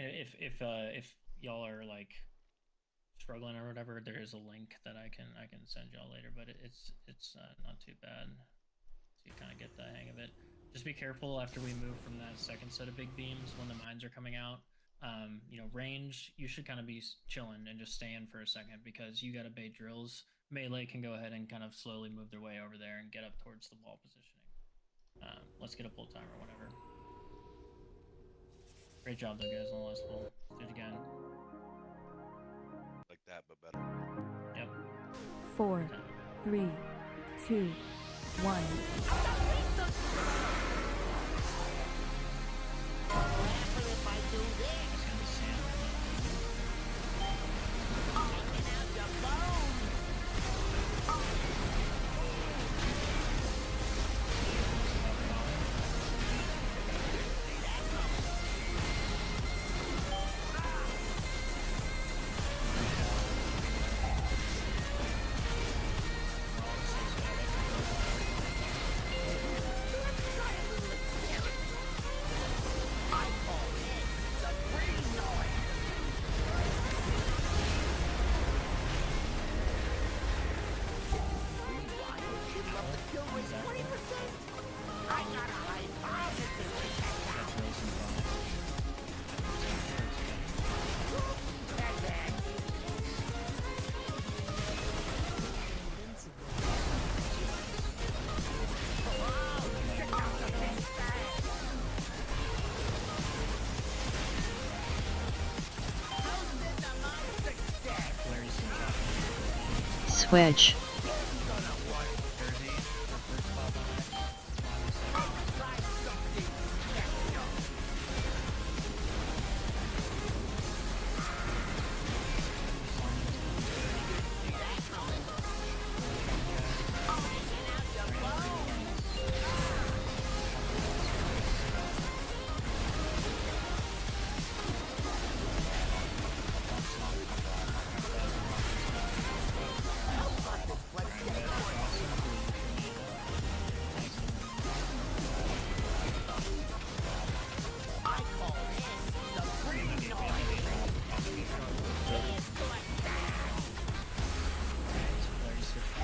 If y'all are like struggling or whatever, there is a link that I can send y'all later, but it's not too bad. So you kind of get the hang of it. Just be careful after we move from that second set of big beams when the mines are coming out. You know, range, you should kind of be chilling and just stay in for a second because you got to bait drills. Melee can go ahead and kind of slowly move their way over there and get up towards the wall positioning. Let's get a pull time or whatever. Great job though, guys, on the last pull. Let's do it again. Like that, but better. Yep. 4, 3, 2, 1. Switch.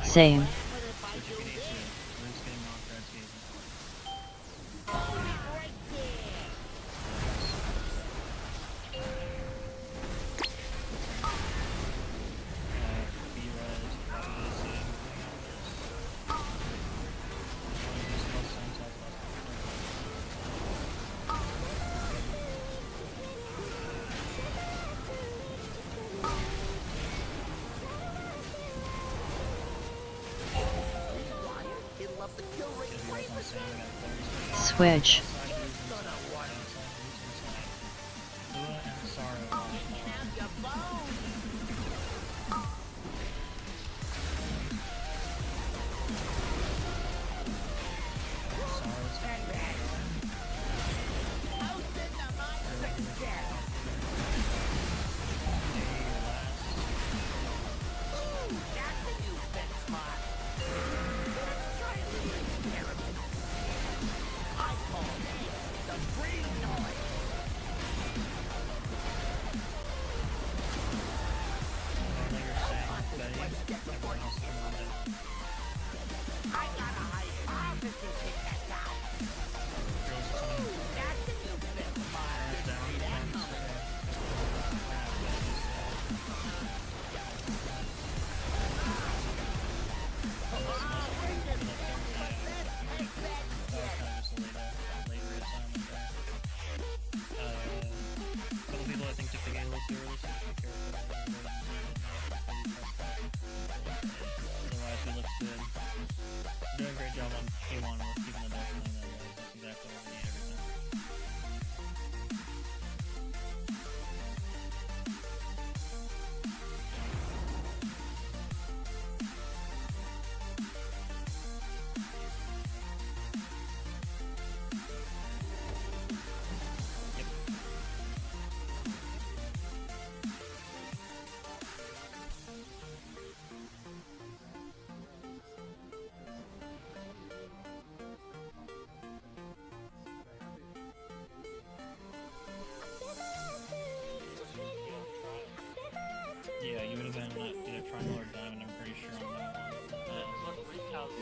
Same. Switch.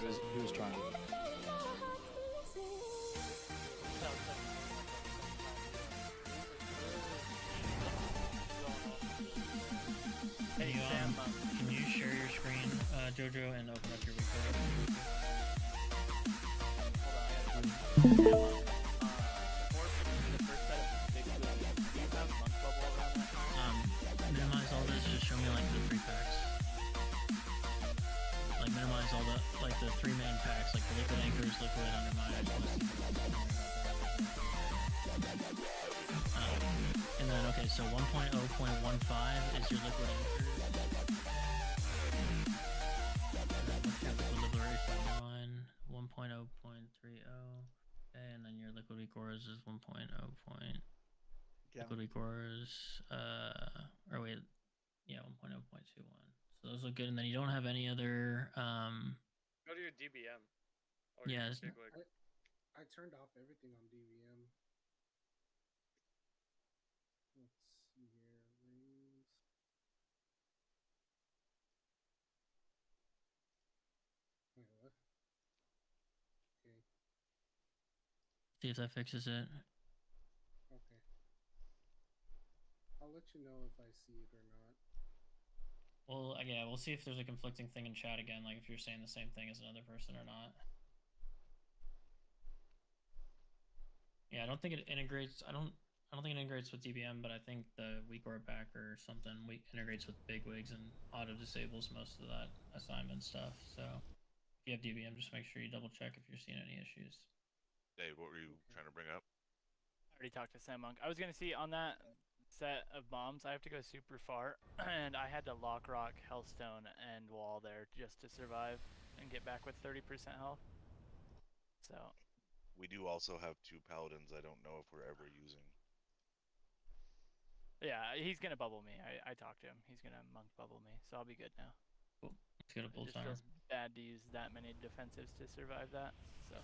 He was trying to. Hey, can you share your screen, Jojo, and open up your recorder? Minimize all this. Just show me like the 3 packs. Like minimize all the the 3 main packs, like the liquid anchors, liquid undermine. I just want to see and then okay, so 1.0.15 is your liquid anchor. And then what's your liquid liberation undermine? 1.0.30. Okay, and then your liquid cores is 1.0. Yeah. Liquid cores, or wait, yeah, 1.0.21. So those look good, and then you don't have any other, Go to your DBM. Or yeah, your it's- Bigwig. I turned off everything on DVM. Let's see here. Rings. Wait, what? Okay. see if that fixes it. Okay. I'll let you know if I see it or not. Well, yeah, we'll see if there's a conflicting thing in chat again, like if you're saying the same thing as another person or not. Yeah, I don't think it integrates. I don't think it integrates with DBM, but I think the weak or back or something integrates with bigwigs and auto disables most of that assignment stuff. So if you have DBM, just make sure you double check if you're seeing any issues. Dave, what were you trying to bring up? I already talked to Sam Monk. I was gonna see on that set of bombs, I have to go super far, and I had to lock rock, Hellstone, and wall there just to survive and get back with 30% health. So We do also have 2 paladins. I don't know if we're ever using. yeah, he's gonna bubble me. I talked to him. He's gonna monk bubble me, so I'll be good now. Cool. Let's get a It bull just timer. feels bad to use that many defensives to survive that. So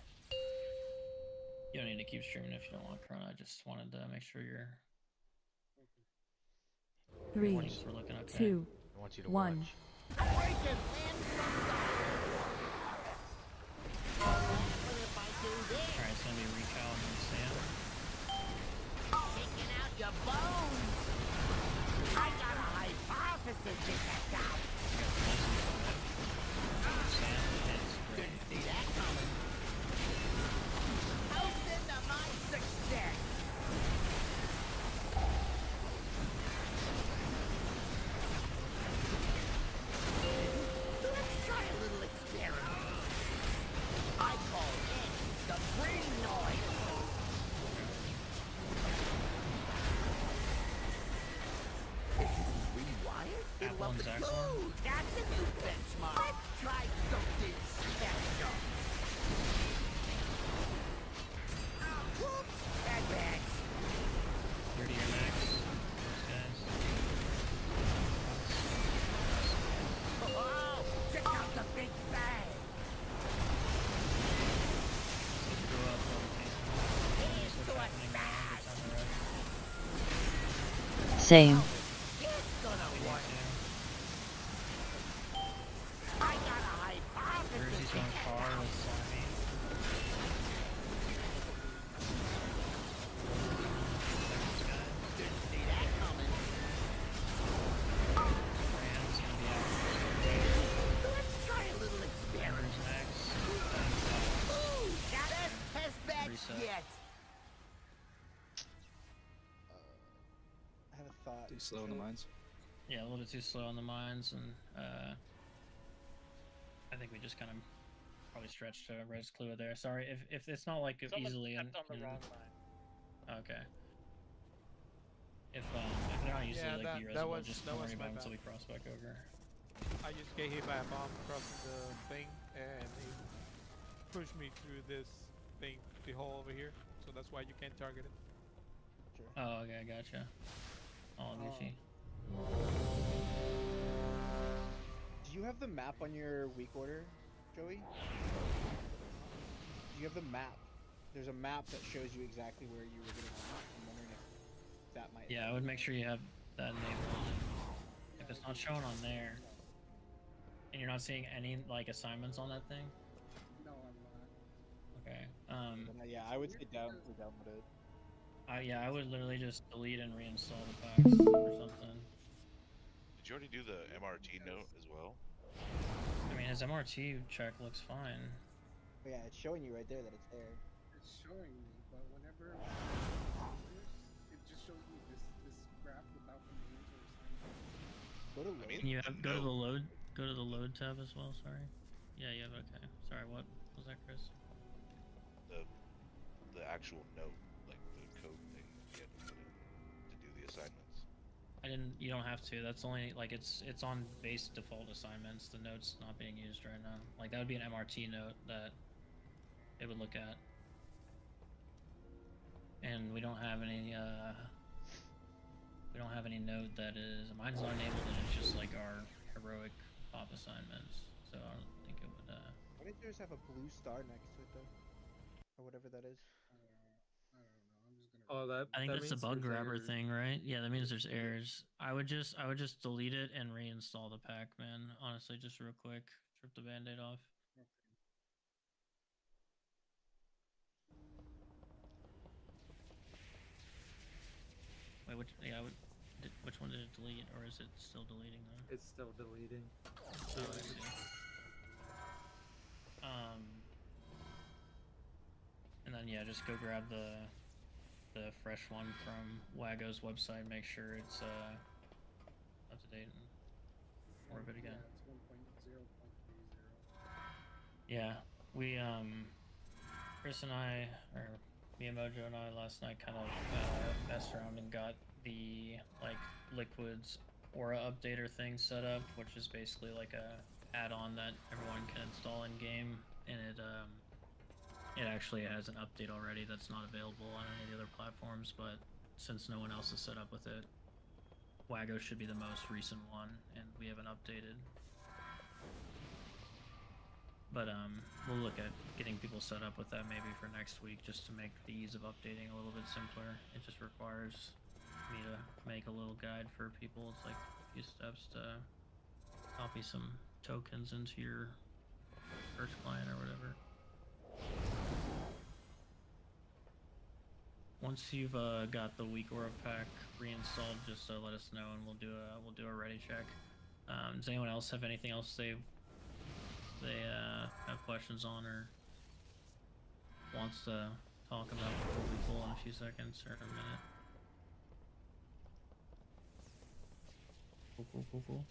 You don't need to keep streaming if you don't want Corona. I just wanted to make sure your 3, warnings were looking okay. 2, I want you to 1. watch. Alright, it's gonna be Recal and then Sam. Taking out your bones. I got a hypothesis in that out. Sam hits great. Didn't see that coming. Toast into my success. Let's try a little experiment. I call it the brain noise. Rewired? It'll Apple up and the Zaxxon? food. That's a new benchmark. Let's try something special. Whoops, bad bags. 30 your max. Those guys. Wow, check out the big bang. Let's go up rotation. Here's What's to a happening now? smash. It's on the right. Same. It's gonna We work. need I got a to. hypothesis. Jersey's going far with Sammy. Seconds, guys. Didn't see that coming. Rand's gonna be out. Let's try a little experiment. Hammers max. Ooh, got us test batch Reset. yet. I have a thought. Too slow in the mines. Yeah, a little bit too slow on the mines, and I think we just kind of probably stretched to res clue there. Sorry if it's not like someone easily stepped on the wrong line. Okay. If they're not usually Yeah, like that- the that reservoir, was- just that don't was worry my about it until bad. we cross back over. I just get hit by a bomb crossing the thing, and it pushed me through this thing, the hole over here. So that's why you can't target it. Sure. Oh, okay, gotcha. All Gucci. Do you have the map on your week order, Joey? Do you have the map? There's a map that shows you exactly where you were getting on. I'm wondering if that might. Yeah, I would make sure you have that enabled. If it's not showing on there, and you're not seeing any like assignments on that thing, Yeah, I would say download it. Yeah, I would literally just delete and reinstall the packs or something. Did you already do the MRT note as well? I mean, his MRT check looks fine. But yeah, it's showing you right there that it's there. It's showing me, but whenever it just shows me this graph without the names or assignments. Go to I mean, Can you go to no. the load? Go to the load tab as well. Sorry. Yeah, you have. Okay. Sorry. What was that, Chris? The actual note, like the code thing you had to put in to do the assignments. I didn't. You don't have to. That's only like it's on base default assignments. The note's not being used right now. Like that would be an MRT note that it would look at. And we don't have any. We don't have any note that is. Mine's not enabled, and it's just like our heroic pop assignments. So I don't think it would. Why did yours have a blue star next to it though? Or whatever that is. I don't know. I'm just gonna. Oh, that. I think that that's the means bug there's grabber errors. thing, right? Yeah, that means there's errors. I would just delete it and reinstall the pack, man. Honestly, just real quick, strip the band-aid off. Wait, which? Yeah, which one did it delete, or is it still deleting though? It's still deleting. Oh, I see. And then yeah, just go grab the fresh one from Wago's website. Make sure it's up to date and more of it again. Yeah, it's 1.0.30. Yeah, we Chris and I, or me and Mojo and I last night kind of messed around and got the like Liquids Aura updater thing set up, which is basically like a add-on that everyone can install in game, and it actually has an update already that's not available on any of the other platforms, but since no one else is set up with it, Wago should be the most recent one, and we haven't updated. But we'll look at getting people set up with that maybe for next week, just to make the ease of updating a little bit simpler. It just requires me to make a little guide for people. It's like a few steps to copy some tokens into your first client or whatever. Once you've got the weak aura pack reinstalled, just let us know and we'll do a ready check. Does anyone else have anything else they have questions on or wants to talk about before we pull in a few seconds or a minute? Cool.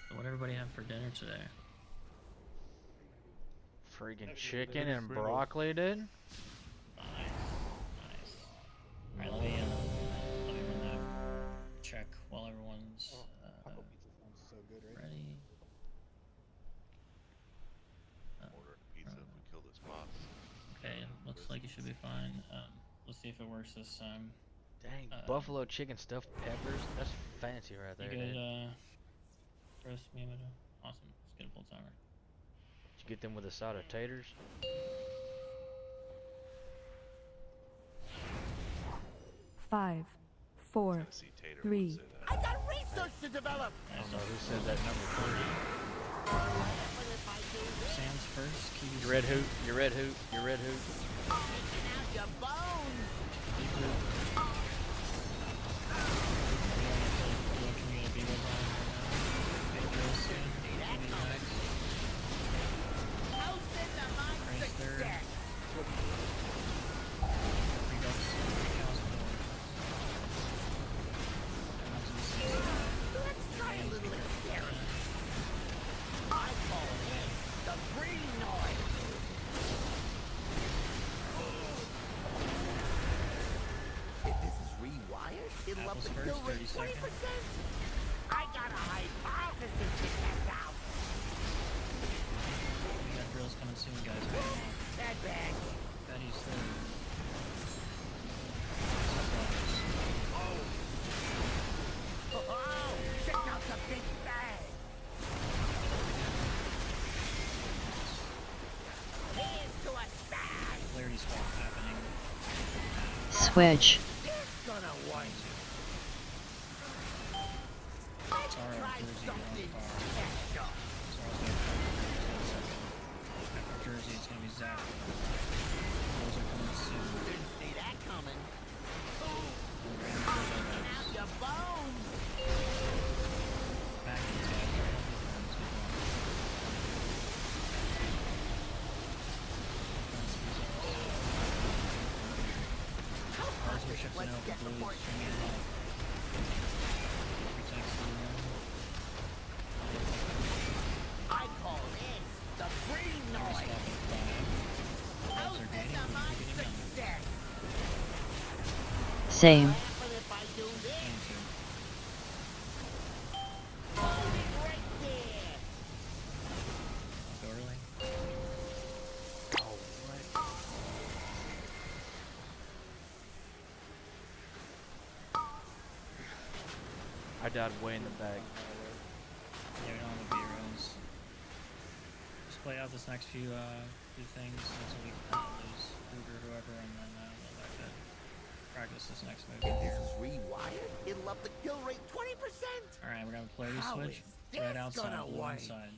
So what everybody have for dinner today? Freaking chicken and broccoli, dude. Nice. Alright, let me run that check while everyone's Taco pizza sounds so good, right? ready. Order a pizza if we kill this boss. Okay, looks like it should be fine. Let's see if it works this time. Dang, buffalo chicken stuffed peppers. That's fancy right there, You good, dude. Chris, Miyamoto? Awesome. Let's get a full timer. Did you get them with a side of taters? 5, 4, Tennessee Tater 3, would say that. I got research to develop. I don't know who said that number 3. Sam's first. Kiwi's You red hoot, you red hoot, you red hoot. Taking out your bones. Hosting the mind success. Let's try a little experiment. I call it the breeding noise. If this is rewired, it'll up Apples the first, kill rate 30 20%. seconds. I got a hypothesis to test out. We got drills coming soon, guys. That bad. Betty's third. Oh, check out the big bang. Here's to a bang. Clarity swap happening. Switch. It's gonna wind you. Sorry, Try Jersey, something you're on fire. special. After Jersey, it's gonna be Zach chips Let's and get the blues. board Show me a lot. Protects the, I call this the green noise. How's this a my success? Same. What happen if I do this? Hold it right there. Go early. I died way in the back. Yeah, we don't have the B-rolls. Just play out this next few things until we lose Ruger or whoever, and then we'll back to practice this next move If this here. is rewired, it'll up the kill rate 20%. Alright, we're gonna play How switch. is Red this outside, gonna blue work? inside.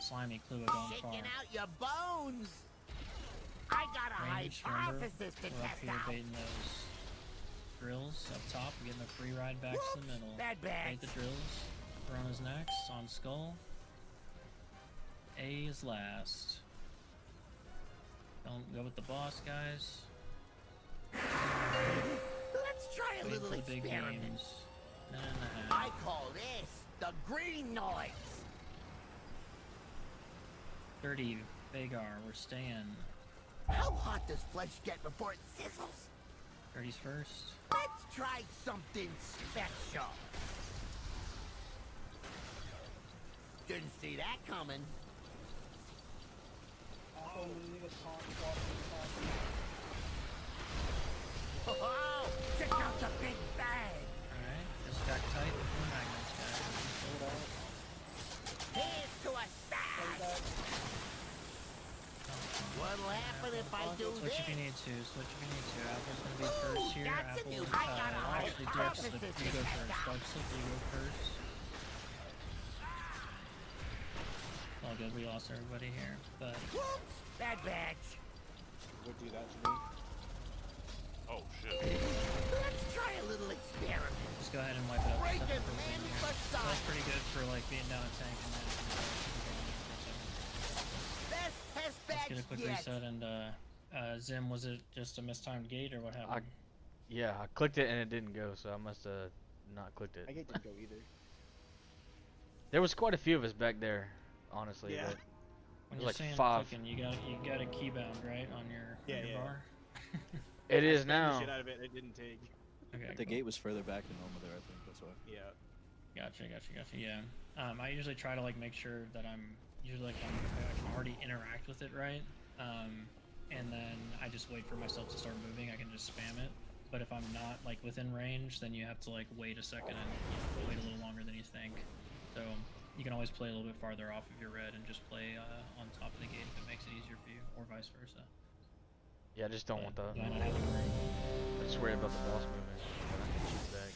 Slimy Clue going far. Shaking out your bones. I got a Range, remember? hypothesis to We're up test here out. baiting those drills up top, getting a free ride back to the middle. Bad Bait bags. the drills. Verona's next on skull. A is last. Don't go with the boss, guys. Let's try a Wait little for the big experiment. games. Minute and a I half. call this the green noise. 30, Vagar, we're staying. How hot does flesh get before it sizzles? 30's first. Let's try something special. Didn't see that coming. Oh, check out the big bang. Alright, just stack tight with the magnets, guys. Here's to a stack. What'll happen if I do Switch this? if you need to, switch if you need to. Apple's gonna be first here. that's a Apple, new- I got a actually, Dark Slip, hypothesis you go to first. test out. Dark Slip, you go first. All good, we lost everybody here, but Whoops, bad badge. Would do that to me. Oh shit. Let's try a little experiment. just go ahead and wipe it up. Break Set him up everything in here. for That's size. pretty good for like being down a tank and then Best test let's badge get a quick yet. reset and Zim, was it just a mistimed gate or what happened? Yeah, I clicked it and it didn't go, so I must have not clicked it. I get to go either. There was quite a few of us back there, honestly. Yeah. But When There's you're like saying 5. clicking, you got a keybound right on your, Yeah, on your yeah. bar. it I is spammed the now. shit out of it. It didn't take. Okay, The cool. gate was further back than normal there, I think. That's why. Yeah. Gotcha. Yeah. I usually try to like make sure that I can already interact with it right. And then I just wait for myself to start moving. I can just spam it. But if I'm not like within range, then you have to like wait a second and wait a little longer than you think. So you can always play a little bit farther off of your red and just play on top of the gate if it makes it easier for you, or vice versa. Yeah, I just don't want But the. I don't have the room. I'm just worried about the boss movement. But I can shoot back.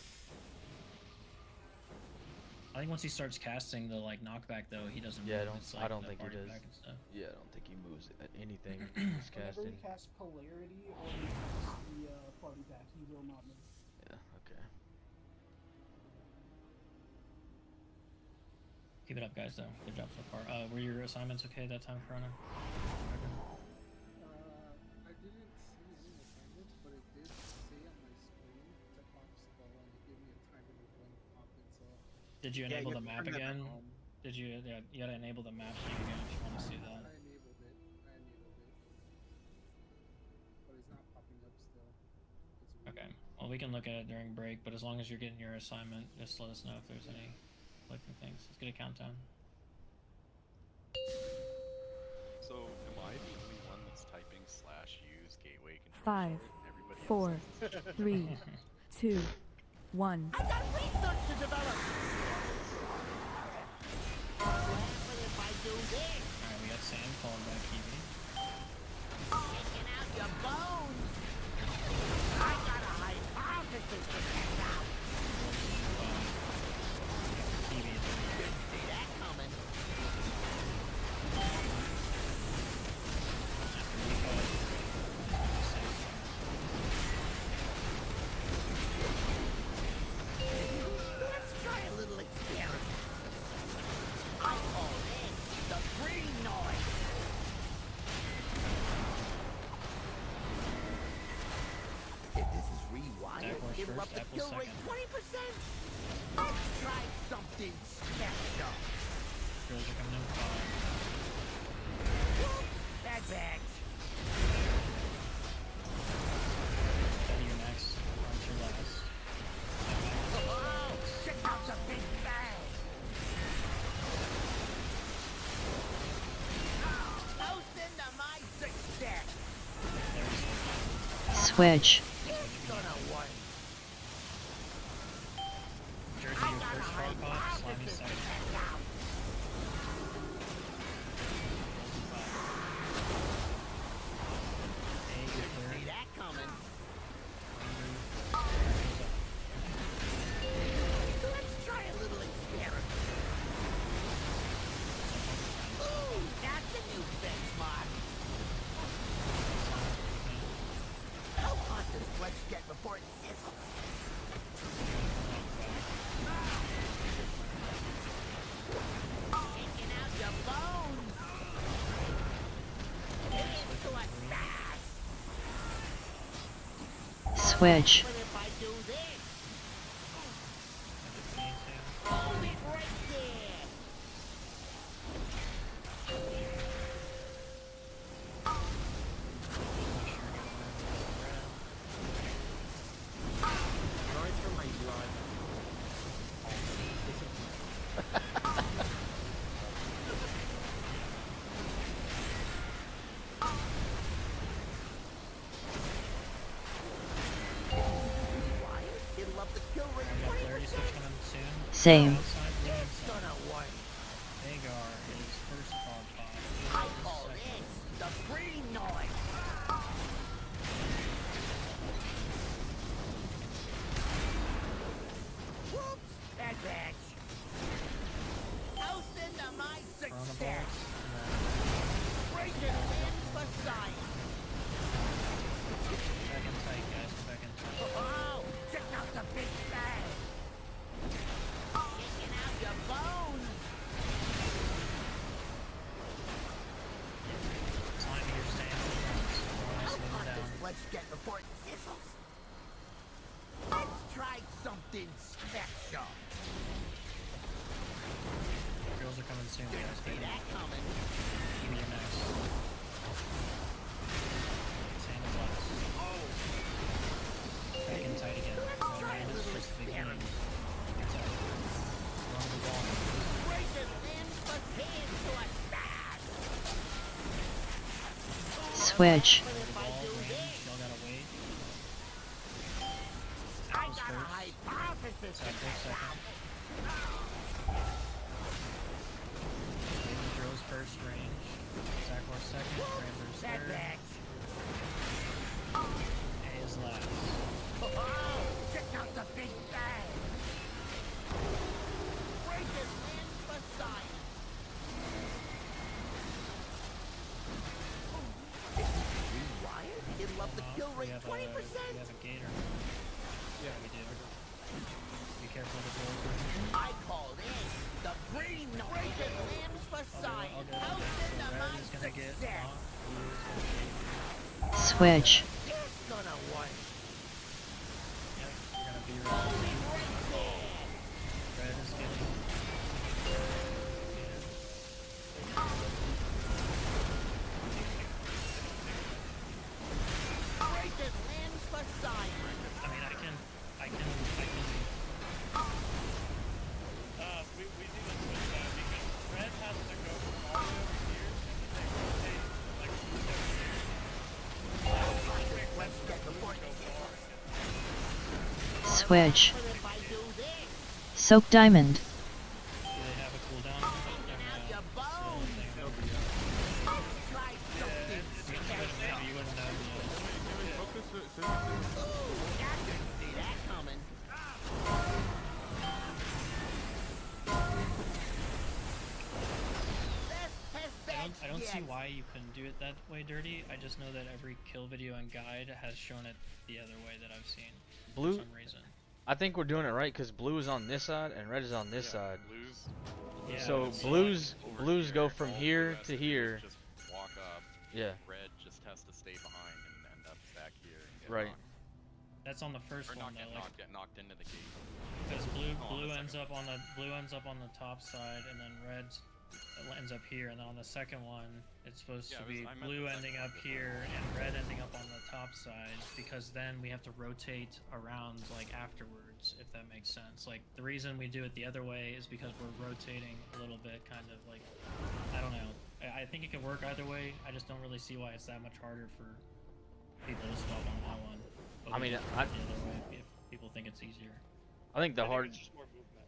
I think once he starts casting the like knockback though, he doesn't. Yeah, move. I don't the think he party does. back and stuff. Yeah, I don't think he moves at anything he's Whenever casting. he casts polarity or he casts the party back, he will not move. Yeah, okay. Keep it up, guys. Though, good job so far. Were your assignments okay that time, Corona? I didn't see any assignments, but it did say on my screen to pop skull, and it gave me a timer of when to pop it. So Did you Yeah, enable you the have map to turn that again? back on. Did you? Yeah, you gotta enable the map thing again if you want to see that. I enabled it. But it's not popping up still. It's weird. Okay. Well, we can look at it during break, but as long as you're getting your assignment, just let us know if there's any clicking things. Let's get a countdown. So am I the only one that's typing /use gateway control? 5, Everybody 4, else is. 3, 2, 1. I got research to develop. What'll happen if I do this? All right, we got Sam calling back Kiwi. Shaking out your bones. I got a hypothesis to test out. Kiwi is Didn't see that coming. after we call Sam. Let's try a little experiment. I call this the green noise. If this is rewired, Jaguars it'll first, up the Apple kill rate second. 20%. Let's try something special. Drills are coming in 5. Bad batch. Steady your next. Arms your last. Oh, check out the big bang. Most into my success. Switch. It's gonna work. Jersey, your first frog pot. Slimy second. Hey, your See third. that coming. Let's try a little experiment. Ooh, that's a new benchmark. How hot does flesh get before it sizzles? Taking out your bones. Into a fast. Switch. But if I do this, hold it right there. Sorry for my blood. It'll up the kill rate I got 20%. Clarity Switch coming soon. Same. Outside, blue It's inside. gonna work. Hagar is first frog pot. I call this the green noise. Whoops, bad batch. Toast into my Chrono success. Bolts. And Breaking wins for science. then back in tight, guys. Back in tight. Oh, check out the big bang. Taking out your bones. Slimy, you're staying in front. How Slow hot down. does flesh get before it sizzles? Let's try something special. Drills are coming soon, guys. See that coming. Give me your next. Same as last. Back in tight again. No man, it's just big games. It's out. Run the ball. Breaking limbs but hands to a fast. Switch. But if I Ball, do range, this, y'all gotta wait. I Apples got a first. hypothesis to Apples test second. out. Baby drills first range. Jaguar second. Ramblers Bad third. batch. A is last. Oh, check out the big bang. Breaking limbs for science. If this is rewired, it'll up the kill We rate have 20%. we have a gator. Yeah, we do. Be careful of the drills. I call this the green noise. Breaking limbs for science. I'll go. Out So into my red is gonna get success. knocked. Blue is gonna Switch. It's gonna work. Yep, you're gonna be Hold red. it right there. Red is getting. Breaking limbs for science. I mean, I can. We need to switch that because red has to go from all the way over here and then rotate like Let's get the point. Switch. But if I do this, Soak diamond. Do they have a cooldown? taking out your bones. Let's try something special. Maybe you wouldn't know. Ooh, I didn't see that coming. Best test bed I don't see yet. why you couldn't do it that way, Dirty. I just know that every kill video and guide has shown it the other way that I've seen. Blue. For some reason. I think we're doing it right because blue is on this side and red is on this side. Blues. Yeah, So it's blues over blues here, go from all the here rest to of it here. Just walk up. Yeah. Red just has to stay behind and end up back here. And get Right. knocked. That's on the first Or one not though. get Like, knocked, get knocked into the gate. because Oh, on blue the ends second up on the top side, and then red ends up here, and then on the second one, it's supposed to be I meant blue the ending second up here and red ending up on the top side, because then we have to rotate around like afterwards, if that makes sense. Like the reason we do it the other way is because we're rotating a little bit, kind of like, I don't know. I think it could work either way. I just don't really see why it's that much harder for people to swap on that one. But I we mean, can do it the other way if people think it's easier. I think the hard. It's just more movement.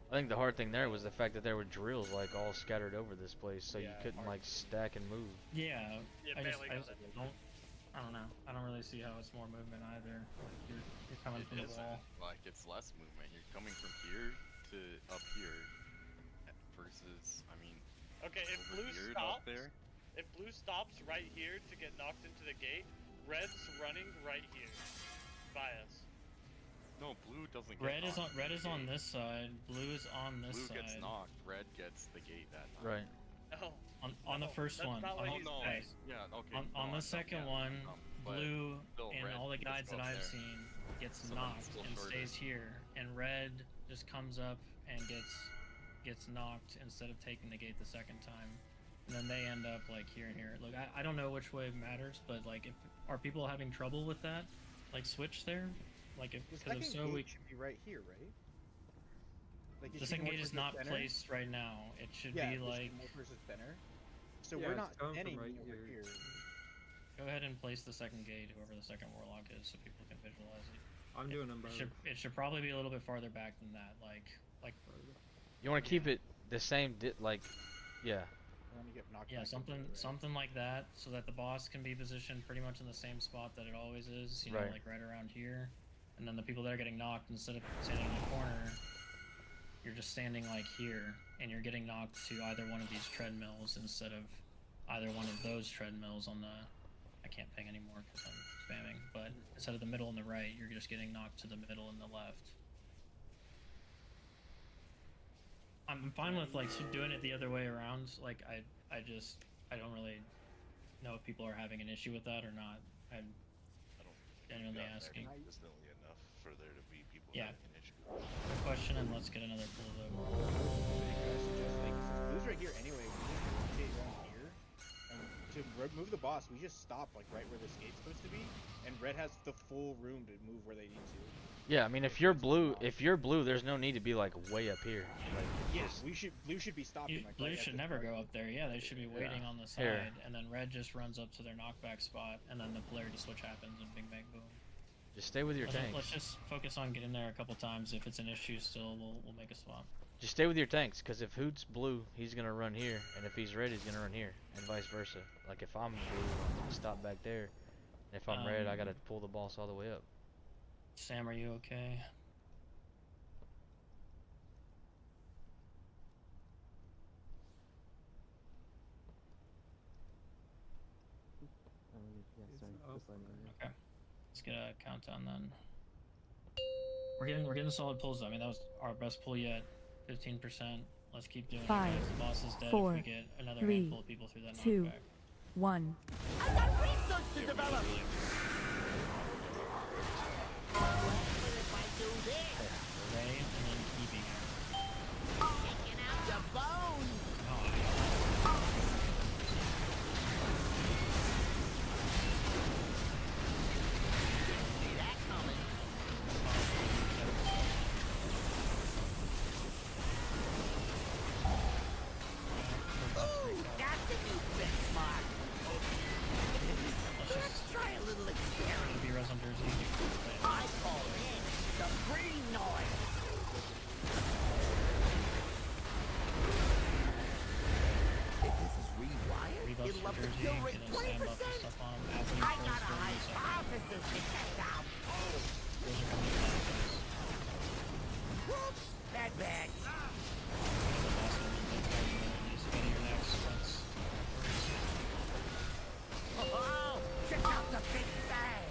I think the hard thing there was the fact that there were drills like all scattered over this place, so you Yeah, couldn't hard like stack and move. Yeah, Yeah, I barely got it. don't know. I don't really see how it's more movement either. Like you're coming from the It's wall. like it's less movement. You're coming from here to up here versus, I mean, Okay, if over blue here to up stops, there. if blue stops right here to get knocked into the gate, red's running right here by us. No, blue doesn't get Red is knocked on into the gate. this side. Blue is on this Blue side. gets knocked. Red gets the gate that time. Right. No. On the No, first that's one. not On, what he's no. hey, Yeah. Okay. on no, the I'm dumb, second yeah, one, I'm dumb, but blue still, in red all the gets guides that up I've there. seen gets So then knocked it's still and shorter. stays here, and red just comes up and gets knocked instead of taking the gate the second time. And then they end up like here and here. Look, I don't know which way matters, but like, if are people having trouble with that? Like, switch there. Like, if The because second if so, we gate should be right here, right? Like it the should second be more gate is towards not the center. placed right now. It should Yeah, be it should like. more towards the center. So Yeah, we're it's not coming from standing right over here. here. Go ahead and place the second gate, whoever the second warlock is, so people can visualize it. I'm doing them both. It should probably be a little bit farther back than that. Like You want to keep it the same, like, yeah. Let me get knocked yeah, back into it, right? something like that, so that the boss can be positioned pretty much in the same spot that it always is. You know, Right. like right around here, and then the people that are getting knocked, instead of standing in the corner, you're just standing like here, and you're getting knocked to either one of these treadmills instead of either one of those treadmills on the. I can't ping anymore because I'm spamming, but instead of the middle and the right, you're just getting knocked to the middle and the left. I'm fine with like doing it the other way around. Like I don't really know if people are having an issue with that or not. I'm I don't think genuinely we've gotten asking. there consistently enough for there to be people Yeah. having an issue. Good question, and let's get another pull though. Like, since blue's right here anyway, we just rotate around here. And to move the boss, we just stop like right where this gate's supposed to be, and red has the full room to move where they need to. Yeah, I mean, if you're blue, there's no need to be like way up here. Like, Yes, blue should be stopping. Like, Blue right at should this never part. go up there. Yeah, they should be waiting on the side, Here. and then red just runs up to their knockback spot, and then the polarity switch happens, and bing bang boom. just stay with your tanks. Let's just focus on getting there a couple times. If it's an issue still, we'll make a swap. Just stay with your tanks, because if Hoot's blue, he's gonna run here, and if he's red, he's gonna run here, and vice versa. Like if I'm blue, I'm gonna stop back there, and if I'm red, I gotta pull the boss all the way up. Sam, are you okay? Okay. Let's get a countdown then. We're getting solid pulls though. I mean, that was our best pull yet. 15%. Let's keep doing it, guys. 5, The boss is dead 4, if we get another 3, handful of people through that 2, knockback. 1. I got research to develop. What if I do this? Ray and then Evie. Taking out your bones. See that coming. Ooh, that's a new benchmark. Let's try a little experiment. Be res on Jersey. I call this the green noise. If this is rewired, Rebuffs it'll for up the Jersey. kill Get rate a stand buff and 20%. stuff on him. After he I kills got a 30 seconds. hypothesis to test out. Those are coming back, guys. Whoops, that bad. The boss will be dead by the minute. He's getting your next once. Oh, check out the big bang.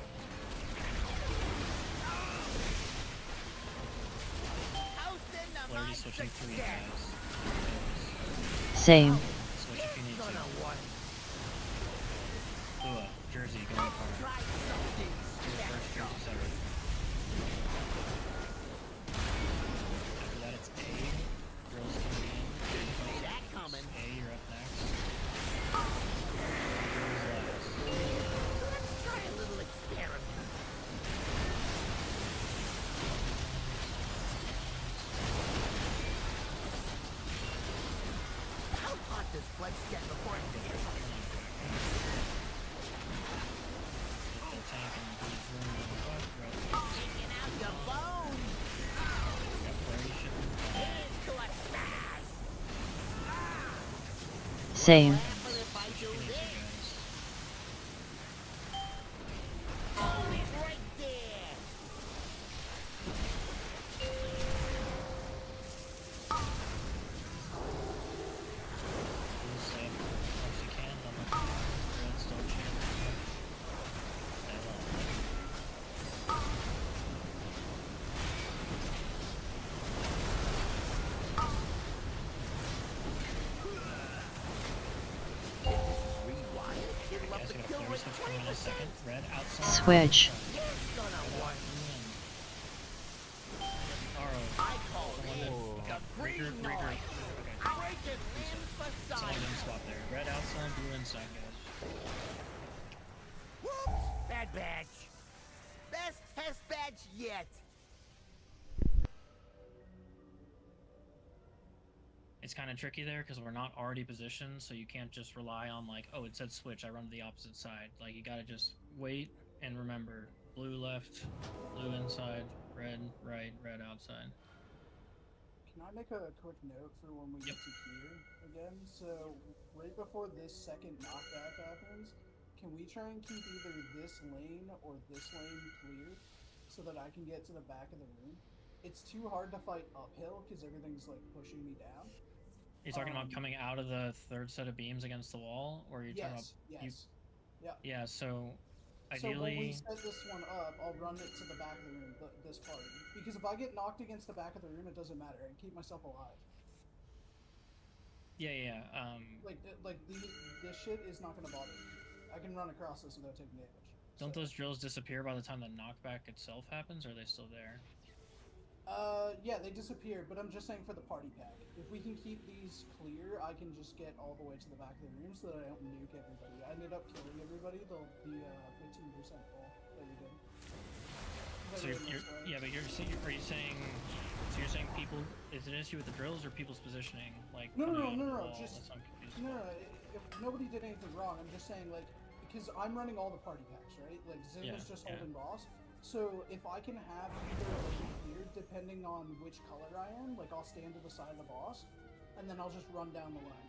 Hosting the Polarity mind switching 3 success. times. Same. Switch if you need Gonna to. work. Lua, Jersey, going to fire. Try something Your first special. Jersey second. Let's get before it's Get the tank and he's running on the left, red. taking out your bones. Got Prey shipping. Here's to a smash. Same. What if I do this? Hold it right there. Blue stay up as much as you can. Don't let red still cheat. Stay low. Rewind. You'd love Guys, to we got a kill flurry with switch coming in a 20%. second. Red outside. Switch. You're gonna want. Arrow. I call Someone this did- the green Regroup, noise. okay. Break it in for Someone size. didn't swap there. Red outside, blue inside, guys. Whoops! Bad badge. Best test badge yet. It's kind of tricky there because we're not already positioned, so you can't just rely on like, oh, it said switch, I run to the opposite side. Like, you gotta just wait and remember. Blue left, blue inside, red right, red outside. Can I make a quick note for when we get to here again? So, right before this second knockback happens, can we try and keep either this lane or this lane clear so that I can get to the back of the room? It's too hard to fight uphill because everything's like pushing me down. You're talking about coming out of the third set of beams against the wall, or you're talking about Yes. Yeah. Yeah, so So when we ideally, set this one up, I'll run it to the back of the room, this part. Because if I get knocked against the back of the room, it doesn't matter. I can keep myself alive. yeah. Like this shit is not gonna bother me. I can run across this without taking damage. Don't those drills disappear by the time the knockback itself happens, or are they still there? Yeah, they disappear, but I'm just saying for the party pack. If we can keep these clear, I can just get all the way to the back of the room so that I don't nuke everybody. I ended up killing everybody, the 15% pull that we did. So but are you saying? So you're saying people? Is it an issue with the drills or people's positioning? Like No, coming out of the wall? just That's what I'm confused no. about. If nobody did anything wrong, I'm just saying like because I'm running all the party packs, right? Like Zimmer's just holding boss. So if I can have either lane here, depending on which color I am, like I'll stand to the side of the boss, and then I'll just run down the line,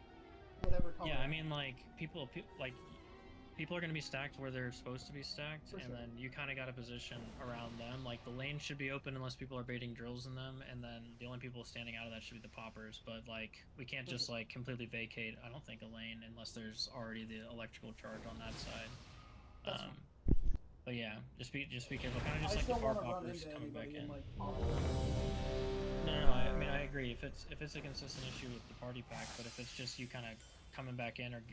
whatever color. Yeah, I mean like people are going to be stacked where they're supposed to be stacked, and then you kind of got to position around them. Like the lane should be open unless people are baiting drills in them, and then the only people standing out of that should be the poppers. But like we can't just like completely vacate, I don't think, a lane unless there's already the electrical charge on that side. But yeah, just be careful. Kind of just like the far poppers coming back in. No, I mean I agree. If it's a consistent issue with the party pack, but if it's just you kind of coming back in or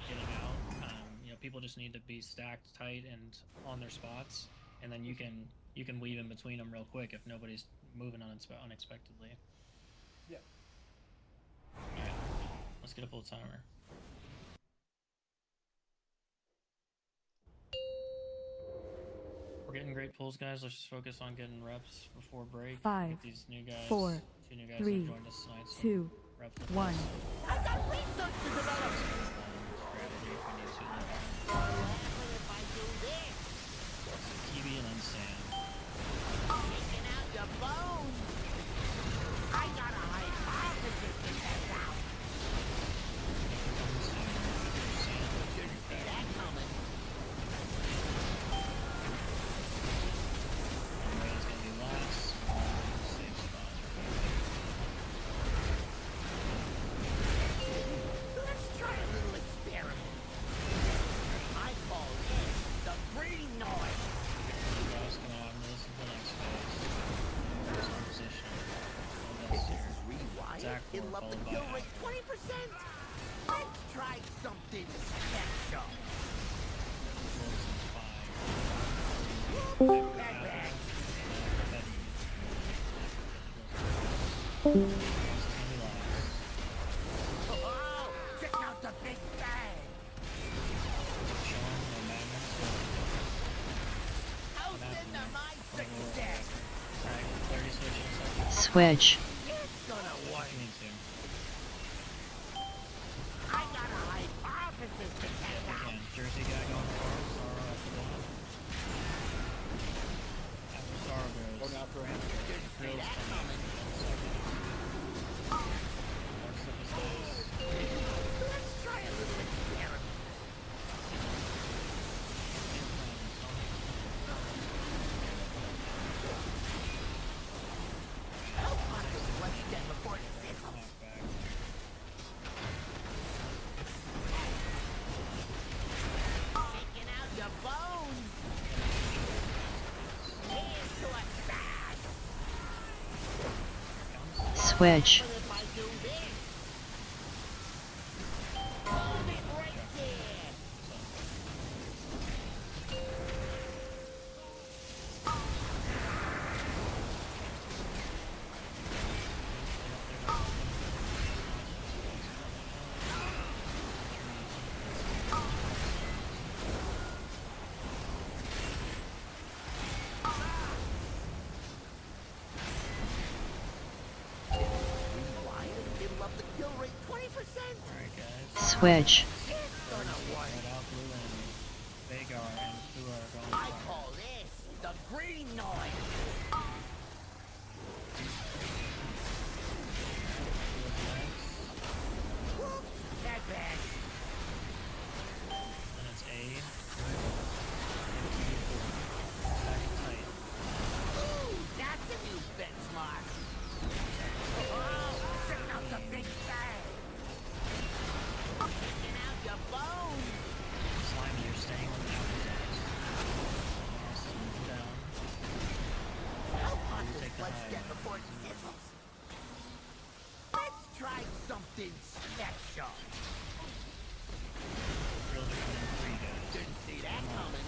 getting out, people just need to be stacked tight and on their spots, and then you can weave in between them real quick if nobody's moving unexpectedly. Yeah. Alright, let's get a pull timer. We're getting great pulls, guys. Let's just focus on getting reps before break. 5, Get these new guys, 4, 2 new guys 3, that joined us tonight. 2, rep 1. I got research to develop. Strategy if we need to. What if I do this? Kiwi and then Sam. Taking out your bones. I got a hypothesis to test out. Didn't see that coming. Red's gonna be last. Safe spot. Let's try a little experiment. I call this the green noise. You guys come out and listen to the next phase. First in position. This here. Rewind. Zach It'll up the followed by kill rate Apple. 20%. Let's try something special. Bad bag. Oh, check out the big bang. How's the mind success? Switch. It's gonna work. Me too. I got Switch. What if I do this? Hold it right there. It'll up the kill rate 20%. Alright, guys. Switch. It's gonna work. Red out, blue, and Vagar and Blue are going I far. call this the green noise. Blue is next. Whoops, that bad. Then it's A. Back tight. Ooh, that's a new benchmark. Oh, check out the big bang. Taking out your bones. Slimy, you're staying on the outside. Move down. I'll hunt You this take the bloodshed high. before it sizzles. Let's try something special. Drills are coming in 3, guys. Didn't see that Come on. coming.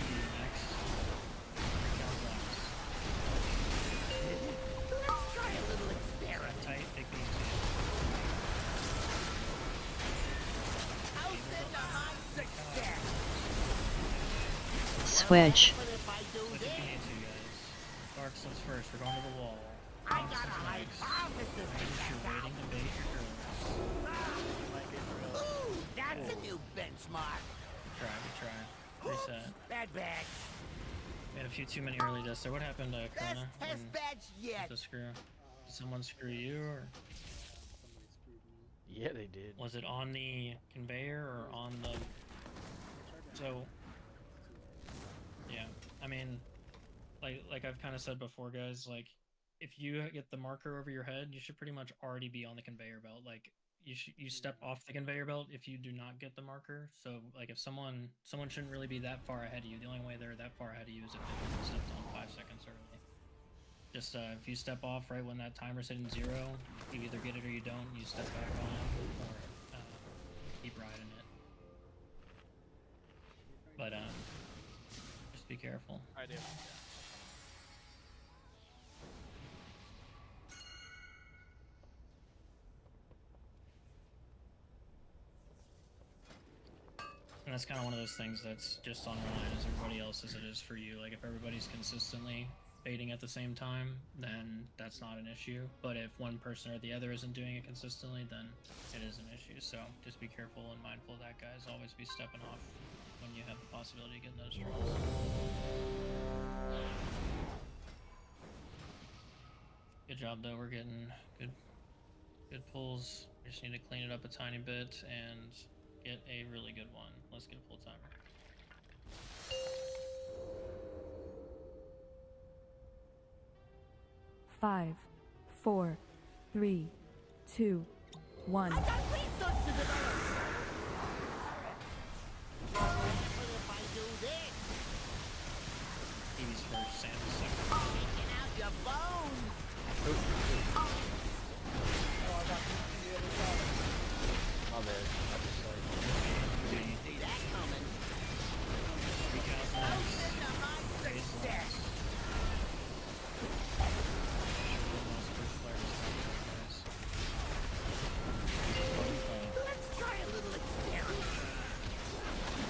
You next. Count left. Let's try a little Back experiment. tight, take the easy. How's this to my success? Switch. What if I do Switch if you this? need to, guys. Dark Souls first, we're going to the wall. I Monks got a is next. hypothesis to You're check out. waiting to bait your drills. Ooh, that's a new benchmark. Good try. Reset. Bad bag. We had a few too many early deaths there. What happened to Best Krona? test badge yet. The screw. Did someone screw you, or Yeah, they did. was it on the conveyor or on the? So. Yeah, I mean, like I've kind of said before, guys. Like, if you get the marker over your head, you should pretty much already be on the conveyor belt. Like, you step off the conveyor belt if you do not get the marker. So like if someone shouldn't really be that far ahead of you. The only way they're that far ahead of you is if they stepped on 5 seconds early. Just if you step off right when that timer's hitting 0, you either get it or you don't. You step back on it or keep riding it. But just be careful. I do. And that's kind of one of those things that's just online as everybody else as it is for you. Like if everybody's consistently baiting at the same time, then that's not an issue. But if one person or the other isn't doing it consistently, then it is an issue. So just be careful and mindful of that, guys. Always be stepping off when you have the possibility of getting those drills. Good job though, we're getting good pulls. We just need to clean it up a tiny bit and get a really good one. Let's get a full timer. Five, 4, 3, 2, 1. I got research to develop. What if I do this? Evie's first, Sam's second. Taking out your bones. My bad. I just like. Didn't see that coming. Recal's How's next. this to my success? Let's try a little experiment.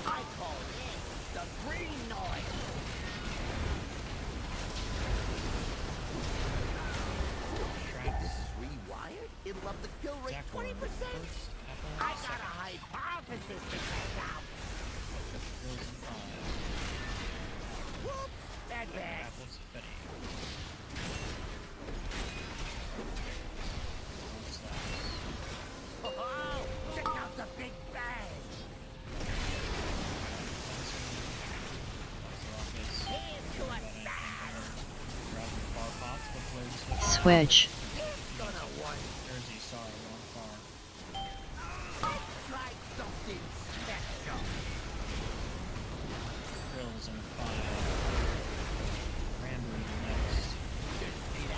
I call this the green noise. This is rewired. It'll up the kill rate 20%. I got a hypothesis to check out. Whoops, bad bag. Apple's Fetty. Oh, check out the big bang. Here's to a sad. Switch. It's gonna work. Jersey, sorry, wrong far. Let's try something special. Drills in 5. Cranberry next. Didn't see that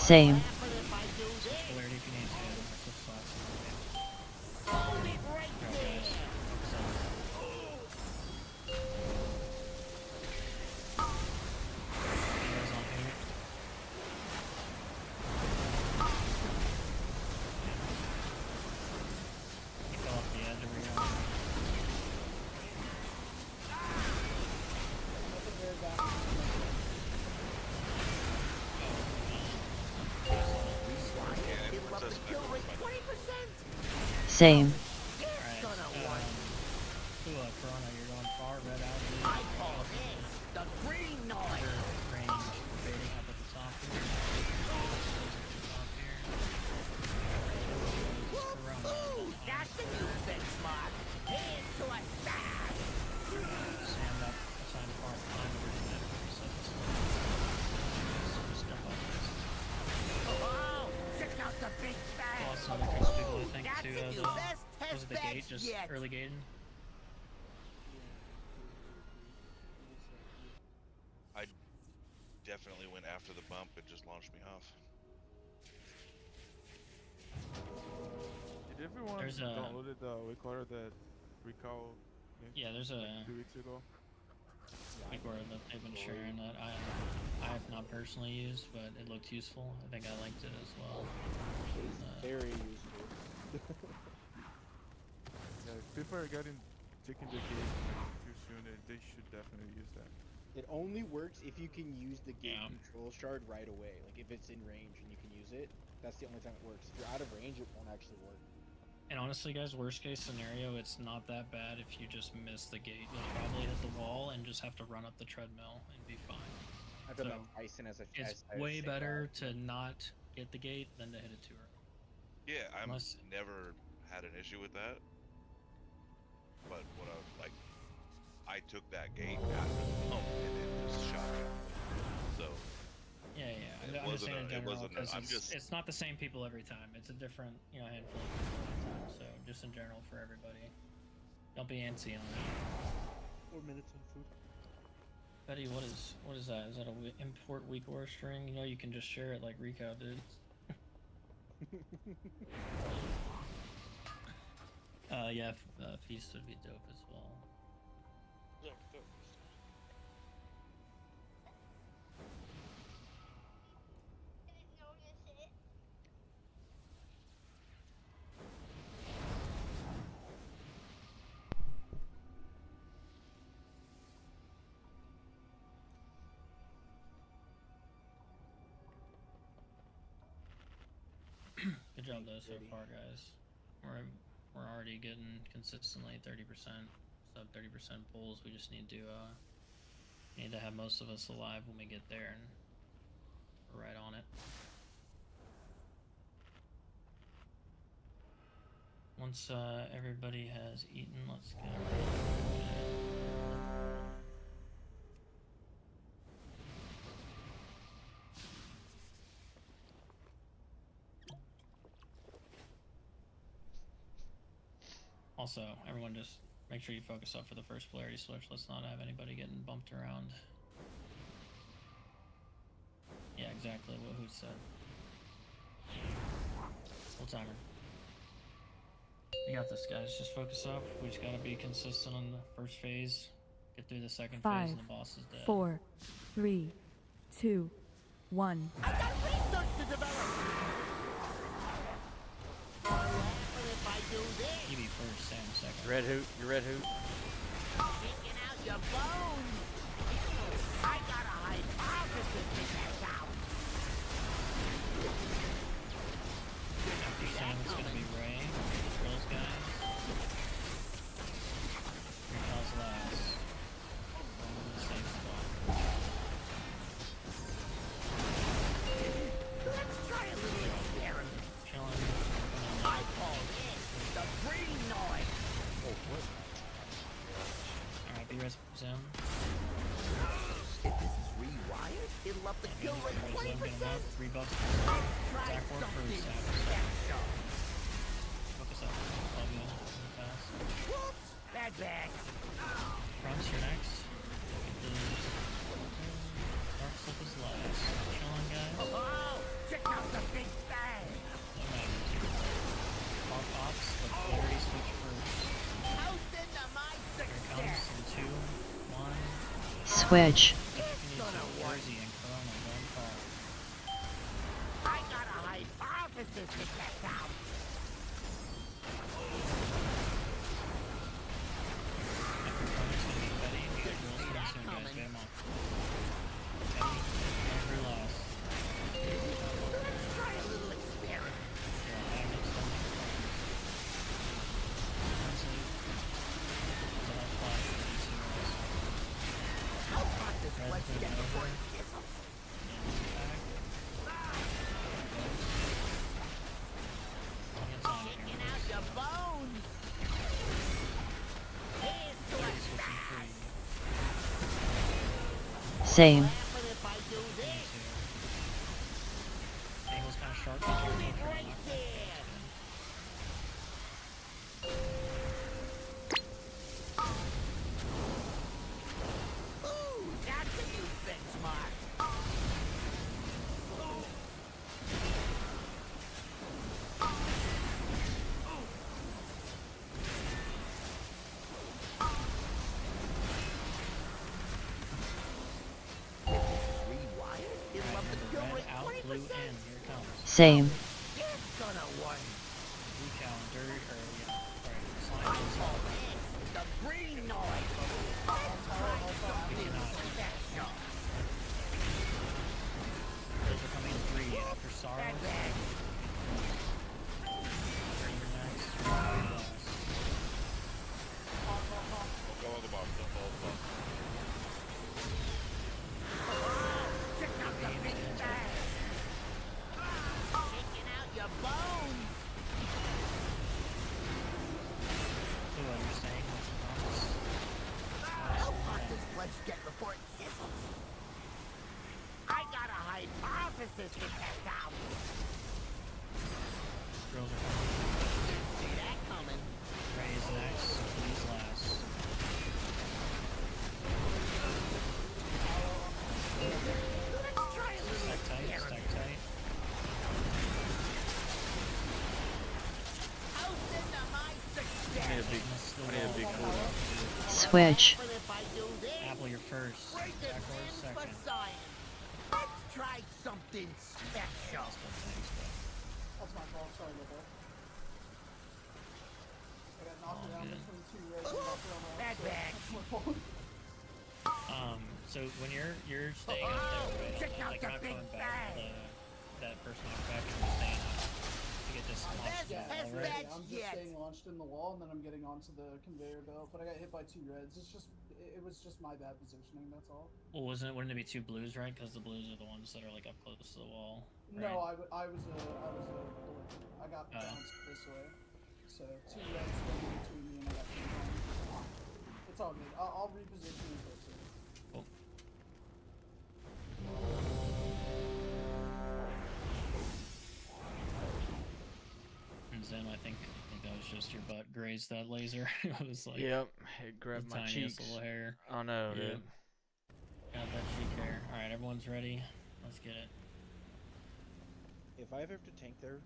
Same. Switch polarity if you need to. Or switch slots. Hold it right Go, there. guys. Focus up. Heroes on here. He fell off the edge over here. It'll up the kill rate 20%. Same. Alright, Corona, you're going far, red out. I call this the green noise. Range fading up at the top here. Top here. Corona. That's the new benchmark. Head to a stab. Stand up, assign far behind over to that 30 seconds. So just jump off this. Oh, check out the big bang. Also, the first people I think That's to the new best test was it the gate, bench just yet. early gating. I definitely went after the bump and just launched me off. Did everyone There's a- downloaded the recorder that recall? Yeah, there's a 2 weeks ago. recorder that they've been sharing that I have not personally used, but it looked useful. I think I liked it as well. Very useful. Yeah, if people are taking the game too soon, they should definitely use that. It only works if you can use the gate Yeah. control shard right away. Like if it's in range and you can use it, that's the only time it works. If you're out of range, it won't actually work. And honestly, guys, worst case scenario, it's not that bad if you just miss the gate. You'll probably hit the wall and just have to run up the treadmill and be fine. I've done So, that twice, and as a It's way better to not get the gate than to hit it too early. Yeah, I'm Unless- never had an issue with that. But what I took that gate after the pump and then just shot it. So Yeah, It I'm just wasn't saying in a- it general wasn't a- because I'm it's, just- it's not the same people every time. It's a different, handful of people every time. So just in general for everybody, don't be antsy on it. 4 minutes on food. Betty, what is that? Is that a import weak ore string? You can just share it like Rico did. Yeah, Feast would be dope as well. Look, look. Good job though so far, guys. We're already getting consistently 30%, sub 30% pulls. We just need to have most of us alive when we get there, and we're right on it. Once everybody has eaten, let's get Also, everyone just make sure you focus up for the first polarity switch. Let's not have anybody getting bumped around. Yeah, exactly what who said. Full timer. We got this, guys. Just focus up. We just gotta be consistent on the first phase. Get through the second phase 5, and the boss is dead. 4, 3, 2, 1. I've got research to develop. What if I do this? You be first, Sam second. Red hoot, you red hoot. Kicking out your bones. I got a hypothesis to test out. After Sam, it's gonna be Ray. Those guys. Recall's last. One in the same spot. Let's try a little experiment. Chilling. I call this the green noise. Alright, B-Res Sam. If this is rewired, it'll up the kill rate Get 20%. him up. 3 buffs. Try Attack work for something Sam. special. Focus up. All good. Really fast. Whoops, bad bag. Fronts, you're next. Get the Dark Slip is last. Chilling, guys. Oh, check out Switch. If you need to, Jersey and Corona, don't call. I got a hypothesis to test out. After Corona's gonna be Betty, you guys will see that soon, guys. Get him off. Betty, every loss. Let's try a little experiment. Here, I'll have next time. Honestly, there's a lot of flash for these heroes. How about this Red flesh put get it before over. it sizzles? Back. It's on here. Kicking out your bones. Here's to a Betty switching free. Same. laughing if I do this. Angle's kind of sharp. Hold it right there. Ooh, that's a new benchmark. Rewired? It'll up the kill Red rate out, blue in. 20%. Here it comes. Same. It's gonna work. Blue calendar, or yeah, sorry, I slime is call this the green noise. Let's try something special. Those are coming 3 after sorrow. Back, back. You're next. You're last. Don't go on the box. Don't fall on the box. Check out the big bag. Taking out your bones. So you're staying with the box. How hot does flesh get before it sizzles? I got a hypothesis to test out. Girls are coming. Didn't see that coming. Ray is next. Please last. Let's try a little Stack tight. experiment. Stack tight. How's into my I need a success? big, Miss the I need a wall. big cooldown. Switch. But if I do this, Apple, you're first. break it Jack Rose in for second. science. Let's try something special. Possible things, but That's my fault. Sorry about that. I got knocked All around good. between two reds and knocked around my Bad so bag. that's my fault. So when you're staying up Oh, there, right? check out Like the you're not big coming back bag. that first knockback, and you're staying up to get this Best launched Yeah, wall, test right? bed I'm just yet. staying launched in the wall, and then I'm getting onto the conveyor belt. But I got hit by two reds. It was just my bad positioning. That's all. Well, wouldn't it be 2 blues, right? Because the blues are the ones that are like up close to the wall. Right? No, I was a blue. I got Oh. bounced this way. So two reds went in between me and I got two down. It's all good. I'll reposition and fix it. Cool. And Zen, I think that was just your butt grazed that laser. It was like Yep, it grabbed the my tiniest cheeks. little hair. I know, Yeah. dude. Got that cheek hair. All right, everyone's ready. Let's get it. If I ever have to tank there,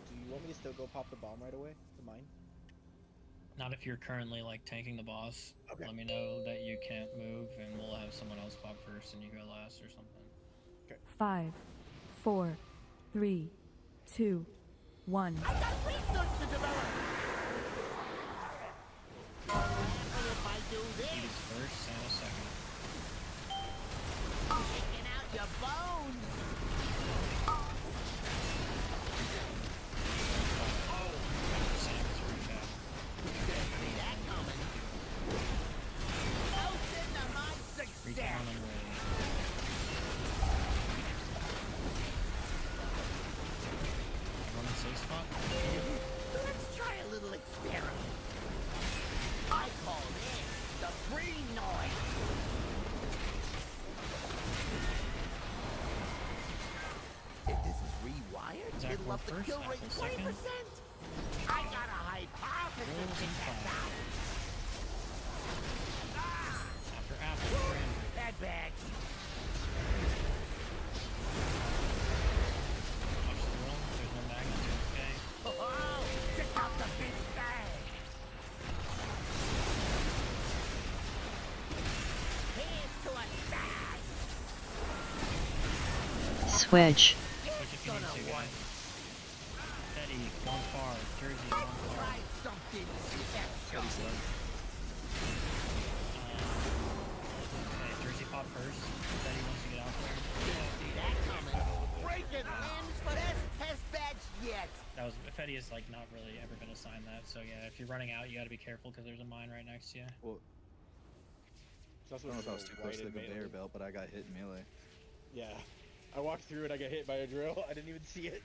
do you want me to still go pop the bomb right away? The mine? Not if you're currently like tanking the boss. Okay. Let me know that you can't move, and we'll have someone else pop first, and you go last or something. 5, 4, 3, 2, 1. I got research to develop. And if I do this, Edie's first, Santa second. taking out your bones. Santa's first half. Didn't see that coming. How's into my success? Recon and ready. Everyone in safe spot? Let's try a little experiment. I call this the green noise. If this is rewired, Zach, it'll we're up the first, kill rate Apple 20%. second. I got a hypothesis Rolls to and test five. out. After Apple, Brandon. Bad bag. Watch the roll. There's no magnitude, okay? Oh, check out the big bag. Here's to a Switch. Switch if you need to, guys. Teddy, going far. Jersey, going far. Try something special. Okay, Jersey pop first. Teddy wants to get out there. See that coming. Break it, limbs, but that's test badge yet. That was Fetty is like not really ever gonna sign that. So yeah, if you're running out, you got to be careful because there's a mine right next to you. Well, I don't know if I was too close to the conveyor belt, but I got hit in melee. Yeah, I walked through it. I got hit by a drill. I didn't even see it.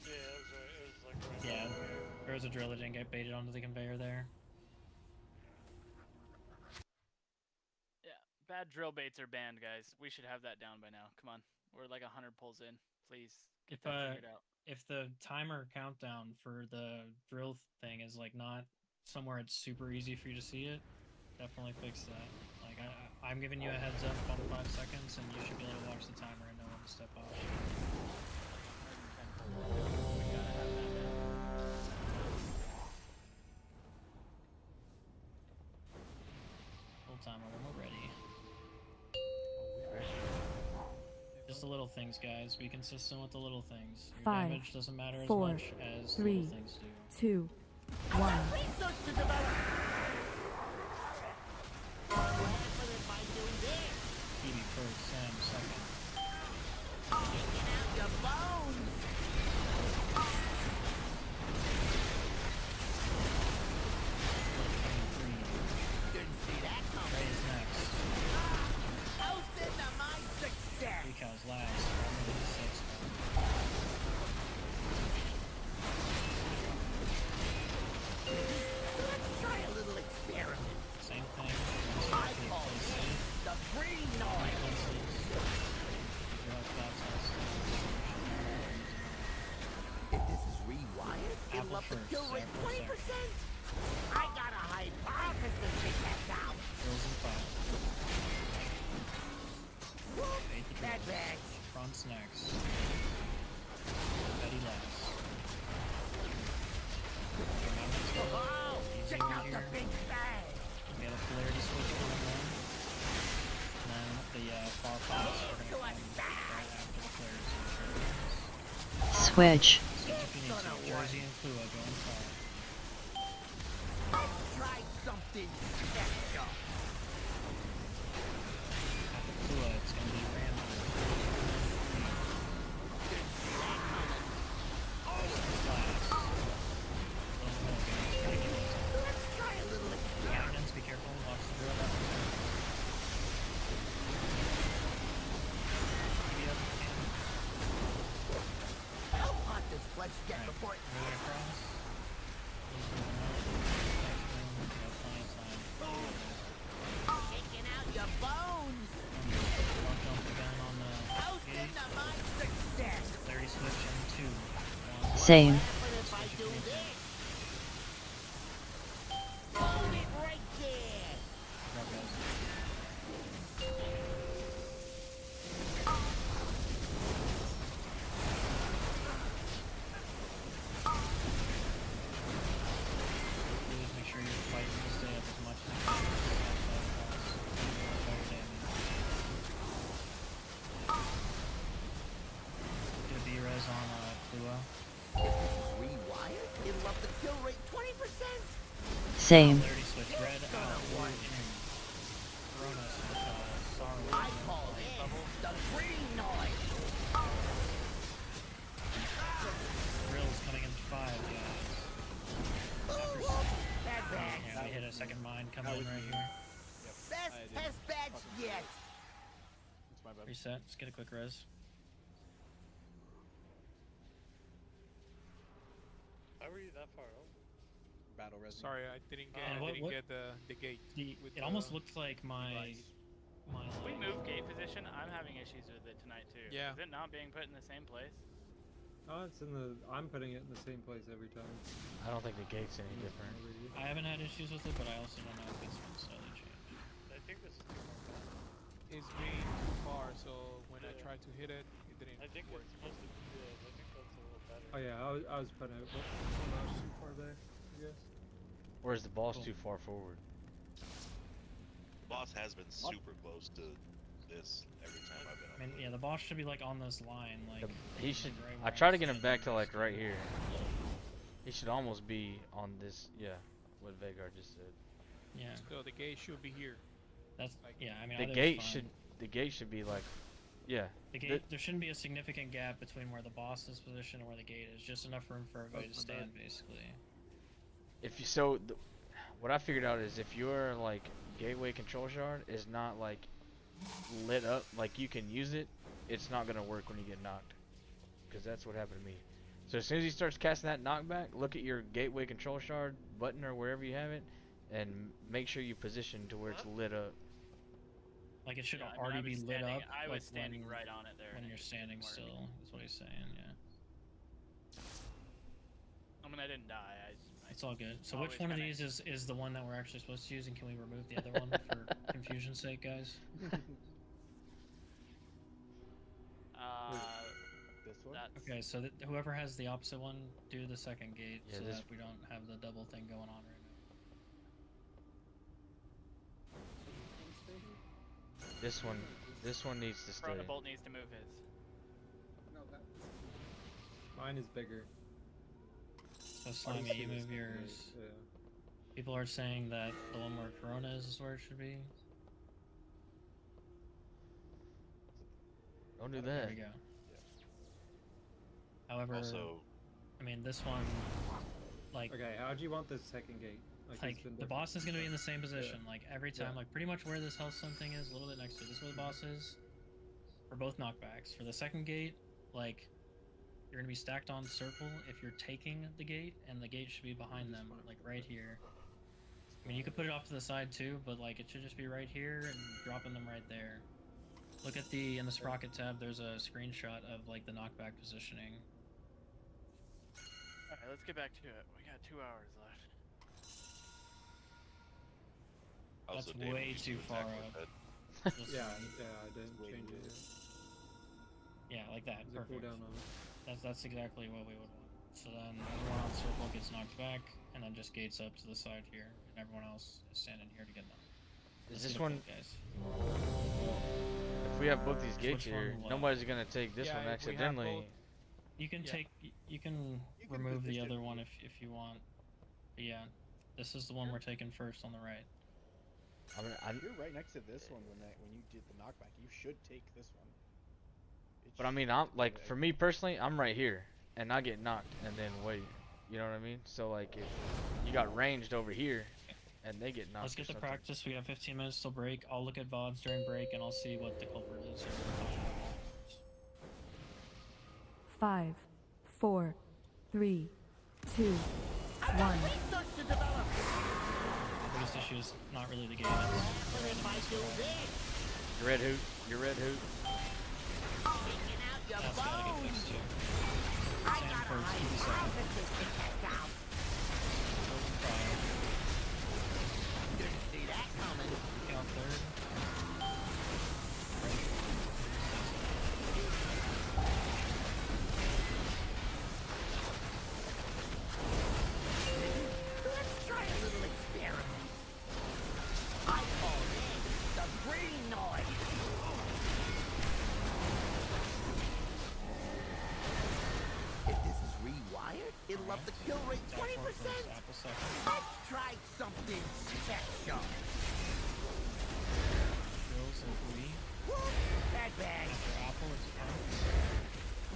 Yeah, it was like right Yeah, there. there was a drill that didn't get baited onto the conveyor there. Yeah, bad drill baits are banned, guys. We should have that down by now. Come on, we're like 100 pulls in. Please get that figured out. If the timer countdown for the drill thing is like not somewhere it's super easy for you to see it, definitely fix that. Like I'm giving you a heads up on 5 seconds, and you should be able to watch the timer and know when to step off. We gotta have that down. Full timer when we're ready. Just the little things, guys. Be consistent with the little things. Your 5, damage doesn't matter as 4, much as 3, little things do. 2, 1. Research to develop. Phoebe first, Sam second. Taking out your bones. Didn't see that coming. Ray is next. Toasted to my success. 3 cows last. Only 6. Let's try a little experiment. Same thing. I call this the green noise. If this is rewired, it'll up the kill rate 20%. I got a hypothesis to take that down. Drills in 5. Bait the Bad drills. bags. Front's next. Betty last. Oh, Easy check right out the here. big bag. We have a polarity switch going on. And then the far pops are going to come right after the polarity switch. Switch. Switch if you need to. Jersey and Flua going far. Let's try something special. After Flua, it's going to be Ram. Let's try a little experiment. Be careful. Watch the drill. How hot does flesh get before it Moving across. taking out your bones? Jump again on the Toasted gate. to my success. 30 switch and 2. Same. What if I do this? Hold it right there. Grab guys. Please make sure you're fighting to stay up as much as you can. Do a B-res on Flua. If this is rewired, it'll up the kill rate 20%. Same. 30 switch red out. Blue in. Coronas with Sorrow. I call this the green noise. Drill's coming in 5, guys. Bad bag. Yeah, we hit a second mine coming in right here. Best test badge yet. It's my bad. Reset. Just get a quick res. How were you that far up? Battle res. Sorry, I didn't get. And I what- didn't get the gate. with It almost the looked like my If we move gate position, I'm having issues with it tonight too. Yeah. Is it not being put in the same place? Oh, it's in the. I'm putting it in the same place every time. I don't think the gate's any different. I haven't had issues with it, but I also don't know if it's been slightly changed. I think this is It's being too far, so when I tried to hit it, it didn't I think work. it's supposed to be good. I think that's a little better. Oh yeah, I was putting it. But I was too far back, I guess. Where's the boss too far forward? Boss has been super close to this every time I've been I up mean, with yeah, it. the boss should be like on this line, like He should. right I where try I'm to get him standing, back to like just right here. He should almost be on this. Yeah, what Vhagar just said. Yeah, So the gate should be here. that's yeah. I mean, The either's gate fine. should. The gate should be like. Yeah. The gate. There shouldn't be a significant gap between where the boss is positioned and where the gate is. Just enough room for everybody to stand, basically. If you so, what I figured out is if your like gateway control shard is not like lit up, like you can use it, it's not gonna work when you get knocked. Because that's what happened to me. So as soon as he starts casting that knockback, look at your gateway control shard button or wherever you have it, and make sure you position to where it's lit up. Like it should Yeah, I mean, already I was be lit standing- up. I was like standing when, right on it there, when and it you're just standing didn't work. still. That's what he's saying. Yeah. I mean, I didn't die. It's all good. So always which one of kinda- these is the one that we're actually supposed to use, and can we remove the other one for confusion's sake, guys? This one? Okay, so whoever has the opposite one, do the second gate, Yeah, so this- that we don't have the double thing going on right now. This one needs to stay. Chronobolt needs to move his. Mine is bigger. So Slimy, you move yours. Yeah. People are saying that the one where Corona is where it should be. Don't do There that. we go. However, Also, I mean this one, like, Okay, how do you want this second gate? It's like been the different. boss is gonna be in the same position, like every time, Yeah. like pretty much where this Healthstone thing is, a little bit next to it. This is where the boss is. For both knockbacks. For the second gate, like you're gonna be stacked on circle if you're taking the gate, and the gate should be behind them, like right here. I mean, you could put it off to the side too, but like it should just be right here and dropping them right there. Look at in the sprocket tab. There's a screenshot of like the knockback positioning. All right, let's get back to it. We got 2 hours left. That's also, David way used to too far attack with up. that. Yeah, I didn't change it yet. Yeah, like that. There's a Perfect. cooldown on it. That's exactly what we would want. So then everyone on circle gets knocked back, and then just gates up to the side here, and everyone else is standing here to get knocked. Is Let's this get a one? vote, guys? If we have both these Which gates one here, will, nobody's gonna take this Yeah, one if we have accidentally. both- You can Yeah. take. You can remove the other one if you want. But yeah, this is the one we're taking first on the right. I mean, You're right next to this one when you did the knockback. You should take this one. but I mean, I'm like, for me personally, I'm right here, and I get knocked, and then wait. You know what I mean? So like, if you got ranged over here, and they get knocked. Let's get or the something. practice. We have 15 minutes till break. I'll look at VODs during break, and I'll see what the culprit is. 5, 4, 3, 2, 1. The biggest issue is not really the game. It's the randomness of it. Your red hoot. Your red hoot. That's gotta get fixed too. Sand first, easy second. Didn't see that coming. Count third. Let's try a little experiment. I call this the green noise. If this is rewired, it'll up the kill rate 20%. Apple second. Let's try something special. Bills and Wii. Bad bag. After Apple, it's Punk.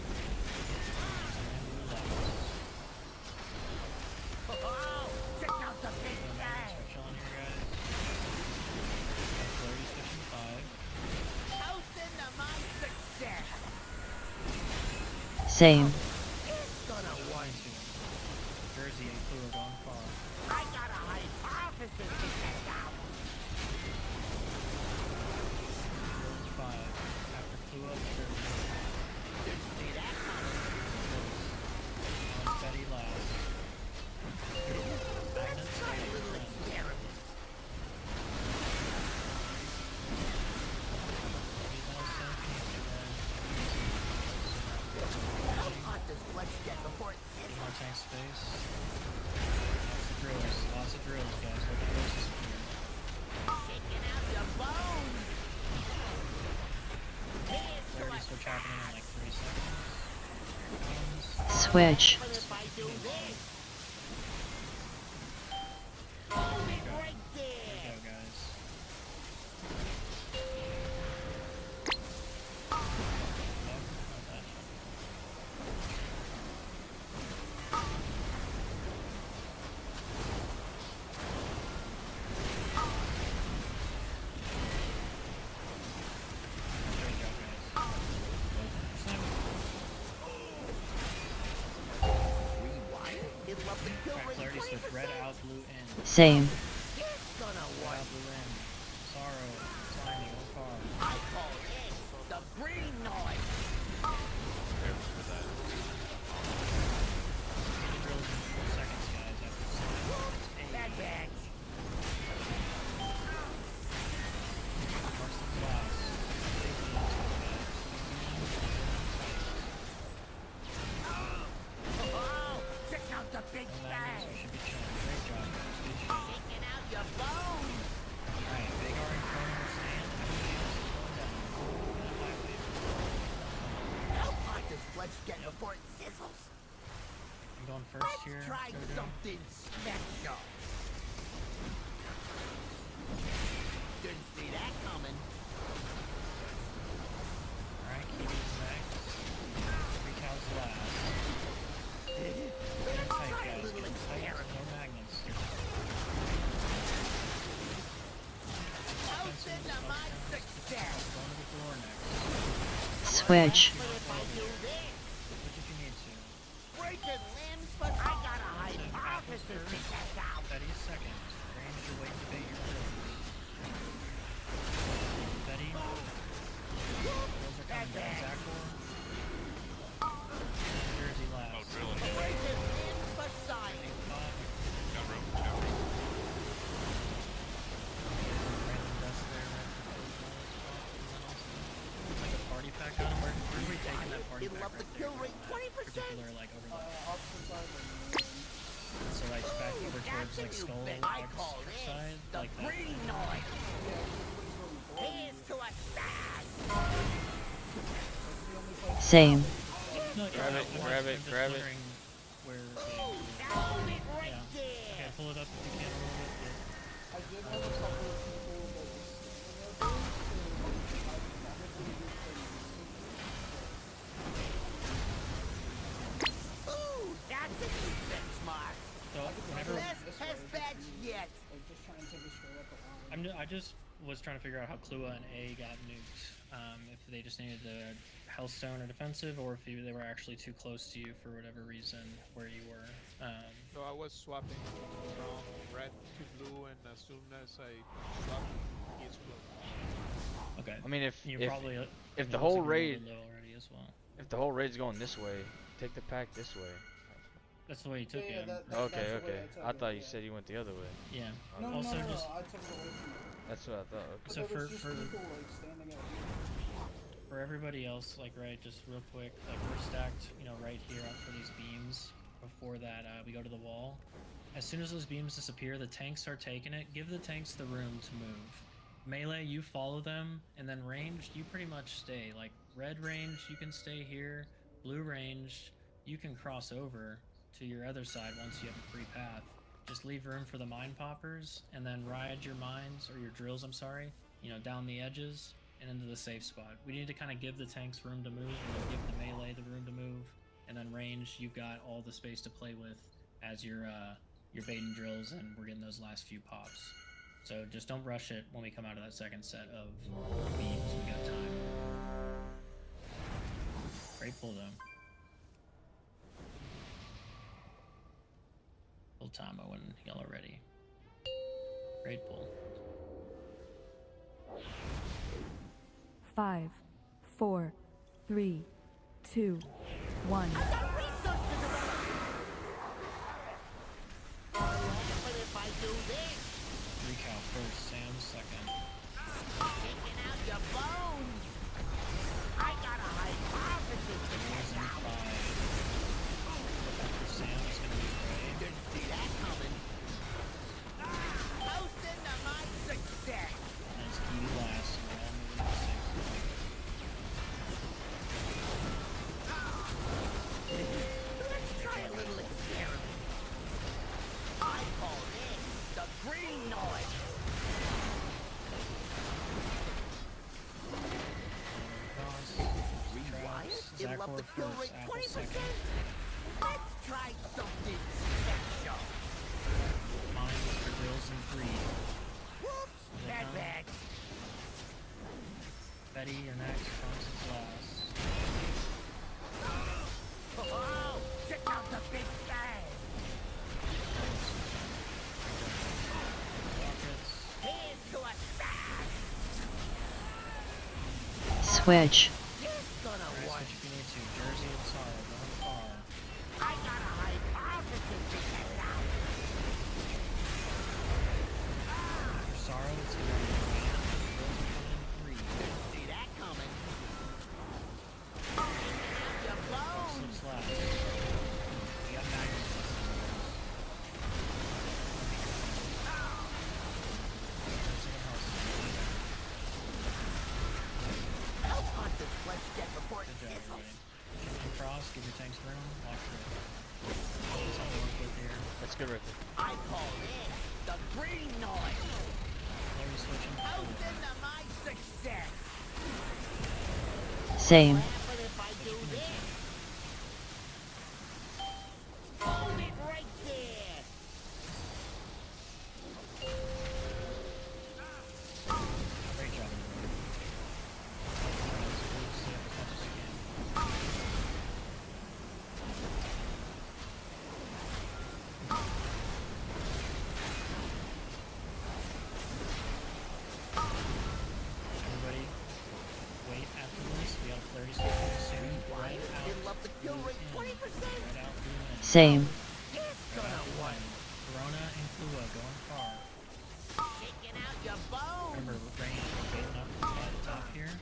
Oh, check out the big bang. Switch on here, guys. Flurry switching 5. Toasting to my success. Same. It's gonna work. Jersey and Clue are gone far. I got a hypothesis to check out. Bills 5. After Clue up, Jersey. Didn't see that coming. On Betty last. Let's try a little experiment. How about switch happening in like 3 seconds. Switch. But if I do this, There hold you it go. right There there. you go, guys. Nope, not that. There you go, guys. Oh, snap. Rewind. It'll up the kill Alright, rate clarity switch. 20%. Red out, blue in. Same. It's gonna Red work. out, blue in. Sorrow. Slimy. One car. I call this the green noise. Careful for that. He drills in 4 seconds, guys, after slime. It's 8. Bad bags. Marks the class. Big beams, guys. Oh, check out the big No bag. magnets, we should be chilling. Great job, guys. Good shit. Taking out your bones. Alright, big orange corner stand. How many beams is going down? That highway. How hot does flesh get before it sizzles? I'm going first Let's here. try Jojo. something special. Didn't see that coming. Alright, Kiwi's next. 3 cows last. Get Let's tight, try a guys. little Get tight. experiment. No magnets. Open to my success. Going to the floor next. Switch. But if I do this, Switch if you need to. breaking limbs, but I got a hypothesis to check out. Betty second. Range your way to bait your drills. Betty. Drills are coming down. Zachor. Jersey last. Oh, drilling. Breaking limbs, but silent. Got room. Got room. Random dust there. Like a party pack on him. Where are we taking that party It'll pack? up the right kill there? rate 20%. Particular, like over the. Opposite side of the moon. So like back over towards That's a like new skull thing. I call side, this the like that. green noise. Here's to a stag. Same. No, Grab it, I'm grab it, just grab it. wondering Where? Hold it right Yeah. there. Okay, pull it up if you can. A little bit. I did have a couple of people that were sleeping over, so I probably would Ooh, that's a new benchmark. So whenever Best test batch yet. like just trying to take a straight up the line. I just was trying to figure out how Klua and A got nuked. If they just needed the Hellstone or defensive, or if they were actually too close to you for whatever reason where you were. So I was swapping from red to blue, and as soon as I swapped, he exploded. Okay. I mean, if You if, probably if the whole raid already as well. if the whole raid's going this way, take the pack this way. That's the way you took Yeah, it. that- Okay, that's the way okay. I took I it, thought you yeah. said you went the other way. Yeah. No, Also, no, just I took it away from you. That's what I thought. Okay. But So there was for just people like standing out for everybody else, like right, just real quick, like we're stacked, right here up for these beams. Before that, we go to the wall. As soon as those beams disappear, the tanks start taking it. Give the tanks the room to move. Melee, you follow them, and then ranged, you pretty much stay. Like red range, you can stay here. Blue range, you can cross over to your other side once you have a free path. Just leave room for the mine poppers, and then ride your mines, or your drills, I'm sorry, down the edges and into the safe spot. We need to kind of give the tanks room to move, and then give the melee the room to move, and then range, you've got all the space to play with as your baiting drills, and we're getting those last few pops. So just don't rush it when we come out of that second set of beams. We got time. Great pull though. Full time when y'all are ready. Great pull. 5, 4, 3, 2, 1. But if I do this, 3 cow first, Sam second. taking out your bones. I got a hypothesis to check out. 5. After Sam is gonna be Ray. Didn't see that coming. Toasting to my success. That's Kiwi last, and we're all moving to 6. It'll up the Zachor kill first, rate Apple 20%. second. Let's try something special. Mines for drills in 3. Whoops, They bad come. bad. Betty, you're next. Franz is last. Oh, check out the big bang. Rockets. Here's to a stack. Switch. Here's gonna Alright, work. switch if you need to. Jersey and Sorrow, going far. I got a hypothesis to get it out. For Sorrow, it's going to be drills are coming in 3. See that coming. Out your bones. Slips last. We got Magnus this time. Help hunt this flesh jet before it Good job, sizzles. everybody. Shift across, give your tanks room, lock your That's all we work with here. That's good, Rick. I call this the green noise. Larry switching. Toasting to my success. Same. What happen if I do this? Hold it right there. Great job, everybody. Let's see as much as you can. Everybody, wait after this. We have 30 seconds soon. Right out. It'll up the kill rate 20%. Right out. Blue in. Same. It's Right gonna out. Blue work. in. Corona and Klua going far. Taking out your bones. Remember, rain getting up by the top here.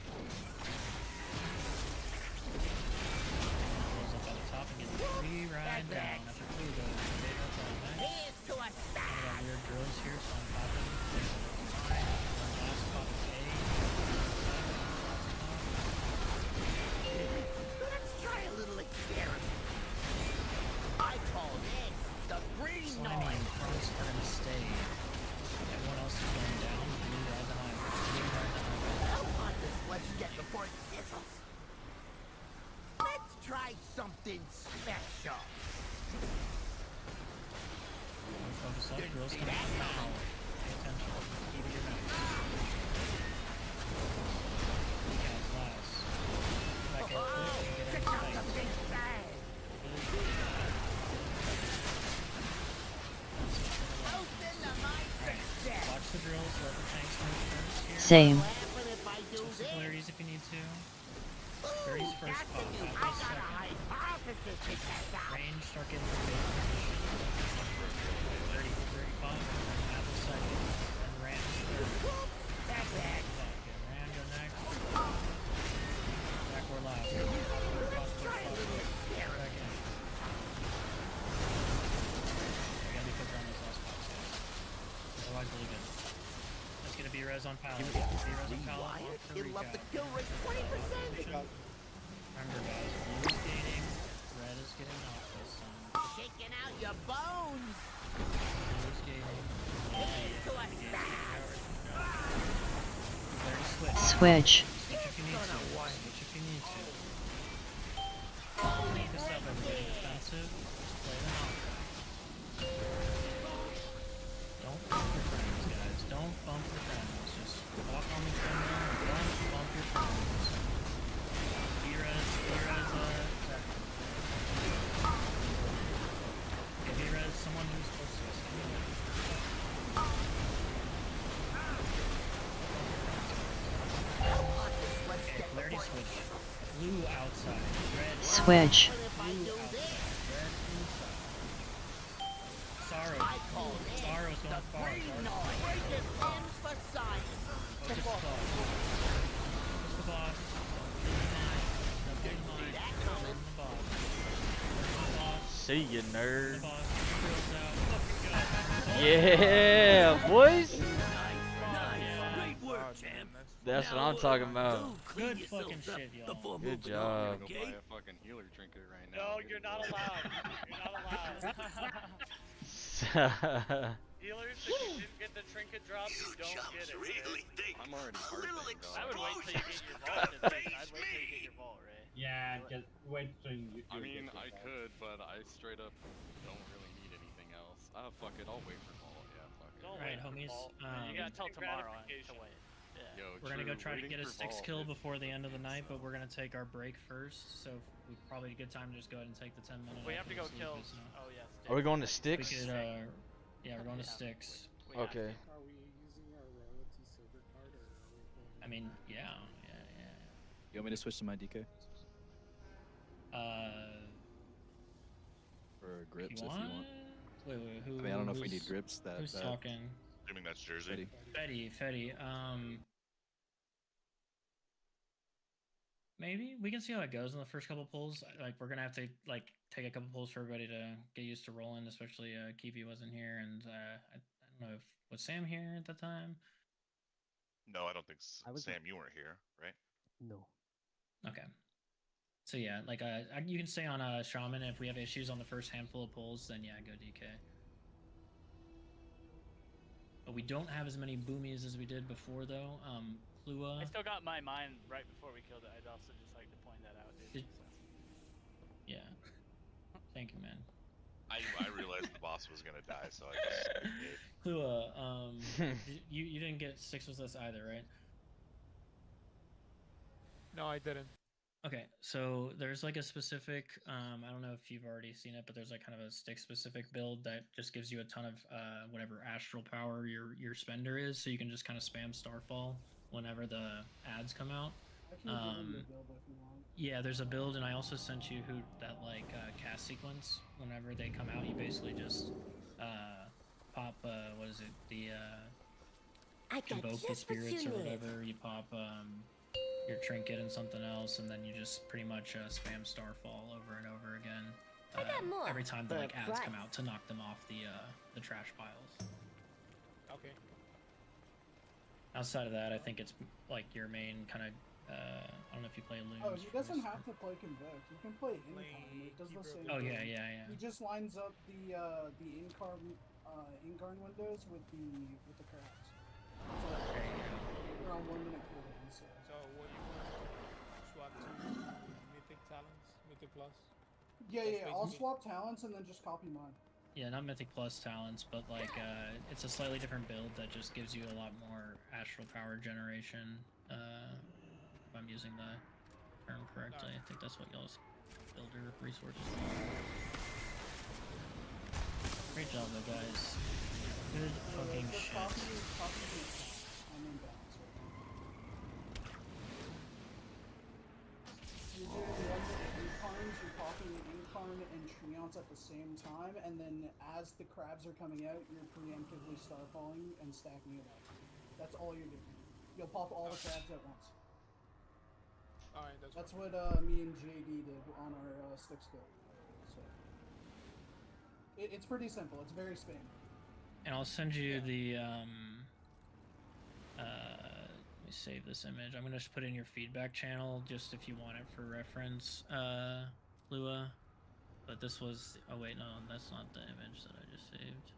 Close up by the top and get the 3 right down after Klua goes. Big up on next. Here's to a I stack. got weird drills here, so I'm popping. Fine. One last pop is A. Let's try a little experiment. I call this the green Slimy noise. and fronts are gonna stay. Everyone else is going down. Blue right behind. Blue right behind. Help hunt this flesh jet before it sizzles. Let's try something special. Focus up. Drills See coming that now. coming? Pay attention. Keep your max. Guys, last. Back in quick and get Check in out the fight. big bang. Toasting to my success. Watch the drills. Let the tanks move first here. Same. What happen if I do Switch to this? polarities if you need to. Ooh, 30's first that's pop. the new. Apple I got a second. hypothesis to test out. Range, start getting the big position. 30 pop. Apple second. And Ram third. That's it. Ram go next. Back or last. Try a little experiment. Back in. I gotta be quicker on those last pops, guys. Otherwise, really good. Let's get a B-res on pallet. B-res on pallet. Rewired. Off for It'll up the recap. kill rate 20%. Remember, guys, blue is gaining, red is getting off this time. Taking out your bones. Blue is gaining, Here's to a stack. 30 switch. Switch. Switch if you need to. Switch if you need to. Hold it Focus up, right everybody. there. Defensive. Just play the knockback. Don't bump your friends, guys. Don't bump your friends. Just walk on the treadmill and don't bump your friends. B-res, okay, B-res, someone who's close to us. Okay, polarity switch. Blue outside. Red. Switch. Blue outside. Red inside. Sorrow. I call this Sorrow's the going far. green Sorrow's noise. Break it in for science. Focus the boss. Focus the boss. Don't get in line. Don't get in line. that Focus coming. the boss. Focus the boss. See ya, The nerd. boss. Get the drills out. Fucking go. Yeah, boys. Nice. Great work, champ. That's what I'm talking about. Good fucking shit, y'all. Good job. Go buy a fucking healer trinket right now. No, you're not allowed. You're not allowed. Healers, if you didn't get the trinket drop, you don't get it. I'm already hard. I would wait till you get your vault. I'd wait till you get your vault, Ray. Yeah, do it. wait till you. I mean, I could, but I straight up don't really need anything else. Fuck it, I'll wait for Paul. Yeah, fuck it. Don't Alright, wait for homies. Paul. You gotta tell Instant tomorrow to gratification. wait. Yeah. Yo, We're gonna go true, try to waiting get a for 6 Paul kill is before the end of the fucking night, but so. we're gonna take our break first, so we probably a good time to just go ahead and take the 10-minute. We have to go kill. So. Oh yes. Are we going to We sticks? could, yeah, we're going to sticks. We have Okay. to. Are we using our royalty silver card, or are we going? I mean, yeah. You want me to switch to my DK? For grips, if you want. Wait, who? I mean, I don't know if we need grips. Who's talking? Assuming that's Jersey. Fetty. Maybe we can see how it goes in the first couple pulls. Like we're gonna have to like take a couple pulls for everybody to get used to rolling. Especially Kiwi wasn't here, and I don't know if was Sam here at the time. No, I don't think Sam, you weren't here, right? No. Okay. So yeah, like you can stay on Shaman. If we have issues on the first handful of pulls, then yeah, go DK. But we don't have as many boomies as we did before, though. Plua. I still got my mine right before we killed it. I'd also just like to point that out, dude. Yeah. Thank you, man. I realized the boss was gonna die, so I just did. Plua, you didn't get 6 with us either, right? No, I didn't. Okay, so there's like a specific, I don't know if you've already seen it, but there's like kind of a stick specific build that just gives you a ton of whatever astral power your spender is, so you can just kind of spam Starfall whenever the ads come out. I can give them the build if you want. Yeah, there's a build, and I also sent you that like cast sequence. Whenever they come out, you basically just pop what is it, the invoke the spirits or whatever. You pop your trinket and something else, and then you just pretty much spam Starfall over and over again every time the like ads come out to knock them off the trash piles. Okay. Outside of that, I think it's like your main kind of I don't know if you play Loons. Oh, he doesn't have to play Convoke. You can play Incarn. It does the same Oh thing. yeah. He just lines up the Incarn windows with the crabs. So they're on 1 minute cooldown. So what you want? Swap to Mythic Talents, Mythic Plus. Yeah. I'll swap talents and then just copy mine. Yeah, not Mythic Plus talents, but like it's a slightly different build that just gives you a lot more astral power generation. If I'm using the term correctly, I think that's what y'all's builder resources are. Great job, though, guys. Good fucking shit. I'm in balance right now. You're doing 1 minute Incarns, you're popping an Incarn and Treants at the same time, and then as the crabs are coming out, you're preemptively starfalling and stacking it up. That's all you're doing. You'll pop all the crabs at once. Alright, that's what me and JD did on our stick skill. So it's pretty simple. It's very spammy. And I'll send you the let me save this image. I'm gonna just put it in your feedback channel just if you want it for reference, Lua. But this was oh wait, no, that's not the image that I just saved.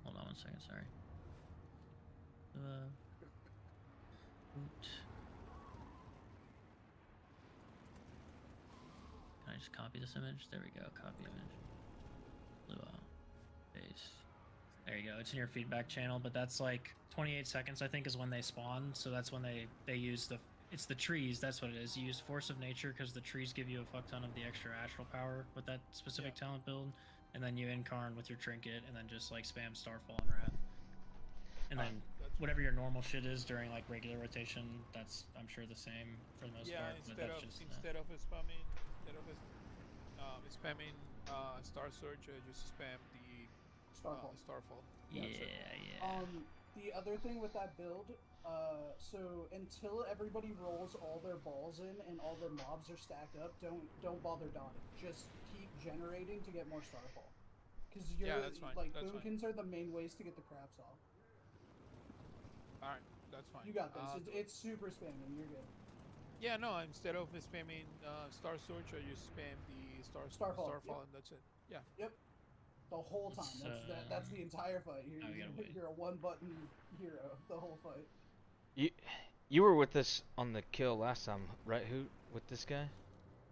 Hold on 1 second, sorry. Can I just copy this image? There we go, copy image. Lua. Base. There you go, it's in your feedback channel, but that's like 28 seconds I think is when they spawn, so that's when they use it's the trees, that's what it is. You use Force of Nature because the trees give you a fuck ton of the extra astral power with that specific talent build, and then you Incarn with your trinket, and then just like spam Starfall and Wrath. And then whatever your normal shit is during like regular rotation, that's I'm sure the same for the most part. But that's just instead of spamming Star Search, just spam the Starfall. Yeah. The other thing with that build, so until everybody rolls all their balls in and all their mobs are stacked up, don't bother dotting. Just keep generating to get more Starfall. Because that's fine. Like boomkins are the main ways to get the craps off. Alright, that's fine. You got this. It's super spamming. You're good. Yeah, no, instead of spamming Star Search, I just spam the Starfall, yep. and that's it. Yeah. Yep. The whole time. That's the entire fight. You're a one button hero the whole fight. You were with us on the kill last time, right? Who with this guy?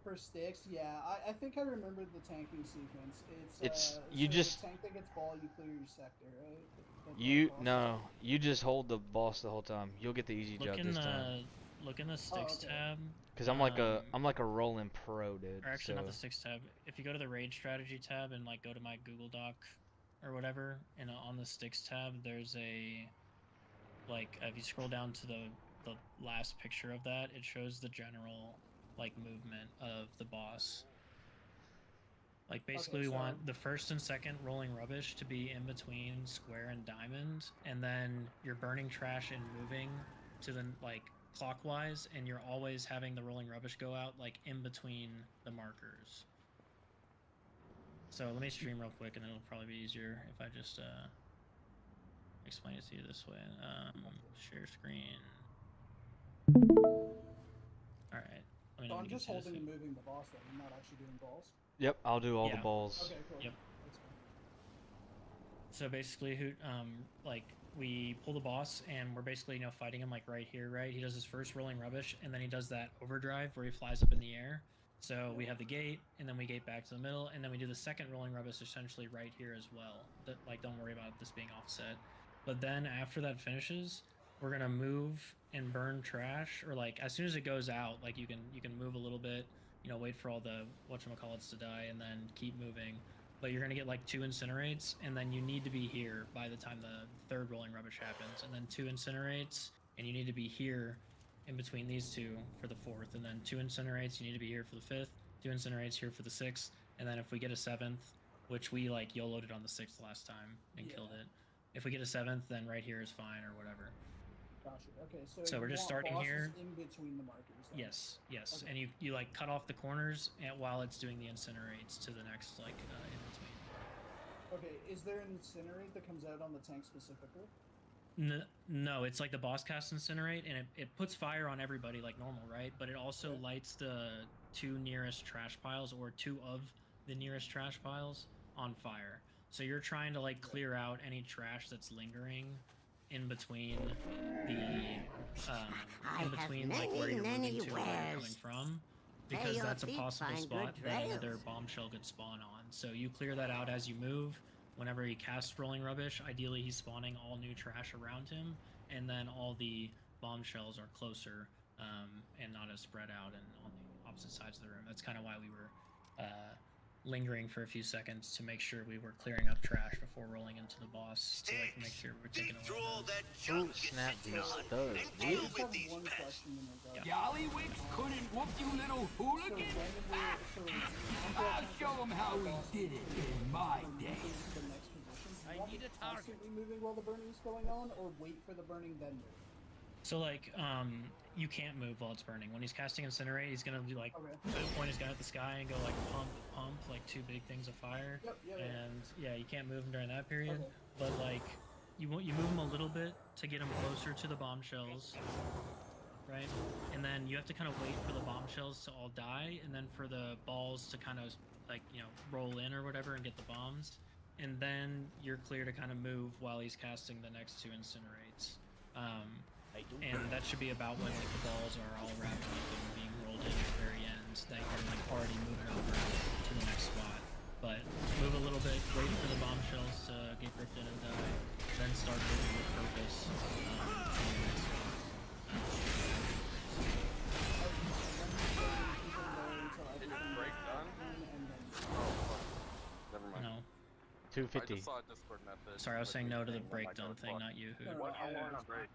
For sticks, yeah, I think I remember the tanking sequence. It's so you just tank that gets ball, you clear your sector, right? The you boss no, you just hold the boss the whole time. You'll get the easy Look job in this the time. look in the sticks okay. tab. Cause I'm like a rolling pro, dude. Or actually, not So the sticks tab. If you go to the raid strategy tab and like go to my Google Doc or whatever, and on the sticks tab, there's a like if you scroll down to the last picture of that, it shows the general like movement of the boss. Like basically Okay, we so- want the first and second rolling rubbish to be in between square and diamond, and then you're burning trash and moving to the like clockwise, and you're always having the rolling rubbish go out like in between the markers. So let me stream real quick, and it'll probably be easier if I just explain it to you this way. Share screen. All right. So I'm just holding and moving the boss then. I'm not actually doing balls. yep, I'll do all the Yeah. balls. Okay, cool. Yep. That's fine. So basically, like we pull the boss, and we're basically fighting him like right here, right? He does his first rolling rubbish, and then he does that overdrive where he flies up in the air. So we have the gate, and then we gate back to the middle, and then we do the second rolling rubbish essentially right here as well. That like don't worry about this being offset. But then after that finishes, we're gonna move and burn trash, or like as soon as it goes out, like you can move a little bit, wait for all the whatchamacallits to die, and then keep moving. But you're gonna get like 2 incinerates, and then you need to be here by the time the third rolling rubbish happens, and then 2 incinerates, and you need to be here in between these 2 for the 4th, and then 2 incinerates, you need to be here for the 5th, 2 incinerates here for the 6th, and then if we get a 7th, which we like YOLO'd on the 6th last time and killed it. If we get a 7th, then right here is fine or whatever. Gotcha. Okay, So you we're just want starting bosses here. in between the markers. Then. Yes, yes, Okay. and you like cut off the corners while it's doing the incinerates to the next like in between. Okay, is there an incinerate that comes out on the tank specifically? No, it's like the boss cast incinerate, and it puts fire on everybody like normal, right? But it also lights the 2 nearest trash piles, or 2 of the nearest trash piles on fire. So you're trying to like clear out any trash that's lingering in between the like where you're moving to and where you're coming from, because that's a possible spot that another bombshell could spawn on. So you clear that out as you move. Whenever he casts rolling rubbish, ideally he's spawning all new trash around him, and then all the bombshells are closer and not as spread out and on the opposite sides of the room. That's kind of why we were lingering for a few seconds to make sure we were clearing up trash before rolling into the boss to like make sure we're taking away Ooh, snap these thugs, I dude. just have one question in regards. Gollywicks couldn't whoop you little hooligan? I'll show him how we did it in my day. I need a target. Constantly moving while the burning is going on, or wait for the burning then move? So like you can't move while it's burning. When he's casting incinerate, he's gonna do like point his gun at the sky and go like pump like 2 big things of fire. And yeah, you can't move him during that period. But like you move him a little bit to get him closer to the bombshells, right? And then you have to kind of wait for the bombshells to all die, and then for the balls to kind of like roll in or whatever and get the bombs. And then you're clear to kind of move while he's casting the next 2 incinerates. And that should be about when like the balls are all wrapped up and being rolled in at the very end. That you're like already moving over to the next spot. But move a little bit, wait for the bombshells to get ripped in and die, then start moving with purpose to the next spot. Is the break done? Never mind. No. 250. I just saw a Discord message. Sorry, I was saying no to the Oh my breakdown God, thing, fuck. not you. Who? What? How long on break?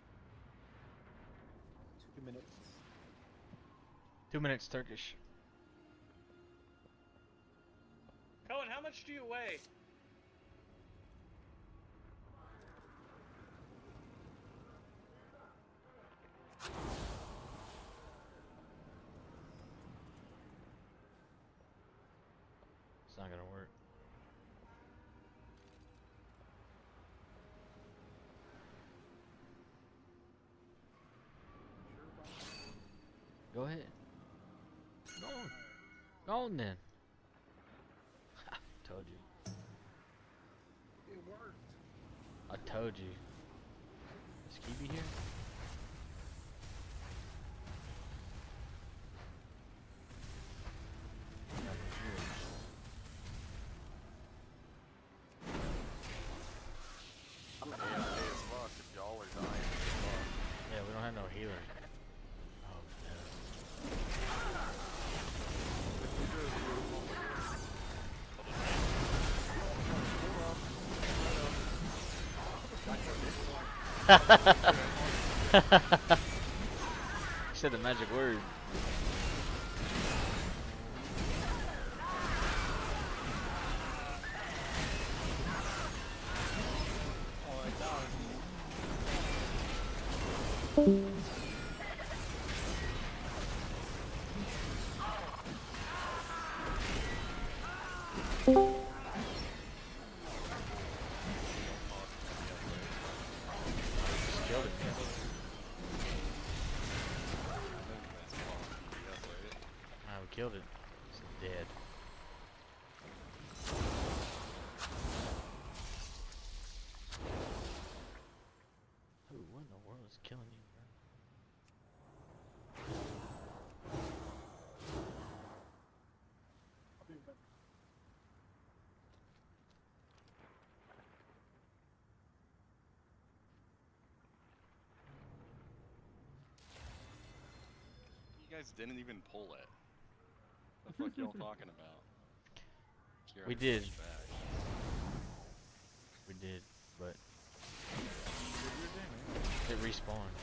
2 minutes. 2 minutes Turkish. Cohen, how much do you weigh? It's not gonna work. Go ahead. Go on. Go on then. Told you. It worked. I told you. Is Kibi here? don't have no healer. Oh, no. Said the magic word. Just killed it. Ah, we killed it. It's dead. Who? What in the world is killing you, bro? I'll be back. You guys didn't even pull it. The fuck y'all talking about? We did. We did, but it respawned.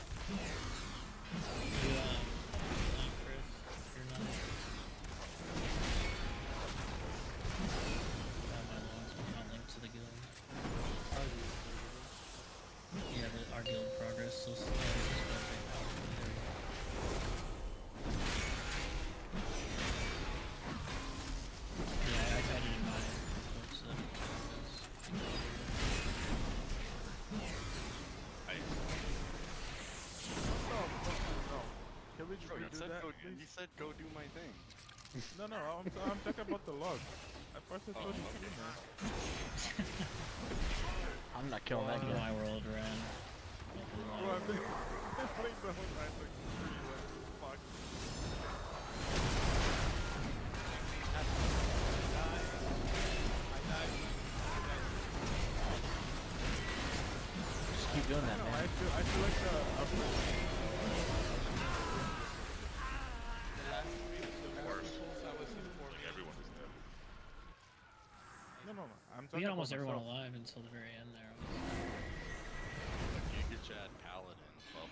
To the guild. Yeah, our guild progress still slow. Yeah, I didn't mind. Can we just Bro, redo that, please? you said go do my thing. No, I'm talking about the log. I pressed it 22, man. I'm not killing that Welcome guy. to my world, Ren. Bro, I've been playing the whole night like 3, fuck. Just keep doing that, man. I feel like the Everyone is dead. No, I'm We talking had about almost everyone myself. alive until the very end there. You get Chad Paladin, well,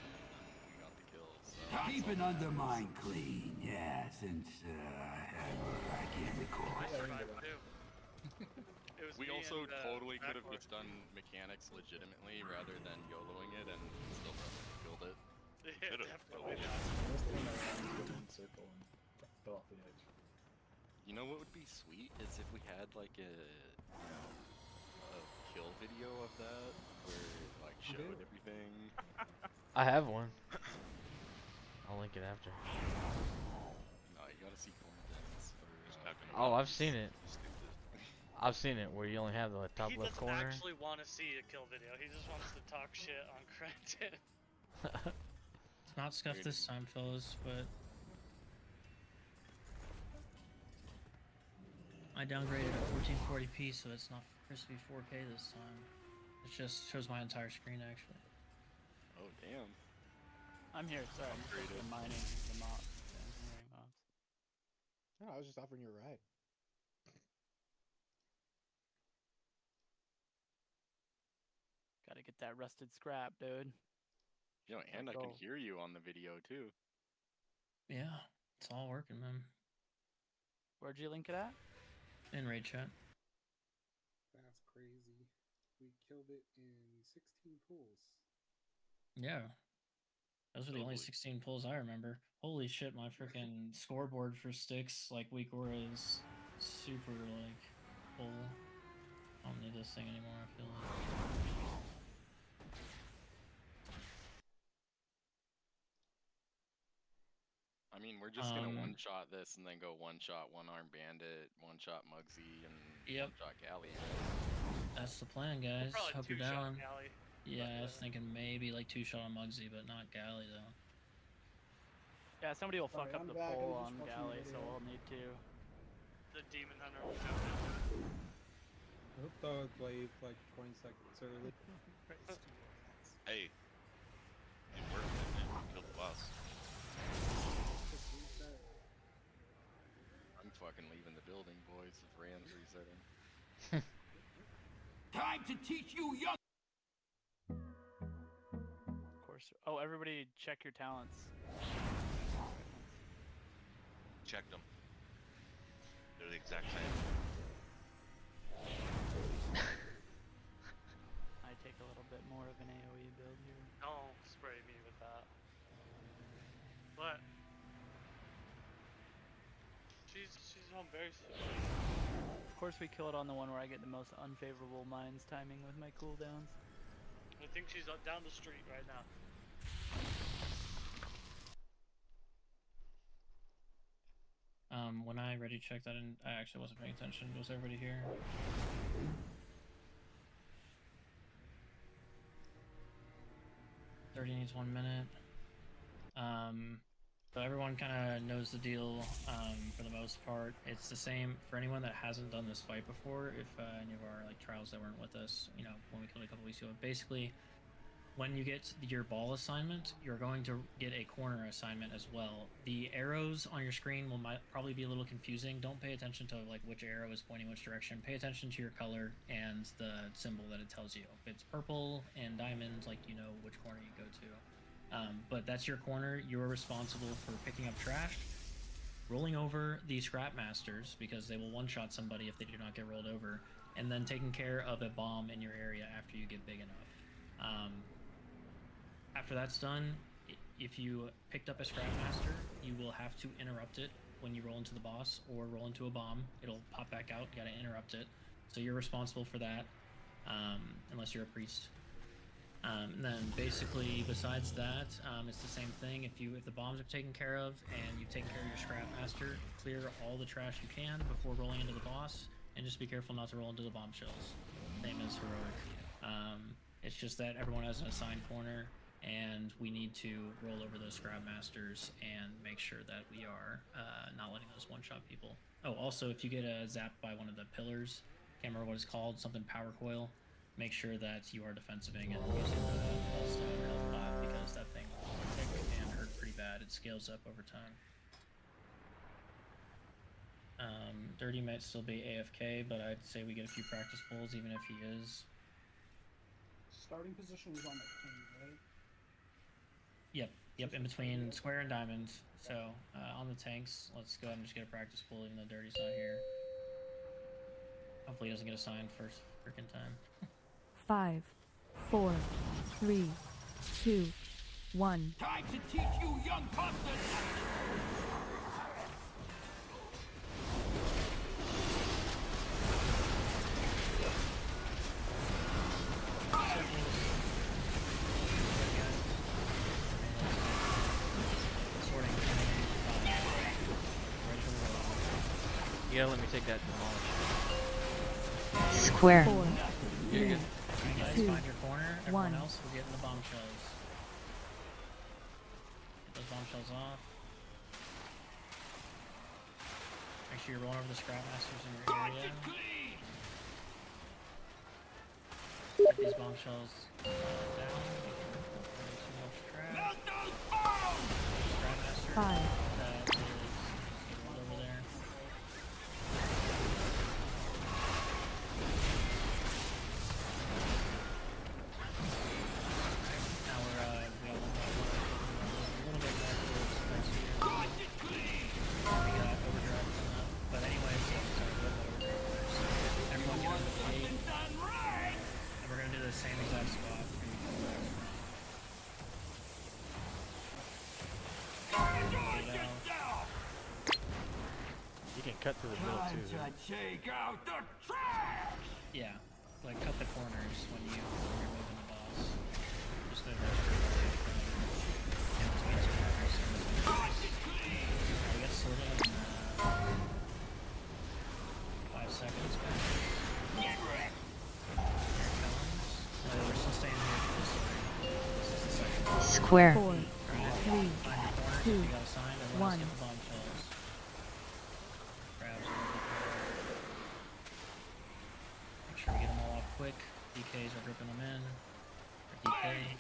you got the kills. So Keep an Undermine clean, yeah, since I can't recall. I survived too. It was we me also and, totally could have Macor. just done mechanics legitimately rather than YOLOing it and still killed it. Yeah, definitely I not. was thinking around the main circle and fell off the edge. You know what would be sweet is if we had like a kill video of that where it like showed everything. I have one. I'll link it after. No, you gotta see Cornden's or Oh, I've seen it. I've seen it where you only have the top He left doesn't corner. actually want to see a kill video. He just wants to talk shit on Crenton. It's not scuffed this time, fellas, but I downgraded to 1440p, so it's not crispy 4K this time. It just shows my entire screen, actually. Oh damn. I'm here. Sorry, I'm just mining the mobs. Engineering mobs. No, I was just offering you a ride. Gotta get that rusted scrap, dude. Yo, and I can hear you on the video too. Yeah, it's all working, man. Where'd you link it at? In raid chat. That's crazy. We killed it in 16 pulls. Yeah. Those are the only 16 pulls I remember. Holy shit, my freaking scoreboard for sticks, like week aura is super, like, full. I don't need this thing anymore, I feel like. I mean, we're just gonna one-shot this and then go one-shot One-Arm Bandit, one-shot Muggsy, and one-shot Galleon. That's the plan, guys. Probably Hope you're two-shot down. Galley, Yeah, I was thinking maybe like 2-shot on Muggsy, but not Galley, though. Yeah, somebody will fuck Sorry, up I'm the back, I poll just on watching the Galley, so video. we'll need to. The Demon Hunter will jump in. I hope the glaive like 20 seconds early. Hey, it worked, didn't it? fucking leaving the building, boys. If Rams resetting. Time to teach you young. Of course. Oh, everybody check your talents. Checked them. They're the exact same. I take a little bit more of an AoE build here. Don't spray me with that. But she's home very soon. Of course, we kill it on the one where I get the most unfavorable mines timing with my cooldowns. I think she's down the street right now. When I ready checked that, I actually wasn't paying attention. Was everybody here? "30 needs 1 minute." So everyone kind of knows the deal for the most part. It's the same for anyone that hasn't done this fight before. If any of our like trials that weren't with us, you know, when we killed a couple weeks ago, basically, when you get your ball assignment, you're going to get a corner assignment as well. The arrows on your screen might probably be a little confusing. Don't pay attention to like which arrow is pointing which direction. Pay attention to your color and the symbol that it tells you. If it's purple and diamonds, like you know which corner you go to. But that's your corner. You're responsible for picking up trash, rolling over the scrap masters because they will one-shot somebody if they do not get rolled over, and then taking care of a bomb in your area after you get big enough. After that's done, if you picked up a scrap master, you will have to interrupt it when you roll into the boss or roll into a bomb. It'll pop back out. You gotta interrupt it. So you're responsible for that, unless you're a priest. And then basically, besides that, it's the same thing. If the bombs are taken care of and you've taken care of your scrap master, clear all the trash you can before rolling into the boss, and just be careful not to roll into the bombshells. Same as heroic. It's just that everyone has an assigned corner, and we need to roll over those scrap masters and make sure that we are not letting those one-shot people. Oh, also, if you get zapped by one of the pillars, can't remember what it's called, something power coil, make sure that you are defensiving and using the Hellstone health pot, because that thing can hurt pretty bad. It scales up over time. Dirty might still be AFK, but I'd say we get a few practice pulls even if he is. Starting position is on the king, right? Yep, in between square and diamond. So on the tanks, let's go ahead and just get a practice pull even though Dirty's not here. Hopefully he doesn't get assigned first freaking time. 5, 4, 3, 2, 1. Time to teach you young constant. Yeah, let me take that demolish. Square. 4, You're good. You guys 2, find your corner, everyone 1. else will get in the bombshells. Get those bombshells off. Make sure you're rolling over the scrap masters in your area. Get these bombshells down. Make sure we're not too much trash. Scrap master. 5. That is rolled over there. Now we got one more. A little bit more towards next year. We got overdrive coming up. But anyway, so sorry, we'll overdrive. So everyone get on the gate. And we're gonna do the same exact spot. You can cut through the middle too. Right? Take out the trash. Yeah, like cut the corners when you're moving the boss. Just move everybody from in between two corners. We got sorted in 5 seconds back. Here it comes. We're still staying here for this story. This is the second one. Square. 4, 3, Find your corners. 2, If you got assigned, everyone else 1. get the bombshells. Crabs are over there. Make sure we get them all off quick. DKs are gripping them in. For DK.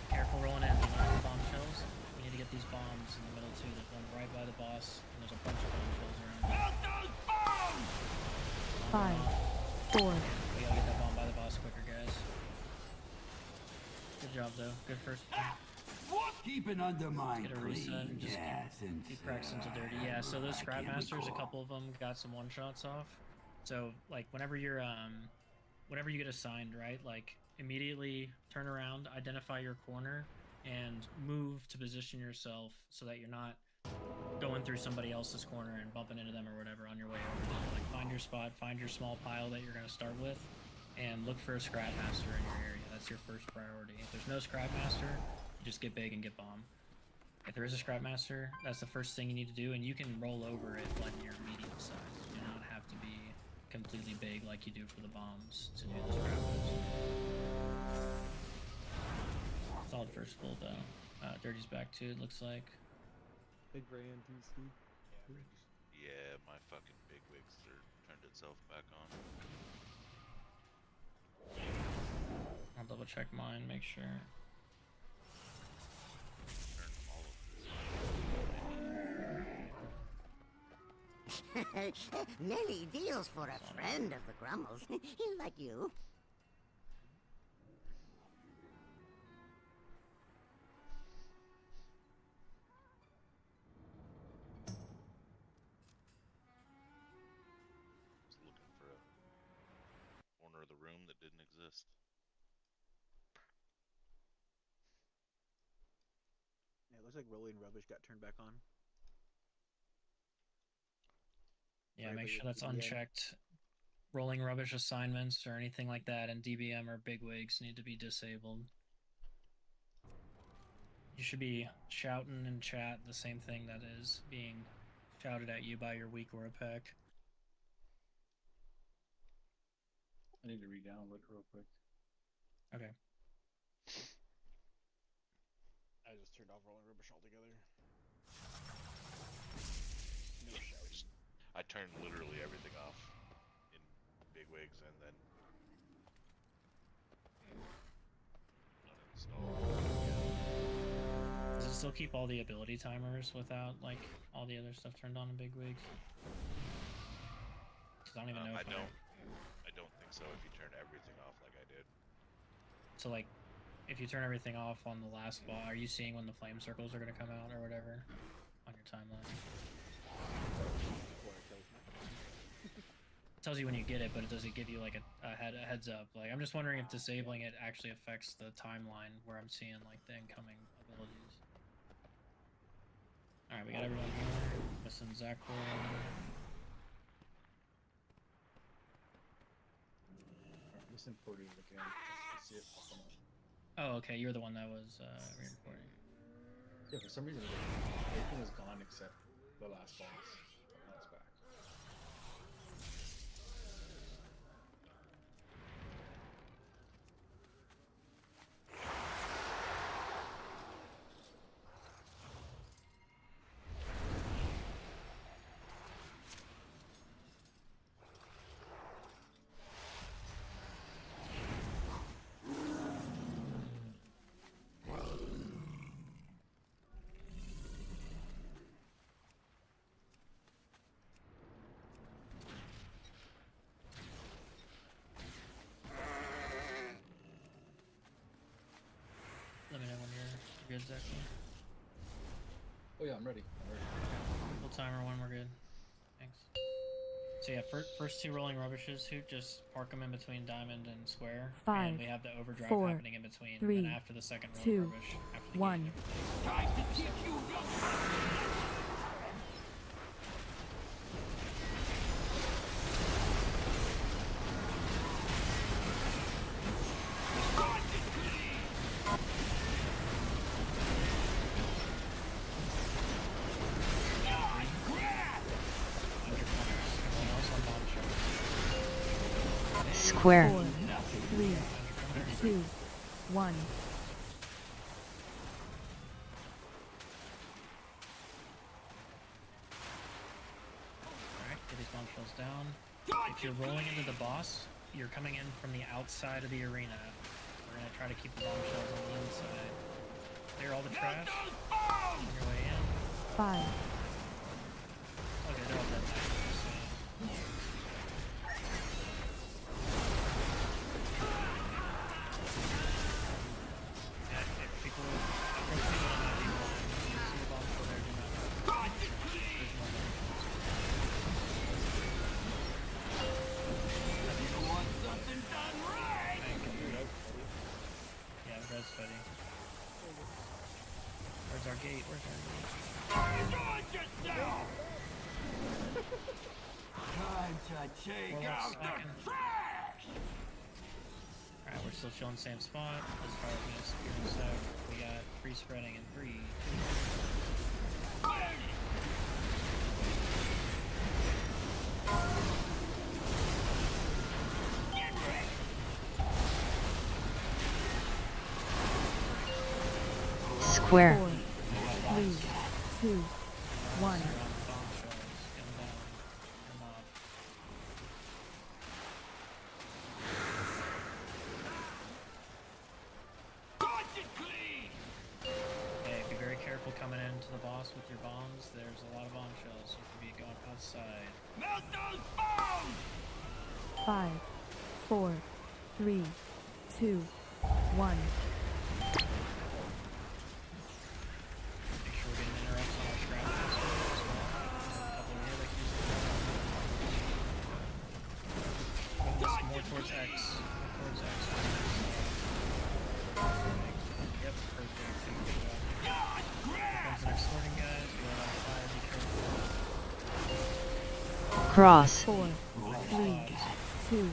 Careful rolling in. Do not hit bombshells. We need to get these bombs in the middle too. There's one right by the boss, and there's a bunch of bombshells around. 5, off. 4, We gotta get that bomb by the boss quicker, guys. Good job, though. Good first one. Keep an Undermine Get a reset clean. and just Yes, and keep cracks into dirty. Yeah, so those scrap masters, a couple of them got some one-shots off. So, like, whenever you get assigned, right, like, immediately turn around, identify your corner, and move to position yourself so that you're not going through somebody else's corner and bumping into them or whatever on your way over there. Like, find your spot, find your small pile that you're going to start with, and look for a scrap master in your area. That's your first priority. If there's no scrap master, you just get big and get bomb. If there is a scrap master, that's the first thing you need to do, and you can roll over it when you're medium size. You do not have to be completely big like you do for the bombs to do the scrap master. Solid first pull though. Dirty's back too, it looks like. Big Ray and DC. Yeah, my fucking bigwigs turned itself back on. I'll double check mine, make sure. Many deals for a friend of the Grummels. Like you. Was looking for a corner of the room that didn't exist. Yeah, it looks like Rolling Rubbish got turned back on. Yeah, Sorry, make but sure your that's DBM. unchecked. Rolling rubbish assignments or anything like that in DBM or bigwigs need to be disabled. You should be shouting in chat the same thing that is being shouted at you by your weak or a peck. I need to re-download it real quick. Okay. I just turned off Rolling Rubbish altogether. I turned literally everything off in bigwigs and then uninstalled. Does it still keep all the ability timers without like all the other stuff turned on in bigwigs? I don't even know. I don't think so. If you turn everything off like I did. So like, if you turn everything off on the last ball, are you seeing when the flame circles are going to come out or whatever on your timeline? It tells you when you get it, but does it give you like a heads up? Like, I'm just wondering if disabling it actually affects the timeline where I'm seeing like the incoming abilities. All right, we got everyone here. Missing Zachor. Just importing it again just to see it popping up. Oh, okay, you're the one that was re-importing. Yeah, for some reason everything was gone except the last boss. But now it's back. Let me know when you're good, Zachor. Oh yeah, I'm ready. Full timer when we're good. Thanks. So yeah, first two rolling rubbishes, who just park them in between diamond and square, 5, and we have the overdrive 4, happening in between. 3, and after the second rolling 2, rubbish, after the 1. Square. 4, 3, 2, 1. Alright, get these bombshells down. If you're rolling into the boss, you're coming in from the outside of the arena. We're gonna try to keep the bombshells on the inside. Clear all the trash. On your way in. 5. Okay, they're all dead now. Where's our gate? Where's our gate? Time to take out the trash! Alright, we're still chilling same spot. As far as gonna secure in a sec. We got free spreading in 3, 2, Square. 4, 3, 2, 1. Okay, be very careful coming into the boss with your bombs. There's a lot of bombshells. You could be going outside. Melt those bombs! 5, 4, 3, 2, 1. Make sure we're getting interrupts on our scrap master as well. There's a couple here that can use it. Move this more towards X. More towards X. Yep, perfect. Good job. Here comes an extorting guys. Go on fire, be careful. Cross. 4, 3, 2,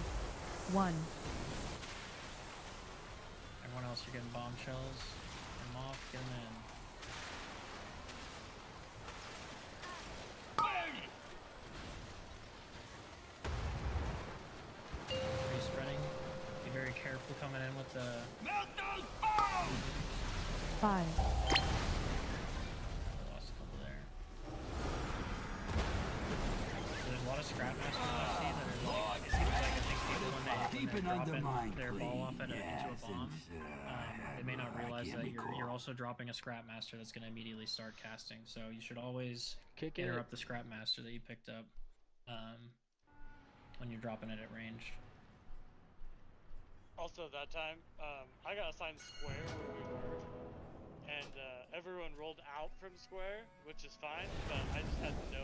1. Everyone else, you're getting bombshells. Get them off, get them in. Free spreading. Be very careful coming in with the... Melt those bombs! 5, Lost a couple there. So there's a lot of scrap masters I see that are like, it seems like I think people when they're dropping their ball off into a bomb, they may not realize that you're also dropping a scrap master that's going to immediately start casting. So you should always interrupt the scrap master that you picked up when you're dropping it at range. Also, that time, I got assigned square where we were, and everyone rolled out from square, which is fine, but I just had no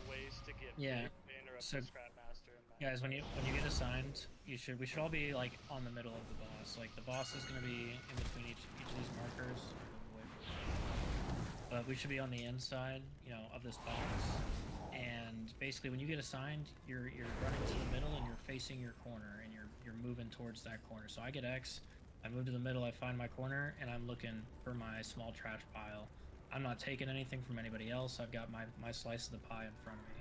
ways to get Yeah. to interrupt So, the scrap master. guys, when you get assigned, we should all be like on the middle of the boss. Like the boss is going to be in between each of these markers. But we should be on the inside, of this box. And basically, when you get assigned, you're running to the middle and you're facing your corner and you're moving towards that corner. So I get X, I move to the middle, I find my corner, and I'm looking for my small trash pile. I'm not taking anything from anybody else. I've got my slice of the pie in front of me.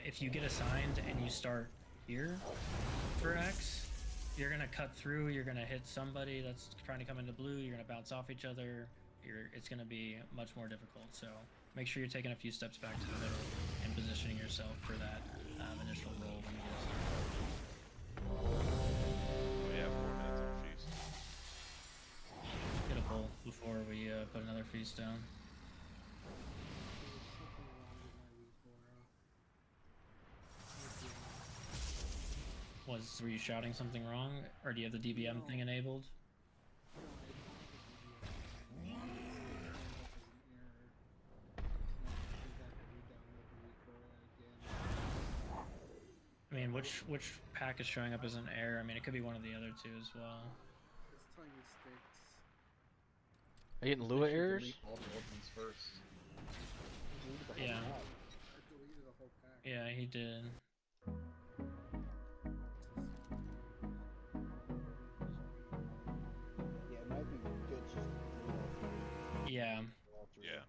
If you get assigned and you start here for X, you're gonna cut through. You're gonna hit somebody that's trying to come into blue. You're gonna bounce off each other. It's gonna be much more difficult. So make sure you're taking a few steps back to the middle and positioning yourself for that initial roll when you get assigned. We have 4 minutes on feast. Get a bolt before we put another feast down. Were you shouting something wrong, or do you have the DBM thing enabled? I mean, which pack is showing up as an error? I mean, it could be one of the other two as well. It's tiny sticks. Are you getting Lua errors? All the old ones first. Yeah. I deleted the whole pack. Yeah, he did. Yeah, it might be good just to do that. Yeah. Yeah.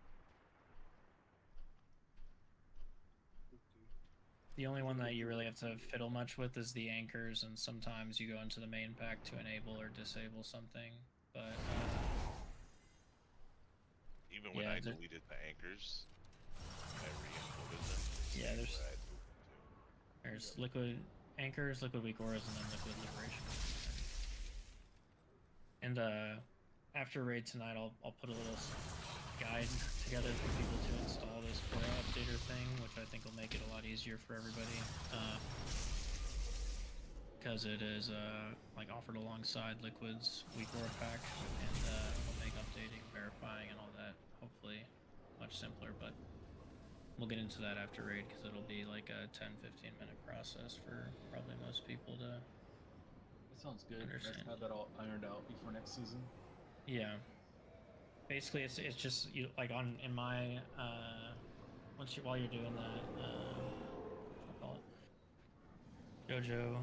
The only one that you really have to fiddle much with is the anchors, and sometimes you go into the main pack to enable or disable something. But even when I deleted the anchors, I re-encoded them. Yeah, there's liquid anchors, liquid weak auras, and then liquid liberation. And after raid tonight, I'll put a little guide together for people to install this Quora updater thing, which I think will make it a lot easier for everybody. Because it is like offered alongside Liquid's weak aura pack, and it'll make updating, verifying, and all that hopefully much simpler. But we'll get into that after raid, because it'll be like a 10-15 minute process for probably most people to. That sounds good. Understand. Let's have that all ironed out before next season. Yeah. basically it's just you like on in my while you're doing that what call it Jojo.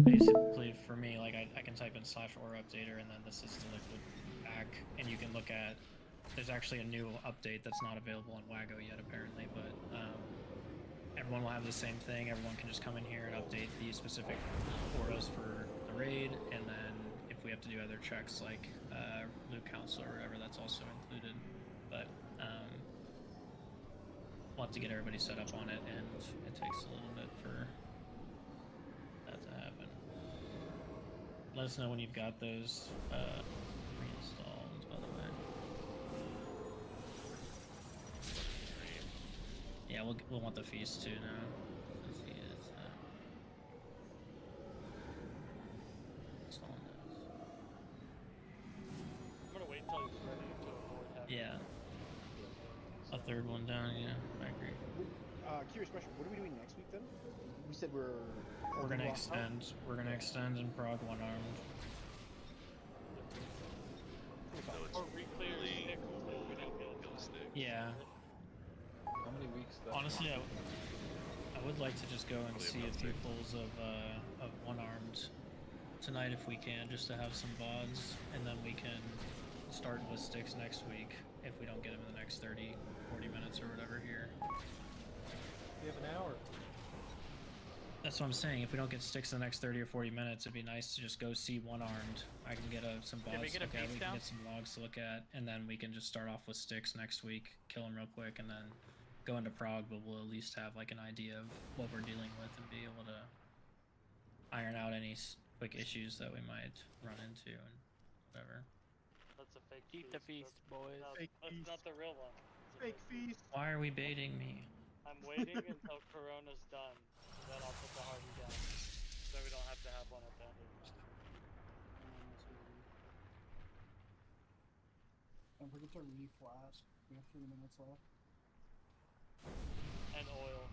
Basically, for me, like I can type in /or updater, and then this is to like look back, and you can look at. There's actually a new update that's not available on Wago yet, apparently, but everyone will have the same thing. Everyone can just come in here and update the specific auras for the raid, and then if we have to do other checks like loot council or whatever, that's also included. But we'll have to get everybody set up on it, and it takes a little bit for that to happen. Let us know when you've got those reinstalled, by the way. Yeah, we'll want the feast too now, since he is installing those. I'm gonna wait until he's ready to avoid having. Yeah. A third one down. Yeah, I agree. Curious question. What are we doing next week then? We said we're gonna extend. We're gonna extend in Prague one armed. Or re-clear stick before we don't get it. Yeah. How many weeks? Honestly, I would like to just go and see a few pulls of one armed tonight if we can, just to have some VODs, and then we can start with sticks next week if we don't get them in the next 30, 40 minutes or whatever here. We have an hour. That's what I'm saying. If we don't get sticks in the next 30 or 40 minutes, it'd be nice to just go see one armed. I can get some VODs Did we to get a look at. feast We can down? get some logs to look at, and then we can just start off with sticks next week, kill them real quick, and then go into Prague. But we'll at least have like an idea of what we're dealing with and be able to iron out any quick issues that we might run into and whatever. That's a fake Eat the feast, boys. No, Fake that's feast. not the real one. It's a Fake feast. Why are we baiting me? I'm waiting until Corona's done, so then I'll put the Hardy down. So we don't have to have one at the end of the match. Don't forget to re-flask. We have 3 minutes left. And oil.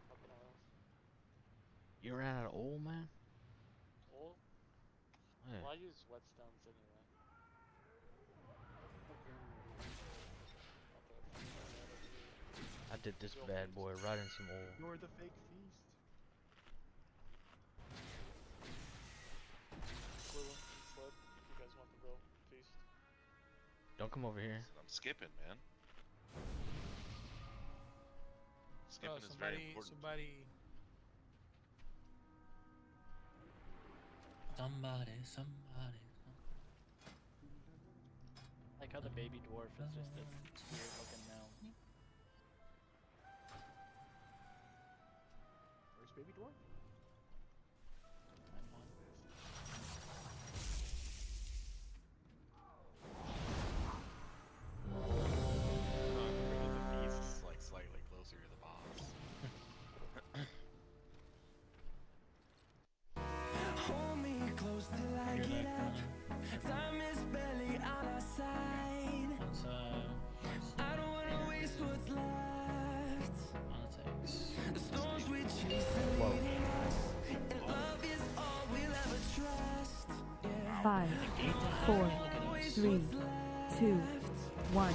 Fucking oils. You ran out of oil, man? Oil? Yeah. Well, I use whetstones anyway. I did this bad boy right in some oil. You're the fake feast. Blue and slip. You guys want the real feast? Don't come over here. I'm skipping, man. Skipping is very important. Somebody. Like how the baby dwarf is just a weird looking gnome. Where's Baby Dwarf? The feast is like slightly closer to the boss. Hold me close till I get up. Time is barely on our side. I don't wanna waste what's left. The storms we chase are leading us, and love is all we'll ever trust. Yeah. 5, 4, 3, 2, 1.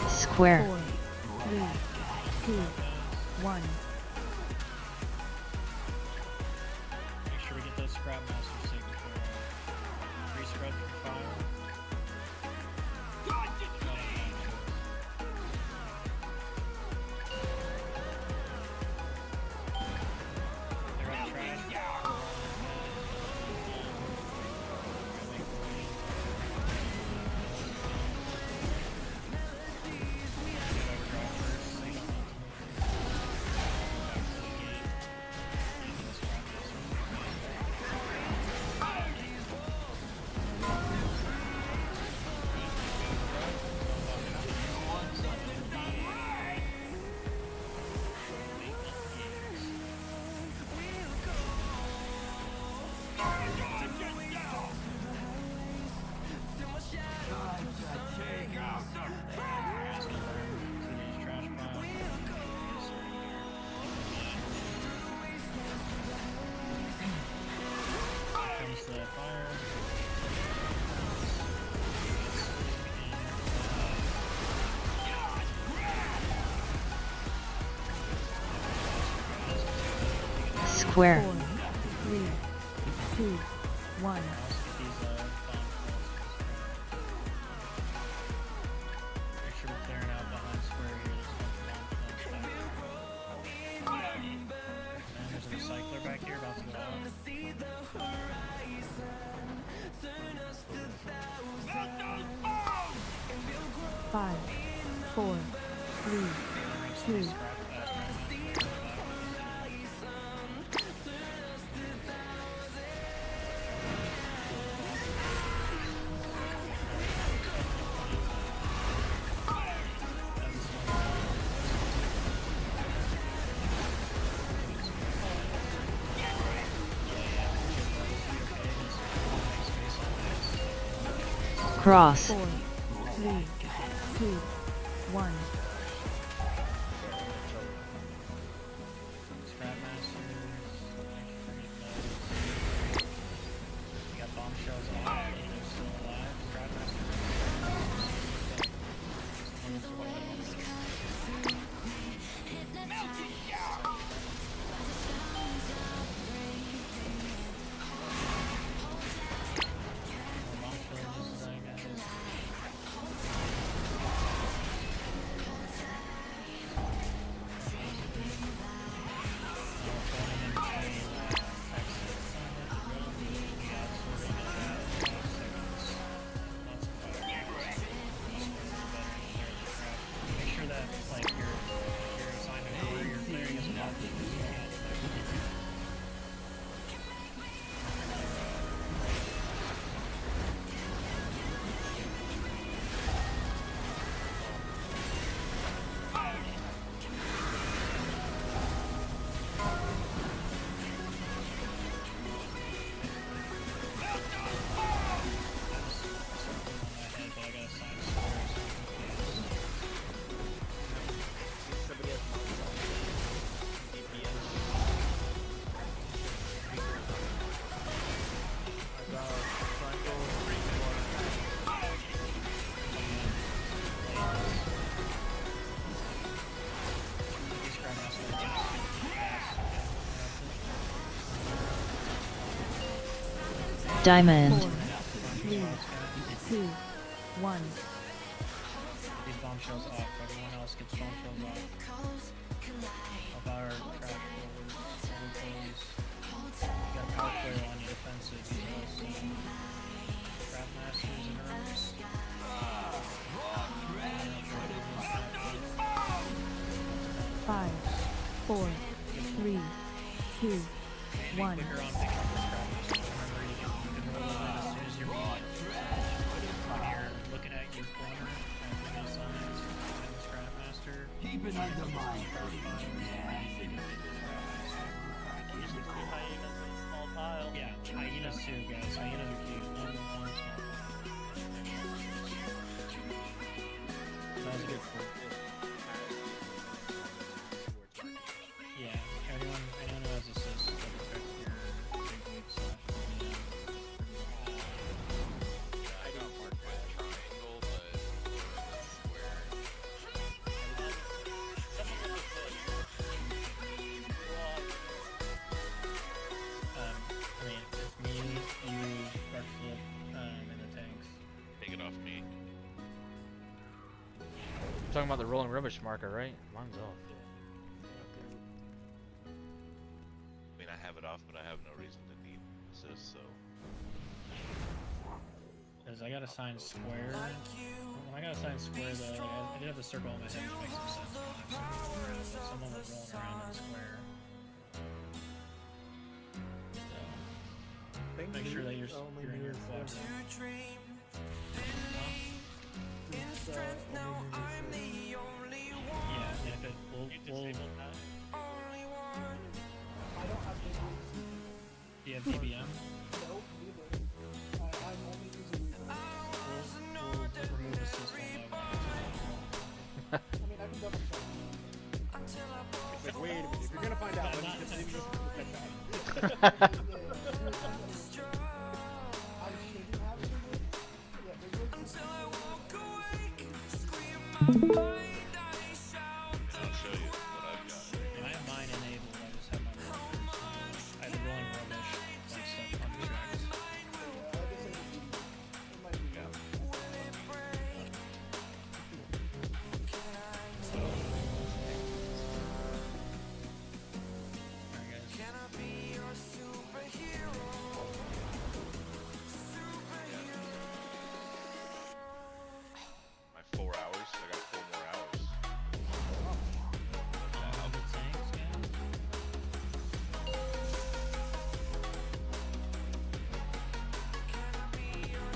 Square. 4, 3, 2, 1. Make sure we get those scrap masters saved before re-spread for fire. Square. 4, 3, 2, 1. These make sure we're clearing out behind square here. There's a recycler back here about to go out. 5, 4, 3, 2. Cross. 4, 3, 2, 1. Scrap masters. You got bombshells on. They're still alive. Scrap masters. Make sure that like your assignment or where you're clearing is not Diamond. 4, 3, 2, 1. these bombshells off. Everyone else gets bombshells off. Help our track forwards. You got power player on your defensive. Scrap masters and herbs. 5, 4, 3, 2, 1. Clicker on pick up the scrap master. Remember, you can roll it in as soon as you're beat. When you're looking at your corner and the assignment and the scrap master. Keep it under mine. Yeah, hyenas too, guys. Hyenas are cute. One small pile. That was a good point. Yeah, anyone who has assists, double check your big wig slash medium. I got marked by a triangle, but square. I mean, it's me, you, Dark Flip, and the tanks. Take it off me. Talking about the rolling rubbish marker, right? Mine's off. I mean, I have it off, but I have no reason to need assist, so. Because I got assigned square. When I got assigned square, though, I did have the circle in my head, which makes some sense. But someone was rolling around in square. So, make sure that you're in your quadrant. Yeah, and if it, we'll I don't have big wings. do you have DBM? No, neither. I'm only using weakness. We'll remove the system I mean, I can double check. It's like, wait a minute, if you're gonna find out, let me just leave you with that. I shouldn't have big wigs. Yeah, big wigs is I'll show you what I've got. I have mine enabled, I just have my rollers.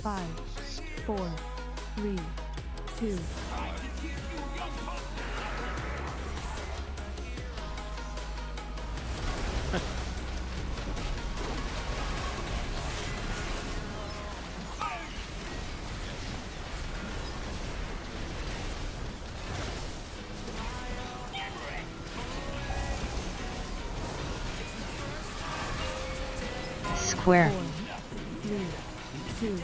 5, 4, 3, 2. Square. 4, 3, 2,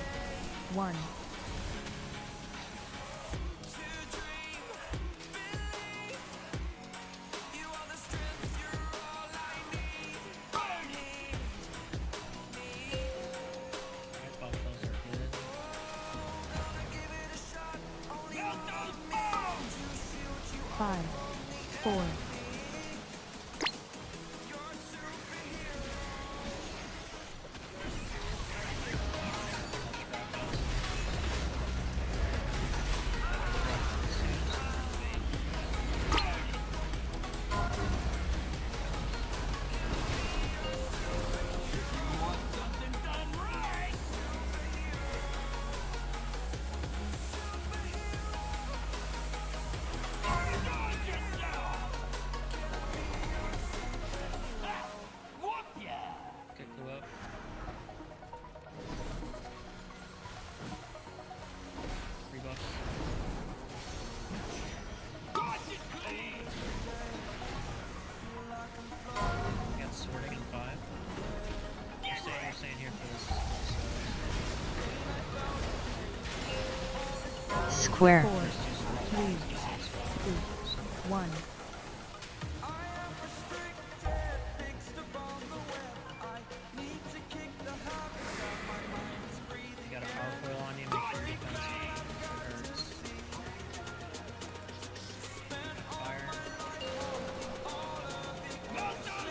1. Alright, bombshells are good. Five, 4. Okay, clue up. Rebuffs. We got sorting in 5. You're staying here for this Square. 4, 3, 2, 1. You got a power foil on you, make sure your defense hurts. Fire. These bombshells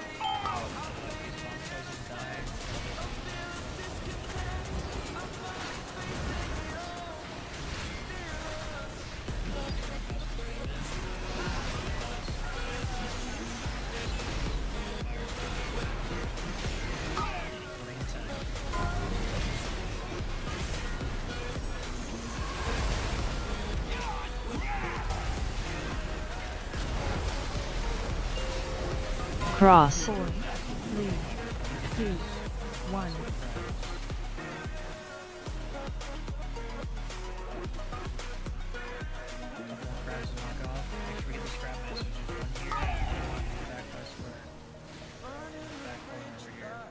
will die. Ring time. Cross. 4, 3, 2, 1. Couple more crabs to knock off. Make sure we get the scrap masters just one here. Back by square. Back corner over here.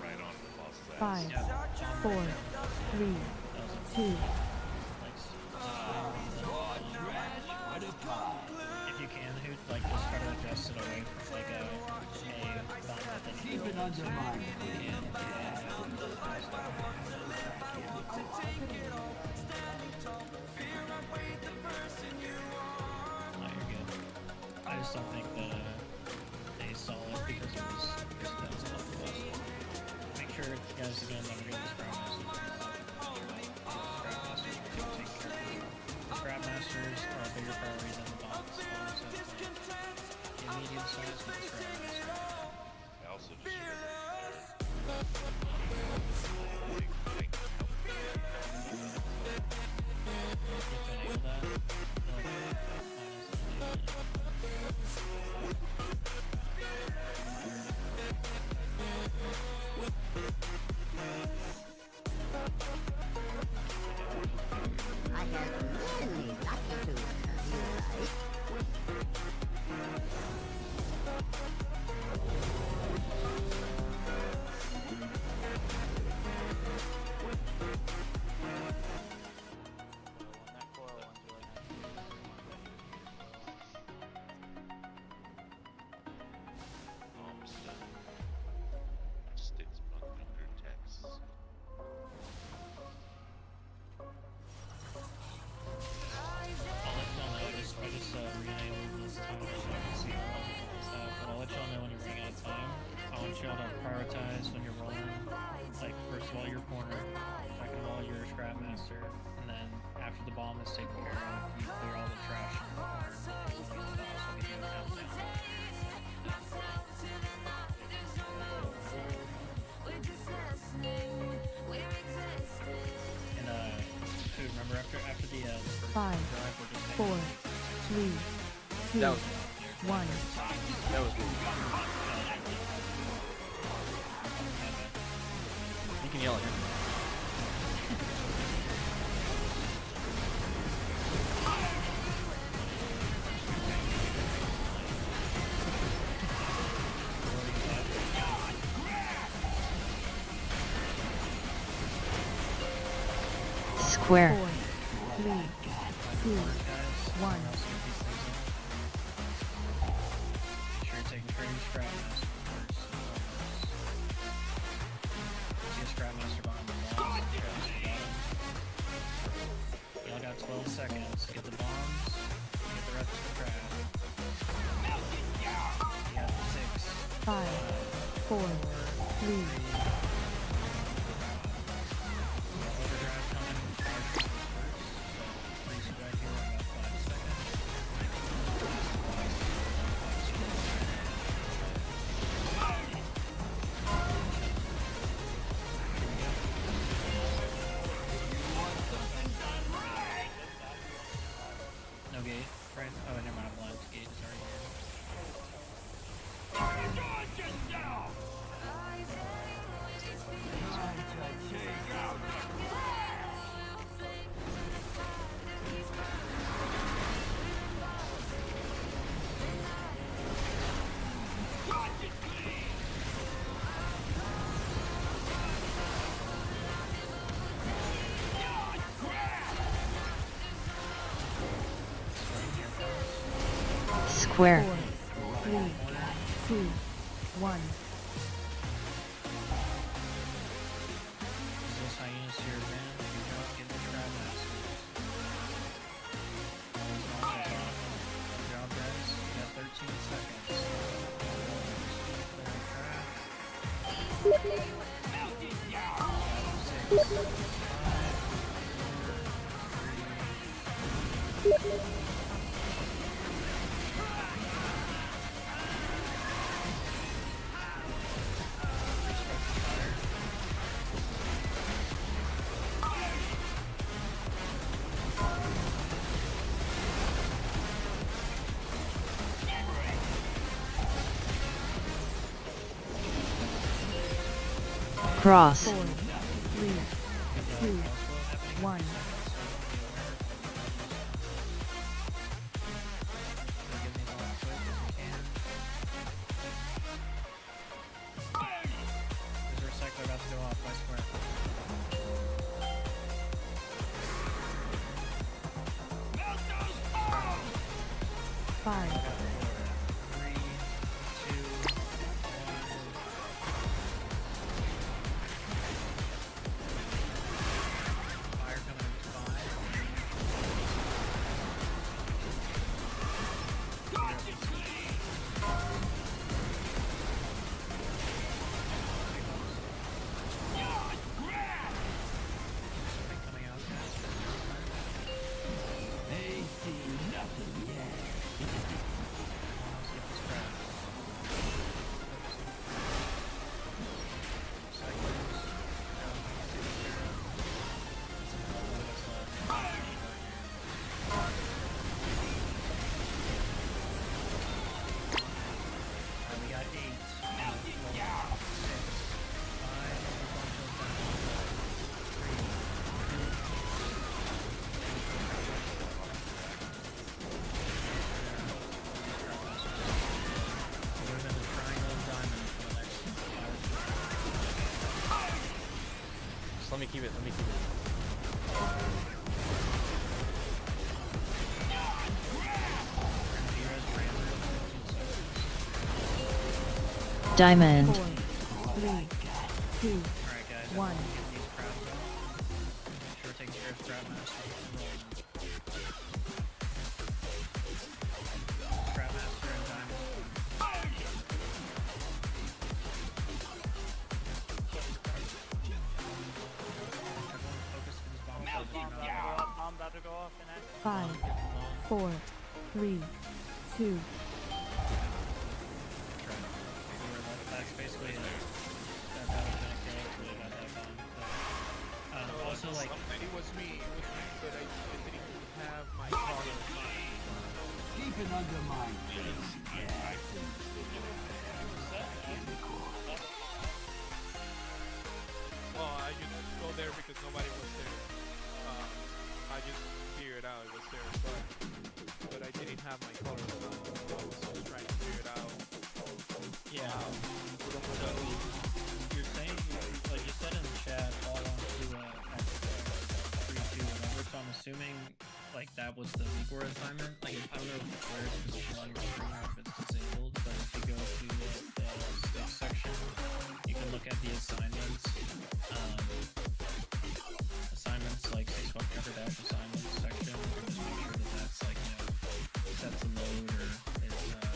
Right on the boss. 5, Yeah. 4, 3, 2. If you can, who like just try to adjust it away from like a gauntlet that you keep it undermine. No, you're good. I just don't think the they saw it because it was that's all it was. Make sure you guys again never get the scrap masters. The scrap masters are a bigger priority than the bombs. The medium size with the scrap master. I also just Enable that. I have recently lucky to realize. Sticks under text. I just re-enabled this tower so I can see all the stuff. But I'll let y'all know when you're running out of time. I want y'all to prioritize when you're rolling. Like, first of all, your corner. Second of all, your scrap master. And then after the bomb is taken care of, you clear all the trash in your corner. So I'll give you a countdown. 5, 4, 3, 2, That was 1. that was good. You can yell at him. Square. 4, 3, 2, 1. Make sure you're taking care of your scrap master first. See a scrap master behind the bombs. Y'all got 12 seconds. Get the bombs. Get the rest of the crap. You got 6. 5, 4, 3, Overdrive time. Charge first. Freeze it right here in about 5 seconds. No gate, right? Oh, never mind. Blind gate is already here. Square. 4, 3, 2, 1. Those hyenas here, man. You don't get the trap masters. Good job, guys. You got 13 seconds. Clear the trap. 6, 5, 4, 3, 2. Cross. 4, 3, 2, 1. There's a recycler about to go off by square. 5, 3, 2, 1. Fire coming in 5. Coming out, guys. They see nothing yet. Let's get this crap. Recyclers. We got 8. 5. Just let me keep it. Let me keep it. Diamond. 4, 3, 2, Alright guys, 1. get these crowds out. Make sure it takes care of Scrap Master. Scrap Master and Diamond. Everyone focus to this bomb. Bomb about to go off in action. 5, 4, 3, 2. That's basically it. That was gonna kill it. Really got that bomb. But, also, like, It was me, but I didn't have my color assigned. Keep an Undermine. Well, I just go there because nobody was there. I just figured out it was there, but I didn't have my color assigned. I was just trying to figure it out. Yeah. So you're saying, like you said in the chat, all on to X 3, 2, whatever. So I'm assuming like that was the Vigor assignment. Like I don't know where it's positioned on your screen or if it's disabled, but if you go to the six section, you can look at the assignments. Assignments like 6 buck cover dash assignments section. You can just make sure that that's like set to load or is not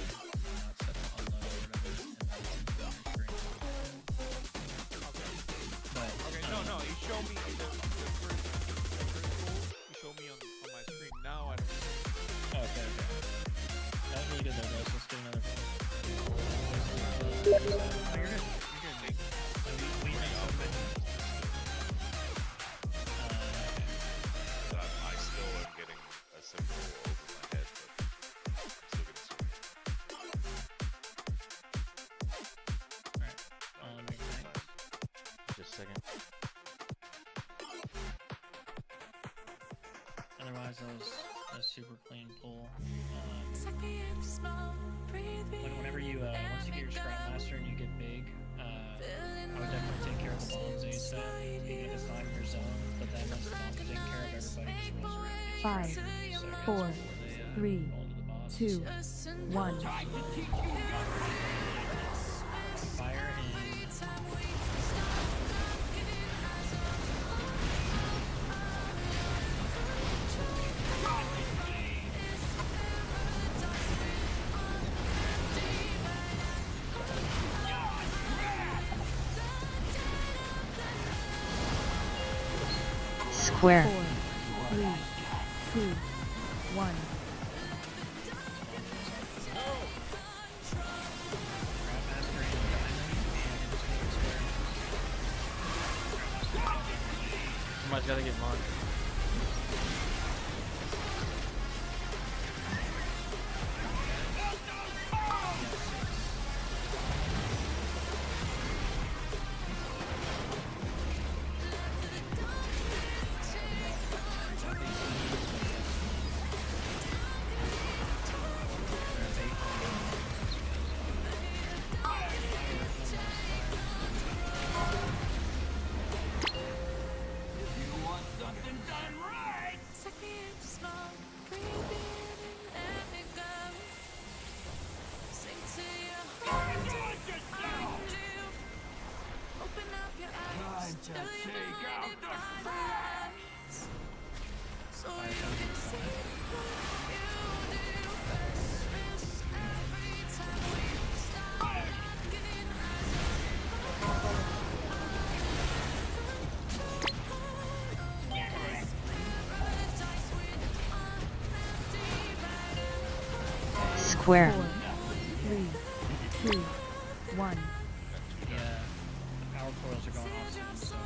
set to unload or whatever, and that's on your screen. But No, you show me the first tool. You show me on my screen. Now I don't. Okay. That was really good though, guys. Let's get another phone. Oh, you're good. You're good. We made so many. I still am getting a symbol over my head, but I'm still getting some. Alright. Just a second. Otherwise, that was a super clean pull. Whenever you, once you get your Scrap Master and you get big, I would definitely take care of the bombs ASAP. You get assigned your zone, but then once the bombs are taken care of, everybody just rolls around. 5, 4, 3, 2, 1. Fire Square. 4, 3, 2, 1. Somebody's gotta get marked. Square. 4, 3, 2, 1. Yeah, the power coils are going off soon, so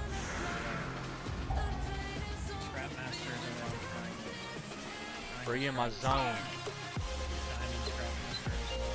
Scrap Masters are around trying. Bring in my zone. Diamond Scrap Master as well.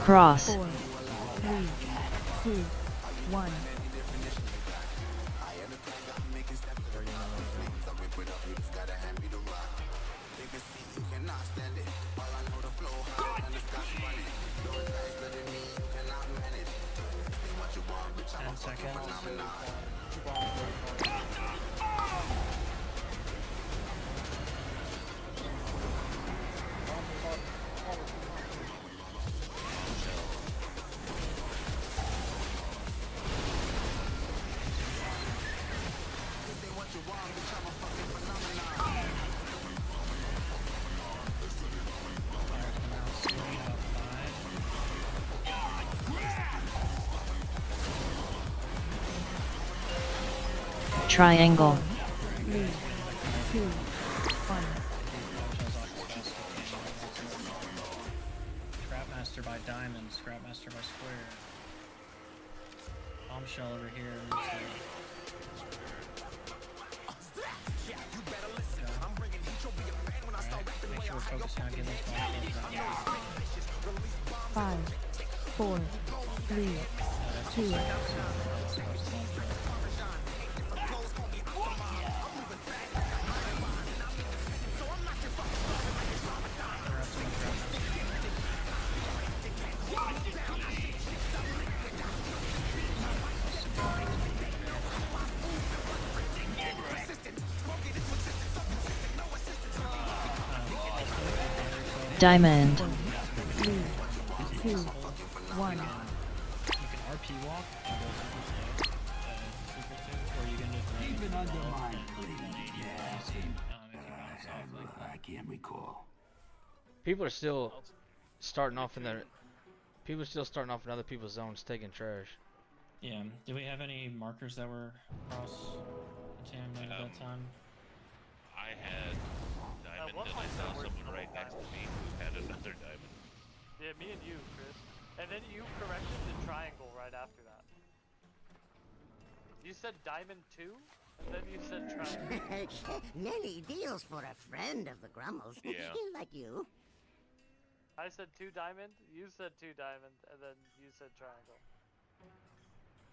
Cross. 4, 3, 2, 1. Triangle. 3, 2, 1. Scrapmaster by diamond, Scrapmaster by square. Bombshell over here. Make sure we're focusing on getting these bombshells. 5, 4, 3, 2. Diamond. 3, 2, 1. You can RP walk and go super safe, or you can just Even Undermine, if you bounce off like that. I can't recall. People are still starting off in their. People are still starting off in other people's zones, taking trash. Yeah. Do we have any markers that were across contaminated at that time? I had diamond, and I saw someone right next to me who had another diamond. Yeah, me and you, Chris. And then you corrected the triangle right after that. You said diamond 2, and then you said triangle. Many deals for a friend of the Grummels. Yeah. Like you. I said 2 diamond, you said 2 diamond, and then you said triangle.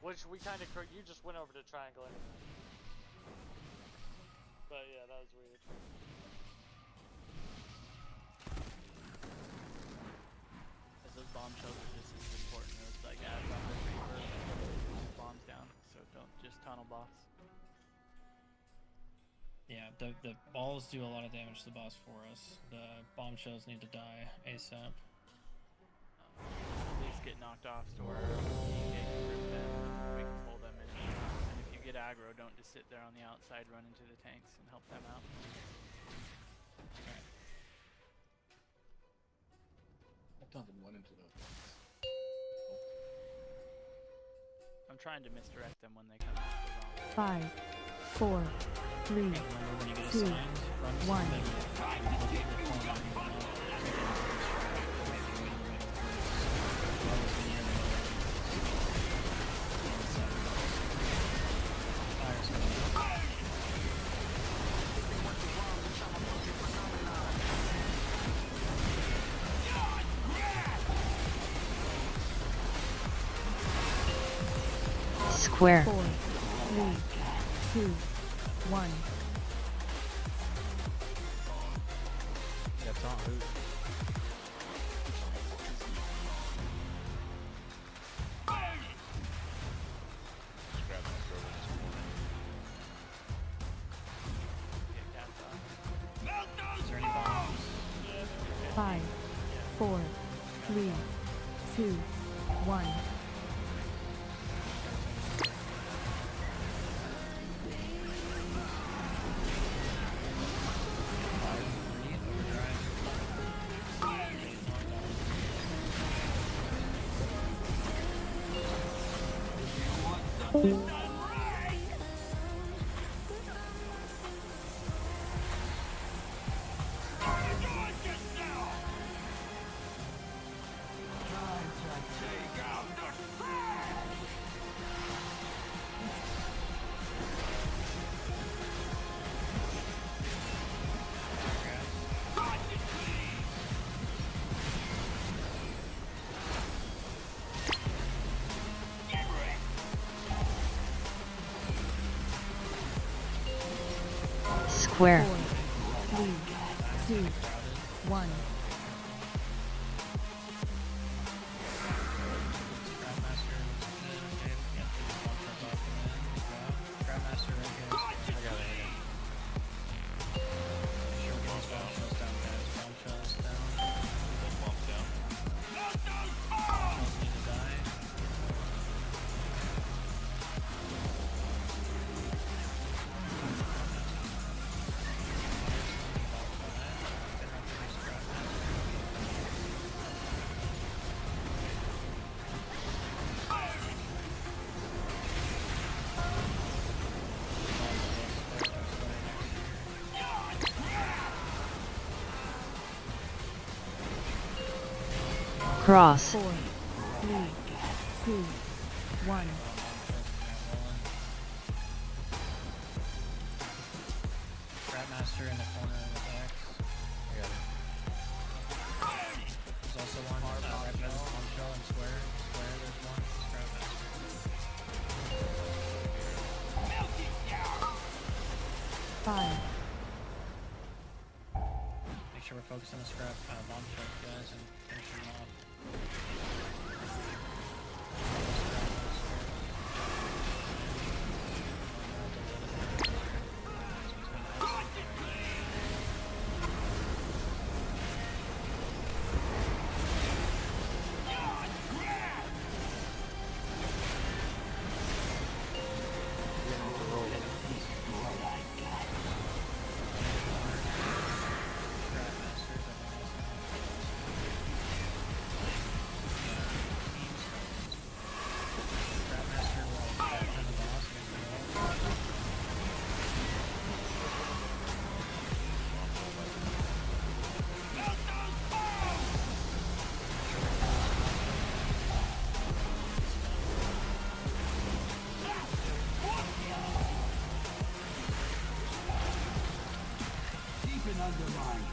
Which we kind of, you just went over to triangle anyway. But yeah, that was weird. Because those bombshells are just as important as like ads on the reaper and bombs down. So don't just tunnel boss. Yeah, the balls do a lot of damage to the boss for us. The bombshells need to die ASAP. At least get knocked off to where you can group them and we can pull them in. And if you get aggro, don't just sit there on the outside, run into the tanks and help them out. Alright. I've done one into the. I'm trying to misdirect them when they come out the wrong way. 5, 4, 3, 2, 1. Square. 4, 3, 2, 1. That's on who? Scrap my throat in this corner. Is there any bombs? 5, 4, 3, 2, 1. Square. 4, 3, 2, 1. Scrapmaster right here. I got it. Sure, get these bombshells down, guys. Bombshells down. Those bombs down. Bombshells need to die. Cross. 4, 3, 2, 1. Master in the corner with X. I got it. There's also one right by this bombshell and square. Square, there's one. Scrap Master. 5, Make sure we're focused on the scrap bombshells, guys, and finish them off. Undermine.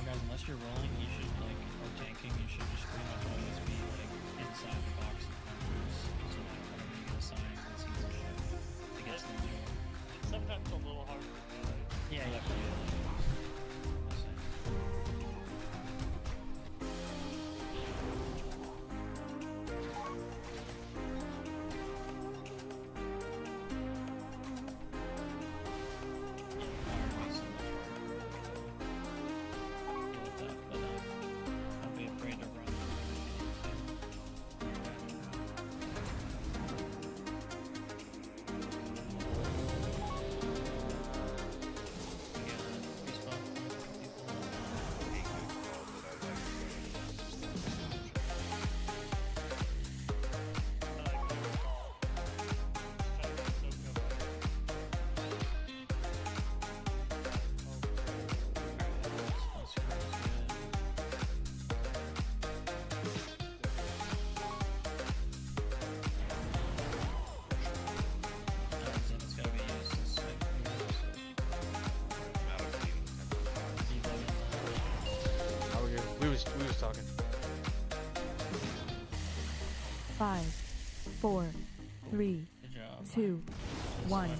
Guys, unless you're rolling, you should like, or tanking, you should just pretty much always be like inside the box. So like whenever you get assigned, it's easy to get to the door. Sometimes a little harder to do it. Yeah, you have to do it. Don't be afraid to run. We was talking. 5, 4, 3, 2, 1.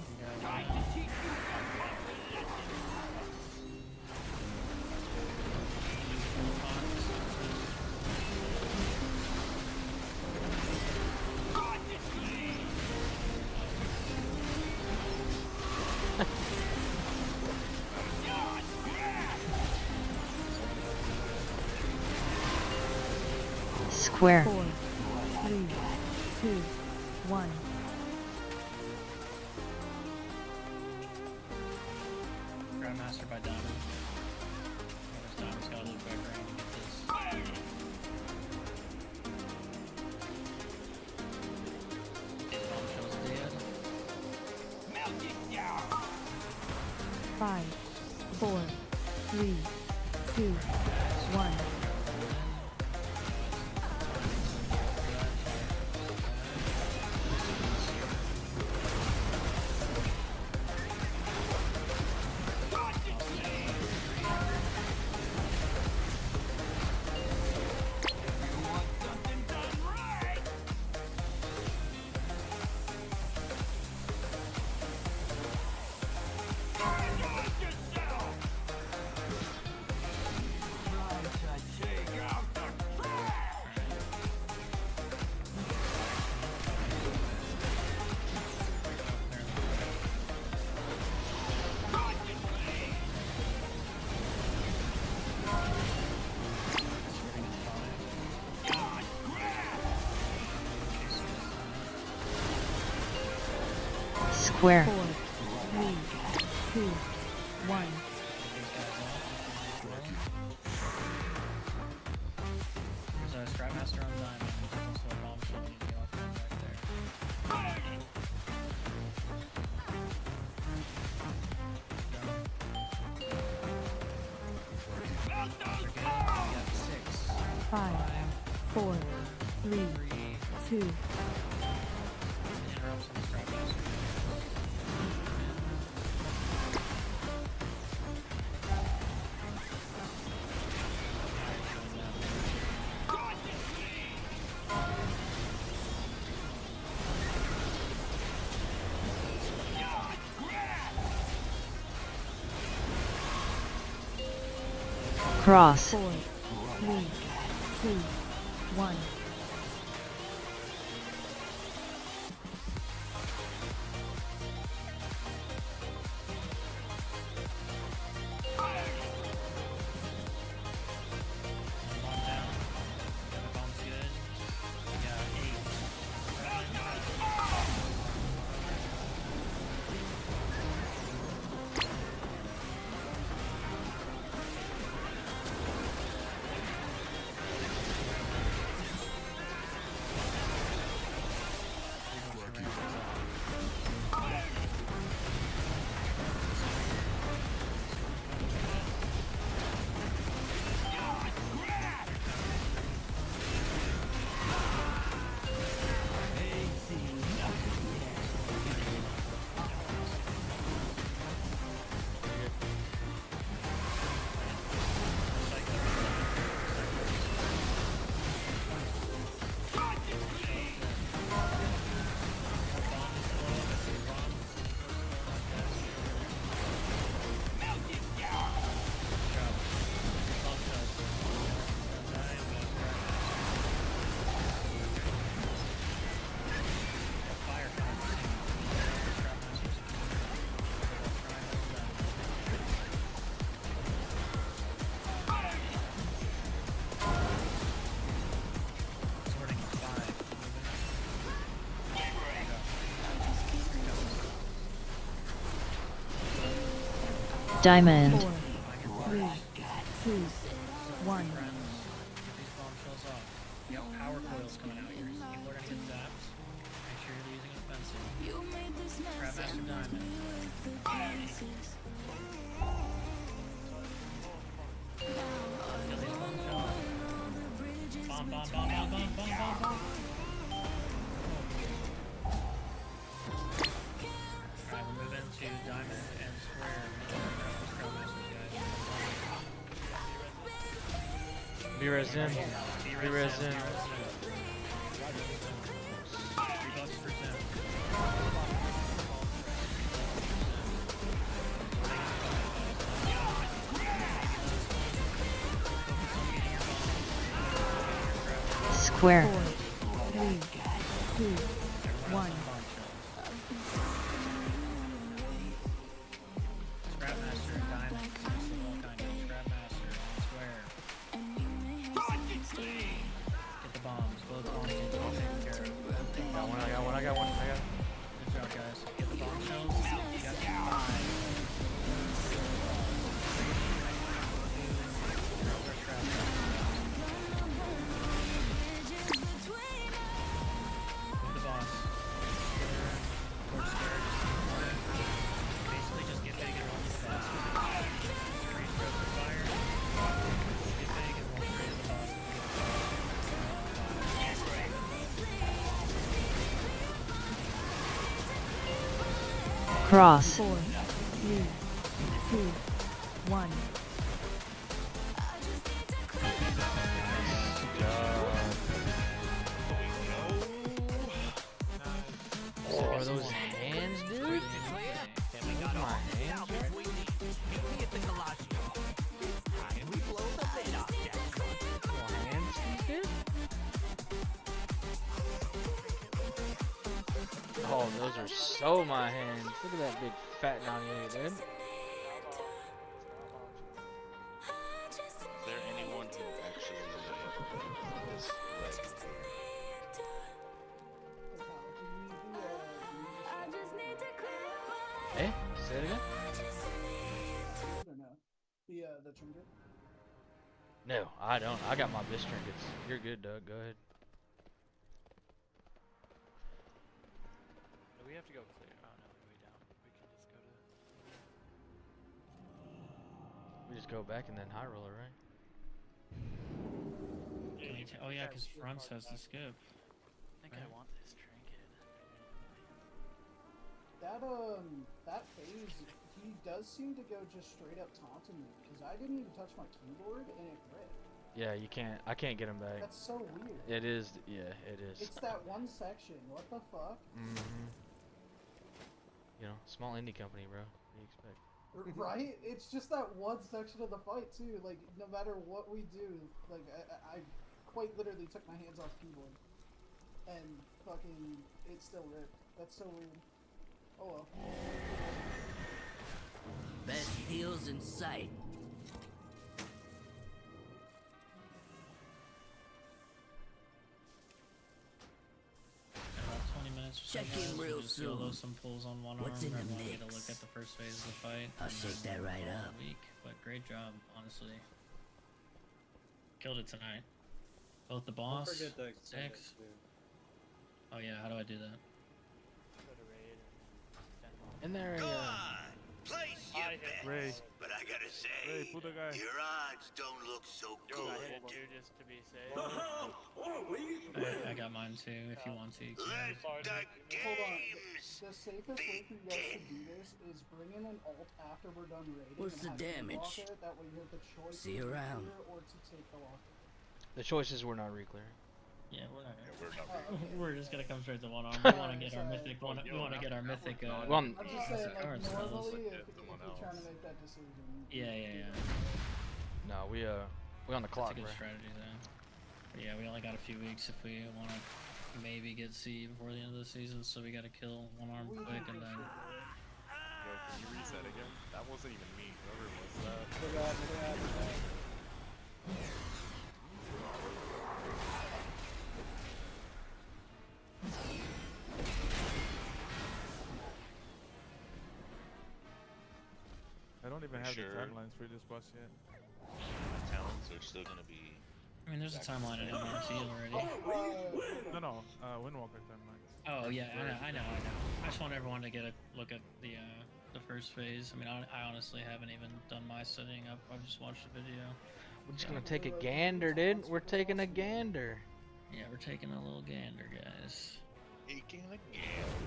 Square. 4, 3, 2, 1. Grandmaster by Diamond. Diamond's got to look back around and get this. Bombshell's dead. 5, 4, 3, 2, 1. Square. 4, 3, 2, 1. 5, 4, 3, 2. Cross. 4, 3, 2, 1. Bomb down. The bomb's good. Yeah, 4, Diamond. 3, 2, 1. get these bombshells off. Yo, power coils coming out here. People are gonna get zapped. Make sure you're using offensive. Trapmaster Diamond. Kill these bombshells. Bomb, bomb, bomb, bomb, bomb, bomb, bomb, bomb. Alright, we're moving to Diamond and Square. Be res in. Be res in. Square. 4, 3, 2, 1. Scrapmaster, Diamond, Scrapmaster, Square. Get the bombs, both bombs need to be taken care of. I got one. Good job, guys. Get the bombshells. You got 5. Move the boss. Or square, basically just get big and run to the boss. Freeze throw for fire. Get big and roll straight to the boss. Cross. 4, 3, 2, 1. Oh, are those hands, dude? Those my hands? Oh, those are so my hands. Look at that big fat 98, dude. Is there anyone who actually is red? Eh? Say it again? Or no? The trinket? No, I don't. I got my best trinkets. You're good, Doug. Go ahead. Do we have to go clear? Oh no, we're way down. We can just go to. We just go back and then high roller, right? Yeah, Can we oh yeah, because fronts has the skip. I think I want this trinket. That phase, he does seem to go just straight up taunting me because I didn't even touch my keyboard and it ripped. Yeah, you can't. I can't get him back. That's so weird. It is. Yeah, it is. It's that one section. What the fuck? You know, small indie company, bro. What do you expect? Right? It's just that one section of the fight too. Like no matter what we do, like I quite literally took my hands off keyboard, and fucking it still ripped. That's so weird. Oh well. Best deals in sight. About 20 minutes or so. Check in guys. real We'll just YOLO soon. some pulls on one What's arm. in the Everyone get a mix? look at the first phase of the fight. I'll and shake then that right call it a up. Week, but great job, honestly. Killed it tonight. Both the boss. Don't forget the extended Six. too. Oh yeah, how do I do that? Go to raid and extend long. In there, Go on, place your bets. Ray. But I gotta say, Ray, pull the guy. your odds don't look so I good. hit it too just to be safe. I got mine too. If you want to, you can. Let the Hold on. games The safest way for you guys to do this is bring in an ult after we're done raiding. What's and the have you damage? walk it. That way you have the choice See to you around. clear or to take the locker. The choices were not re-clear. Yeah, we're not. Yeah, we're not We're just gonna come straight to one arm. We want to get our mythic. We want to get our mythic. Well, I'm just saying, like, cards spells. normally, if you're trying to make that decision. Yeah. No, we on the clock, That's a good bro. strategy then. But yeah, we only got a few weeks if we want to maybe get C before the end of the season, so we got to kill one arm quick and then. Yo, can you reset again? That wasn't even me. Whoever was that. I don't even have Sure. the timelines for this boss yet. talents are still gonna be. I mean, there's a timeline in MRT already. No, Windwalker timelines. Oh yeah, I know. I just want everyone to get a look at the first phase. I mean, I honestly haven't even done my setting up. I've just watched the video. We're just gonna take a gander, dude. We're taking a gander. Yeah, we're taking a little gander, guys. Taking a gander.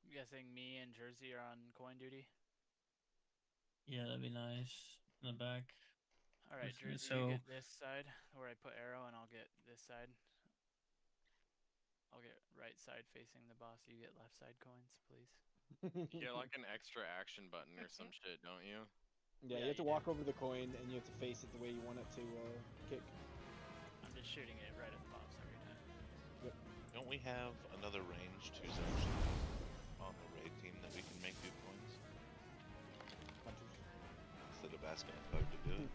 I'm guessing me and Jersey are on coin duty. Yeah, that'd be nice. In the back. All right, Let's see, Jersey, you so- get this side where I put arrow, and I'll get this side. I'll get right side facing the boss. You get left side coins, please. You get like an extra action button or some shit, don't you? Yeah, you have to walk over the coin and you have to face it the way you want it to kick. I'm just shooting it right at the boss every time. Don't we have another range 2 section on the raid team that we can make do coins? Instead of asking a Pug to do it.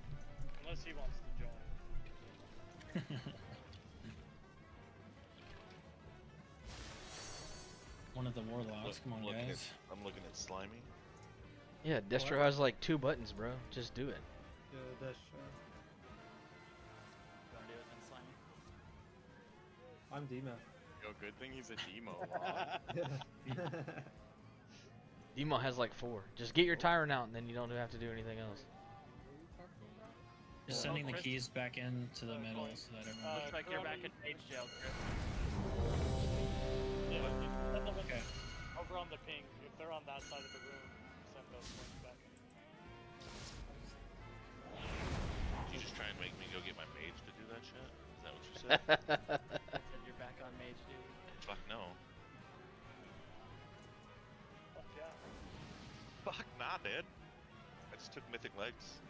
Unless he wants to join. One of the warlocks. Come on, guys. I'm looking at Slimy. Yeah, Destro has like 2 buttons, bro. Just do it. Yeah, that's true. You wanna do it then, Slimy? I'm Dima. Yo, good thing he's a demo. Demo has like 4. Just get your tyrant out, and then you don't have to do anything else. Just sending the keys back into the middle so that everyone. Looks like you're back in mage jail, Chris. Yeah, send them Okay. over on the ping. If they're on that side of the room, send those points back in. You just try and make me go get my mage to do that shit? Is that what you said? Said you're back on mage duty. Fuck no. Fuck yeah. Fuck nah, dude. I just took mythic legs.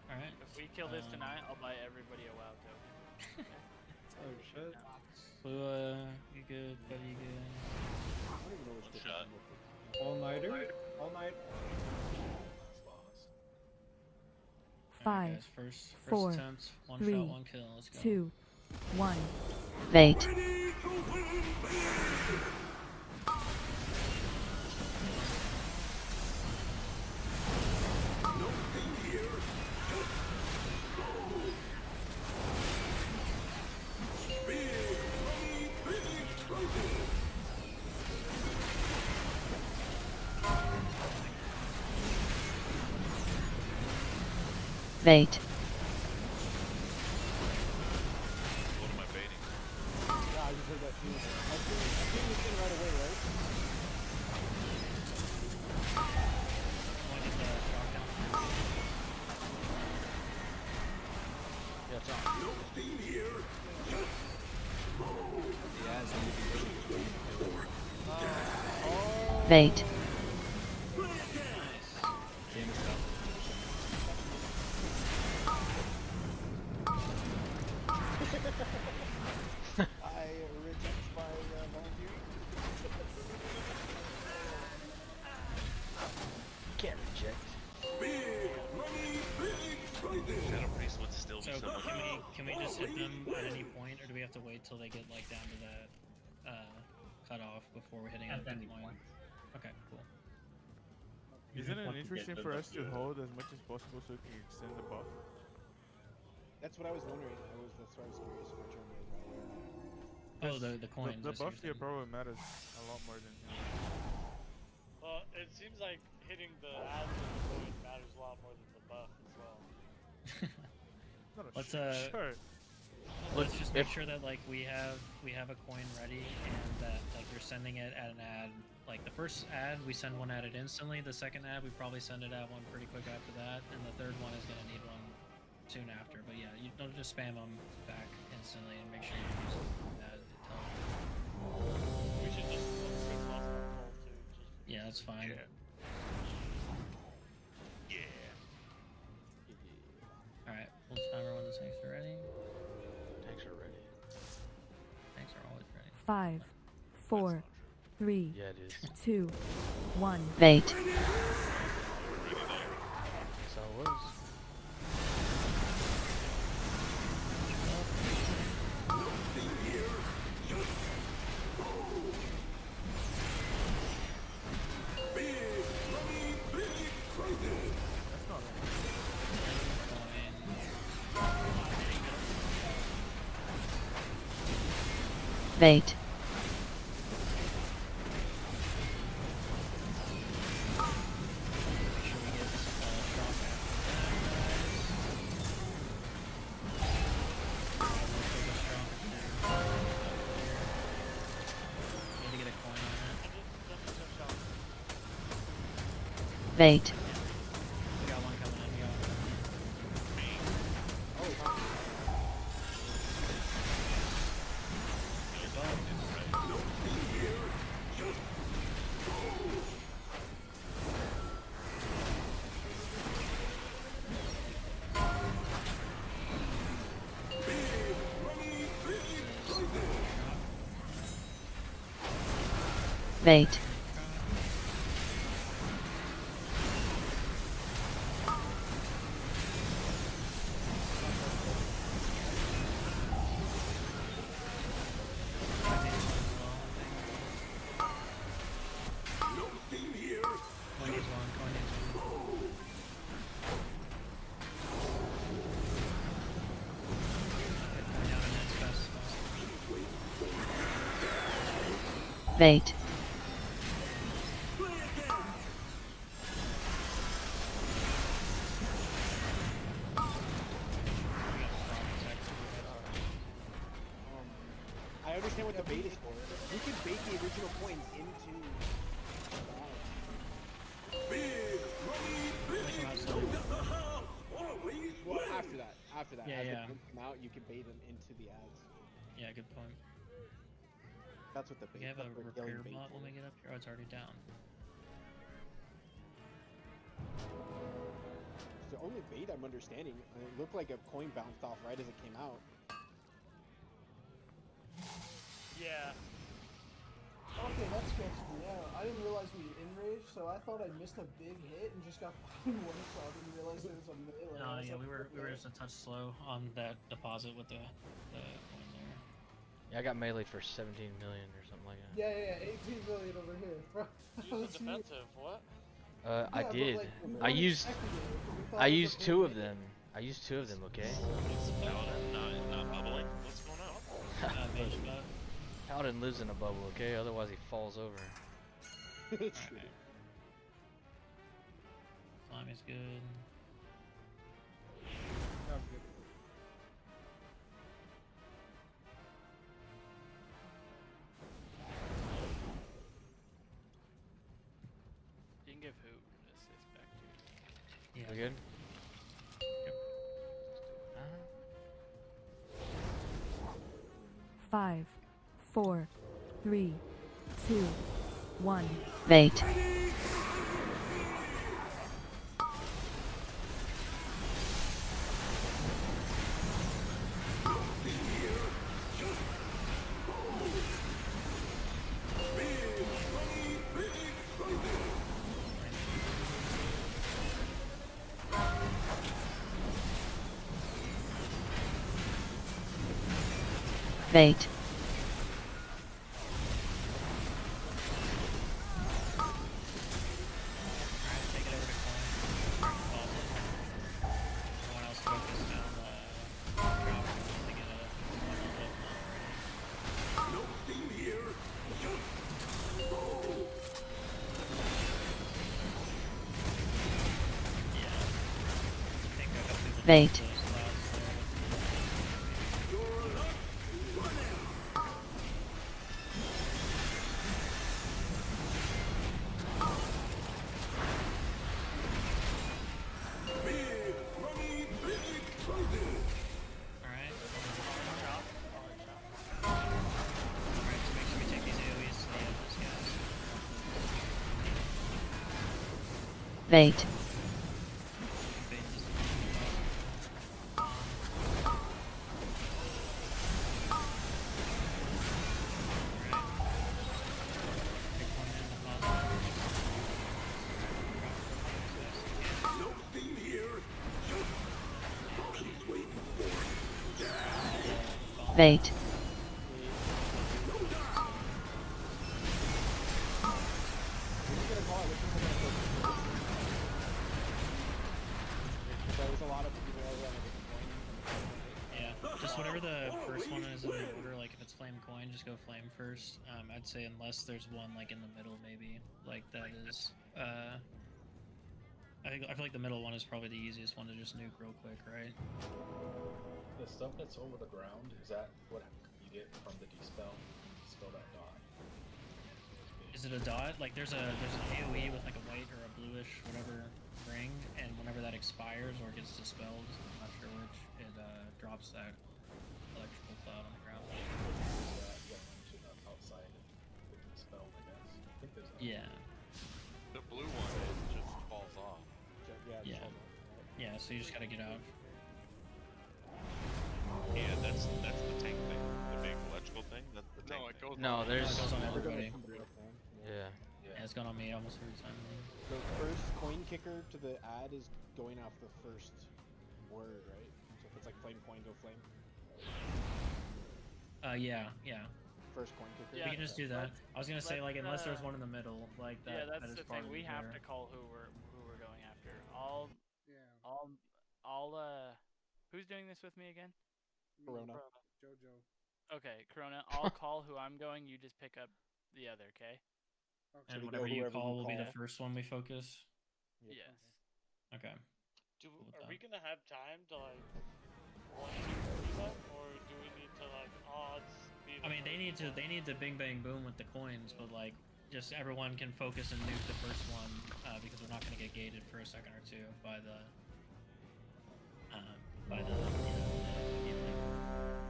Alright. If we kill this tonight, I'll buy everybody a WoW token. Oh shit. Blue, you good? Buddy, you good? One shot. All nighter. All night. 5, Guys, first 4, attempt, one 3, shot, one kill. Let's go. 2, 1. Fate. Bait. What am I baiting? Yeah, I just heard that too. I think it's in right away, right? Yeah, it's on. Bait. I reject my volunteering. Can't reject. Shadow Priest would still be So so much can we just hit them at any point, or do we have to wait till they get like down to that cutoff before we're hitting At the any coin? point. Okay, cool. You Isn't just it want to get interesting rid for of us to the- hold as much as possible so we can extend the buff? That's what I was wondering. That's why I was curious what your guys right away. Oh, the coins. The I see what buff you're here saying. probably matters a lot more than him. Well, it seems like hitting the ads and the coin matters a lot more than the buff as well. Let's Sure. let's just make sure that like we have a coin ready, and that like you're sending it at an ad. Like the first ad, we send one at it instantly. The second ad, we probably send it at one pretty quick after that, and the third one is gonna need one soon after. But yeah, you don't just spam them back instantly, and make sure you use that to tell. We should just put quick loss on the poll too. Just Yeah, that's fine. All right, we'll timer when the tanks are ready. Tanks are ready. Tanks are always ready. 5, 4, 3, Yeah, it is. 2, 1. Bait. That's how it was. Bait. Bait. We got one coming in. We got one coming in. Bait. Bait. I understand what the bait is for. You can bait the original coins into. Well, after that, Yeah, as yeah. the coins come out, you can bait them into the ads. Yeah, good point. That's what the bait. We have a that's what repair killing bait bot when for. we get up here. Oh, it's already down. The only bait I'm understanding, it looked like a coin bounced off right as it came out. Yeah. Okay, that sketched me out. I didn't realize we enraged, so I thought I missed a big hit and just got fucking one shot. I didn't realize there was a melee. No, I was yeah, like, we were okay. just a touch slow on that deposit with the coin there. Yeah, I got melee for 17 million or something like that. Yeah, 18 million over here. Use the defensive. What? I Yeah, but, did. like, we I weren't used. expecting it, we thought I it was a used big two of hit. them. I used two of them. Okay. Is the paladin not bubbling? What's going on? Mage bot. Paladin lives in a bubble. Okay, otherwise he falls over. Alright. Slime is good. give Hoot assist back to you. Yeah. We good? Yep. 5, 4, 3, 2, 1. Bait. Bait. Take it over to coin. Pause it. Everyone else focus down the drop to get a one on already. Nothing here. Yeah. I think I got people Bait. those clouds there. Alright. Alright, so make sure we take these AoEs to the end of this, guys. Bait. Bait this. Nothing here. She's waiting for Bait. There's a lot of people over on a different point. Yeah, just whatever the first one is in the order, like if it's flame coin, just go flame first. I'd say unless there's one like in the middle maybe, like that is, I feel like the middle one is probably the easiest one to just nuke real quick, right? The stuff that's over the ground, is that what you get from the dispel? Dispel that dot. Is it a dot? Like there's an AoE with like a white or a bluish whatever ring, and whenever that expires or gets dispelled, I'm not sure which, it drops that electrical cloud on the ground. To the outside of the dispel, I guess. I think there's a Yeah. The blue one, it just falls off. Yeah. Yeah, so you just gotta get out. Yeah, that's the tank thing. The big electrical thing. That's the tank. No, it goes. No, on there's. It goes on everybody. Yeah. Yeah, it's gone on me almost every time. The first coin kicker to the ad is going off the first word, right? So if it's like flame coin, go flame. Yeah. First coin kicker. We can just do that. I was gonna say like unless there's one in the middle, like that. Yeah, that's that is the part thing. of We the have prayer. to call who we're going after. Yeah. Who's doing this with me again? Corona. Jojo. Okay, Corona. I'll call who I'm going. You just pick up the other, okay? Okay. And we whatever go you whoever call you will be the call? first one we focus. Yep. Yes. Okay. Are we gonna have time to like 1, 2, 3 them, or do we need to like odds? I mean, they need to bing bang boom with the coins, but like just everyone can focus and nuke the first one because we're not gonna get gated for a second or two by the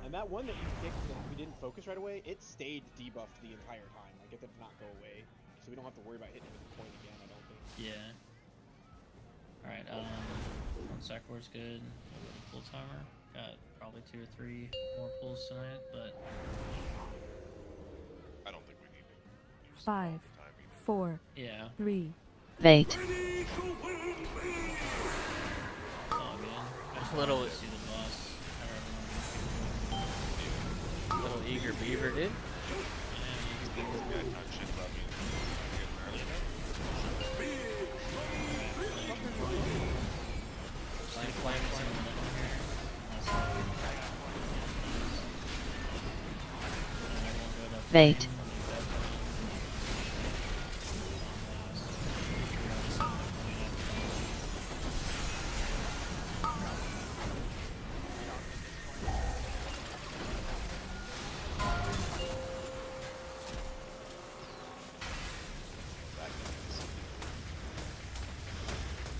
And that one that you picked that we didn't focus right away, it stayed debuffed the entire time. Like it did not go away, so we don't have to worry about hitting it with the coin again. I don't think. Yeah. All right. 1 sec war's good. Full timer. Got probably 2 or 3 more pulls tonight, but I don't think we need to. 5, 4, yeah. 3. Bait. It's all good. I just Little- wanted to see the boss. Little eager beaver, dude. Bait.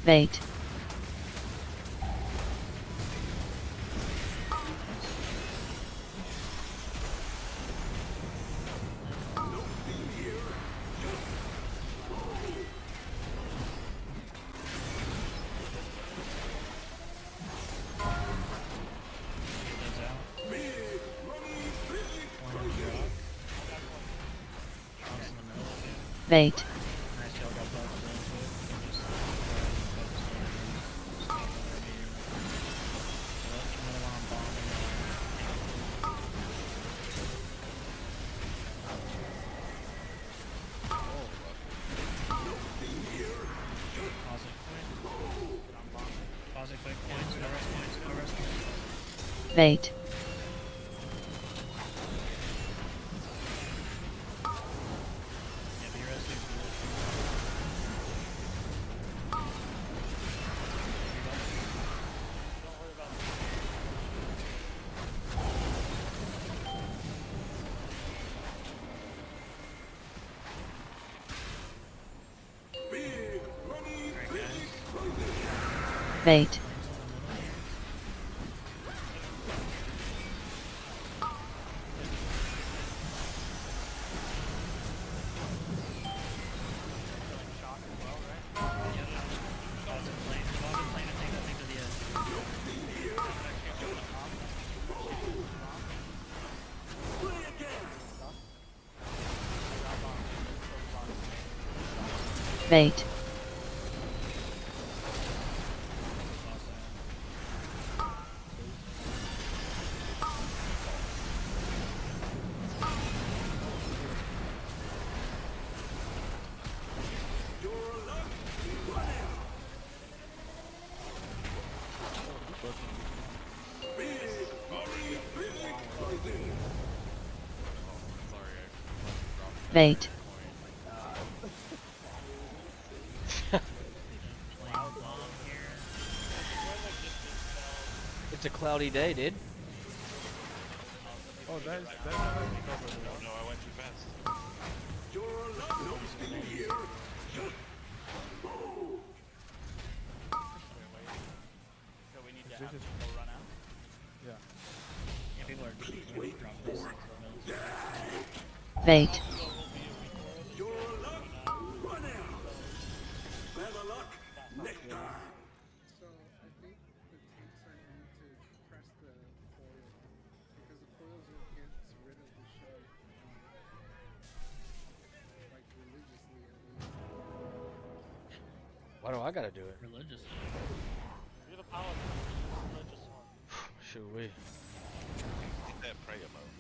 Bait. Bait. Nice job, got both of those. We can just focus on it and stop over immediately. So let's another one on bomb and pause it quick. Pause it quick. Points, no rest points, no rest points. Bait. Yeah, be resting. Bait. Bait. Bait. It's a cloudy day, dude. Oh, that's not covered. No, I went too fast. So we need to have people run out. Yeah. Yeah, people are dropping these things in the middle. Bait. So I think the tanks are going to press the coil because the coils gets rid of the shard, like religiously at least. Why do I gotta do it? Religiously. You're the paladin. Religious one. Should we? Hit that prayer mode.